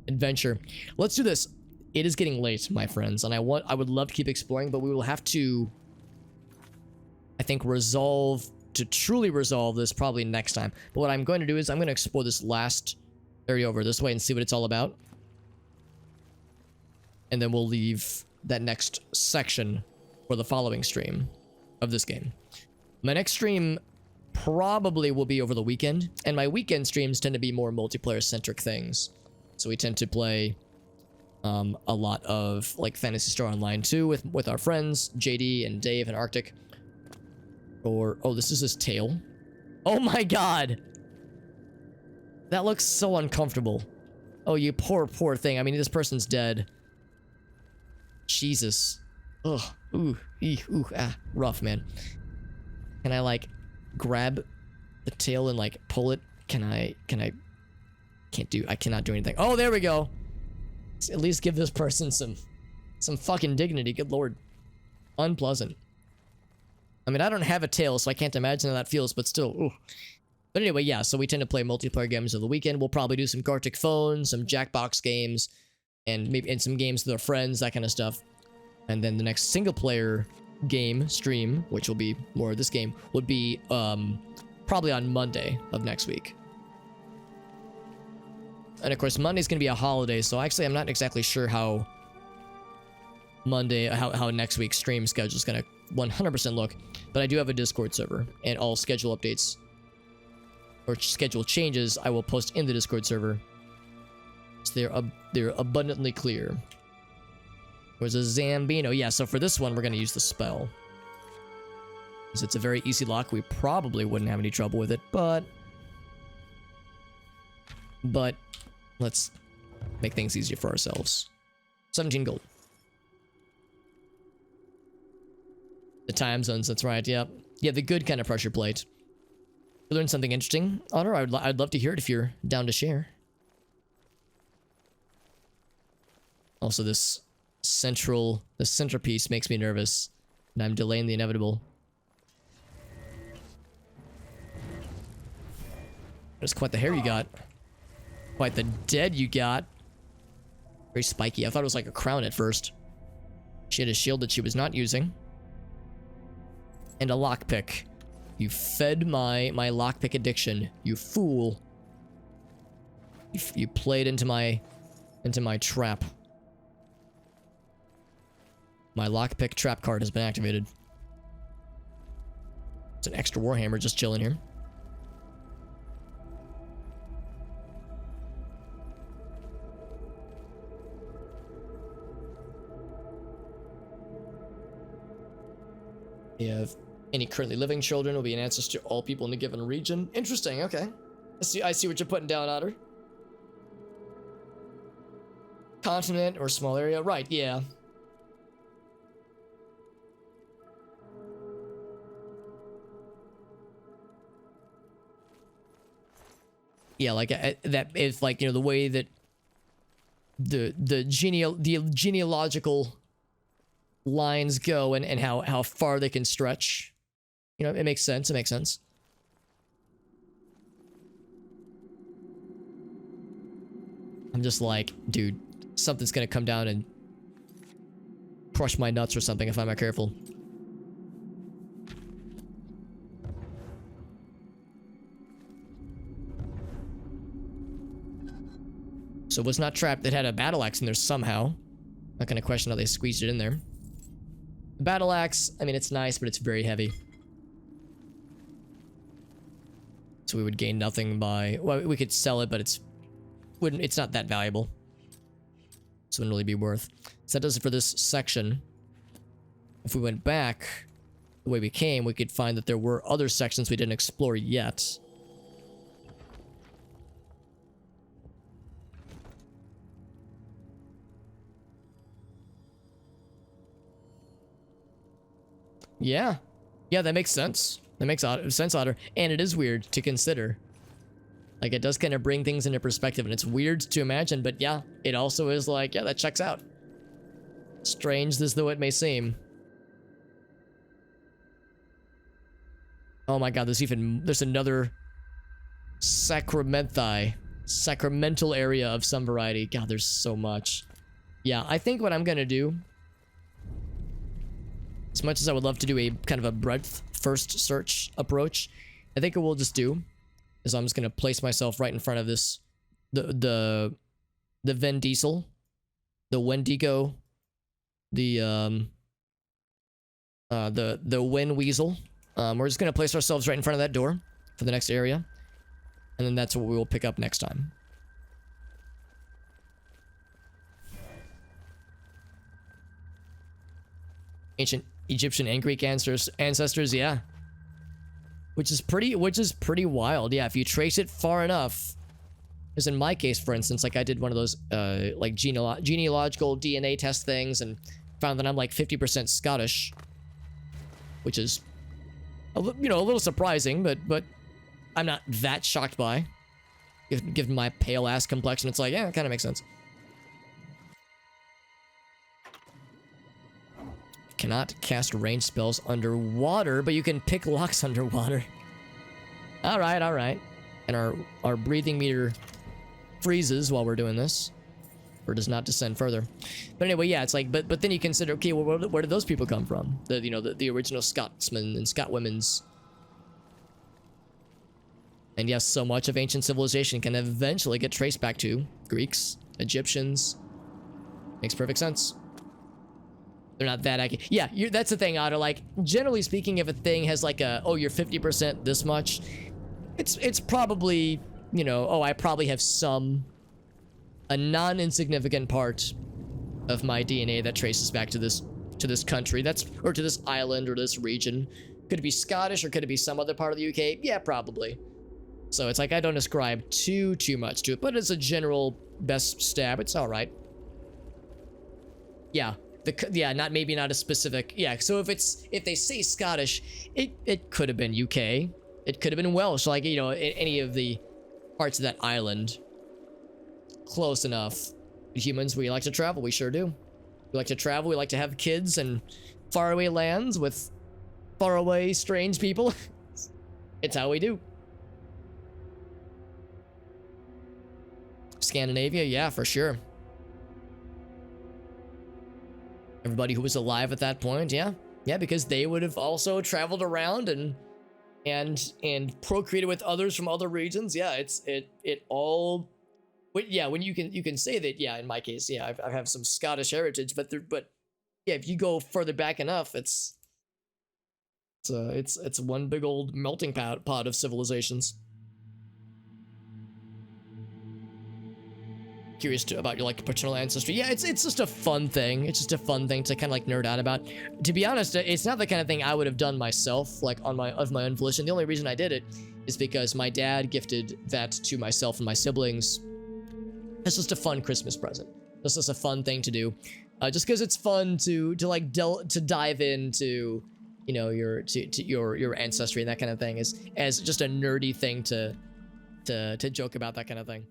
Speaker 1: adventure. Let's do this. It is getting late, my friends, and I would love to keep exploring, but we will have to, I think, truly resolve this probably next time. But what I'm going to do is I'm going to explore this last area over this way and see what it's all about. And then we'll leave that next section for the following stream of this game. My next stream probably will be over the weekend, and my weekend streams tend to be more multiplayer-centric things. So we tend to play a lot of like Phantasy Star Online 2 with our friends, JD and Dave and Arctic. Or, oh, this is his tail. Oh my god! That looks so uncomfortable. Oh, you poor thing. I mean, this person's dead. Jesus. Ugh. Ooh. Ooh. Ah. Rough, man. Can I, like, grab the tail and, like, pull it I cannot do anything. Oh, there we go. Let's at least give this person some fucking dignity. Good lord. Unpleasant. I mean, I don't have a tail, so I can't imagine how that feels, but still, ooh. But anyway, yeah, so we tend to play multiplayer games of the weekend. We'll probably do some Gartic Phone, some Jackbox games, and some games with our friends, that kind of stuff. And then the next single player game stream, which will be more of this game, would be probably on Monday of next week. And of course, Monday's gonna be a holiday, so actually I'm not exactly sure how how next week's stream schedule is gonna 100% look, but I do have a Discord server, and all schedule updates or schedule changes I will post in the Discord server, so they're abundantly clear. There's a Zambino. Yeah, so for this one we're gonna use the spell, because it's a very easy lock. We probably wouldn't have any trouble with it, but let's make things easier for ourselves. 17 gold. The time zones, that's right, yeah. Yeah, the good kind of pressure plate. You learned something interesting, Otter? I'd love to hear it if you're down to share. Also, the centerpiece makes me nervous, and I'm delaying the inevitable. That's quite the hair you got. Quite the dead you got. Very spiky. I thought it was like a crown at first. She had a shield that she was not using. And a lockpick. You fed my lockpick addiction. You fool. You played into my trap. My lockpick trap card has been activated. It's an extra warhammer just chilling here. If any currently living children will be an ancestor to all people in a given region. Interesting, okay. I see what you're putting down, Otter. Continent or small area, right, yeah. Yeah, like that is like, you know, the way that the genealogical lines go and how far they can stretch. You know, it makes sense. It makes sense. I'm just like, dude, something's gonna come down and crush my nuts or something if I'm not careful. So it was not trapped. It had a battle axe in there somehow. Not gonna question how they squeezed it in there. The battle axe, I mean, it's nice, but it's very heavy. So we would gain nothing by... Well, we could sell it, but it's not that valuable. So it wouldn't really be worth. So that does it for this section. If we went back the way we came, we could find that there were other sections we didn't explore yet. Yeah. Yeah, that makes sense. That makes sense, Otter. And it is weird to consider. Like, it does kind of bring things into perspective, and it's weird to imagine, but yeah, it also is like, yeah, that checks out. Strange as though it may seem. Oh my god, there's another sacramental area of some variety. God, there's so much. Yeah, I think what I'm gonna do, as much as I would love to do a kind of a breadth first search approach, I think what we'll just do is I'm just gonna place myself right in front of this, the Vin Diesel, the Wendigo, the Wen Weasel. We're just gonna place ourselves right in front of that door for the next area, and then that's what we will pick up next time. Ancient Egyptian and Greek ancestors, yeah. Which is pretty wild, yeah. If you trace it far enough, because in my case, for instance, like I did one of those like genealogical DNA test things and found that I'm like 50% Scottish, which is a little surprising, but I'm not that shocked by. Given my pale ass complexion, it's like, yeah, it kind of makes sense. Cannot cast range spells underwater, but you can pick locks underwater. All right. And our breathing meter freezes while we're doing this, or does not descend further. But anyway, yeah, it's like, but then you consider, okay, well, where did those people come from? The original Scotsmen and Scotwomen's. And yes, so much of ancient civilization can eventually get traced back to Greeks, Egyptians. Makes perfect sense. They're not that accurate. Yeah, that's the thing, Otto. Like, generally speaking, if a thing has like a, oh, you're 50% this much, it's probably, you know, oh, I probably have a non-insignificant part of my DNA that traces back to this country, or to this island, or this region. Could it be Scottish, or could it be some other part of the UK? Yeah, probably. So it's like, I don't ascribe too much to it, but as a general best stab, it's all right. Yeah. Maybe not a specific. Yeah, so if they say Scottish, it could have been UK. It could have been Welsh, like, you know, any of the parts of that island. Close enough. Humans, we like to travel. We sure do. We like to travel. We like to have kids in faraway lands with faraway, strange people. It's how we do. Scandinavia, yeah, for sure. Everybody who was alive at that point, yeah, because they would have also traveled around and procreated with others from other regions. Yeah, it all. But yeah, when you can say that, yeah, in my case, yeah, I have some Scottish heritage, but yeah, if you go further back enough, it's one big old melting pot of civilizations. Curious about your like paternal ancestry. Yeah, it's just a fun thing. It's just a fun thing to kind of like nerd out about. To be honest, it's not the kind of thing I would have done myself, like of my own volition. The only reason I did it is because my dad gifted that to myself and my siblings. It's just a fun Christmas present. It's just a fun thing to do, just because it's fun to dive into, you know, your ancestry and that kind of thing as just a nerdy thing to joke about, that kind of thing.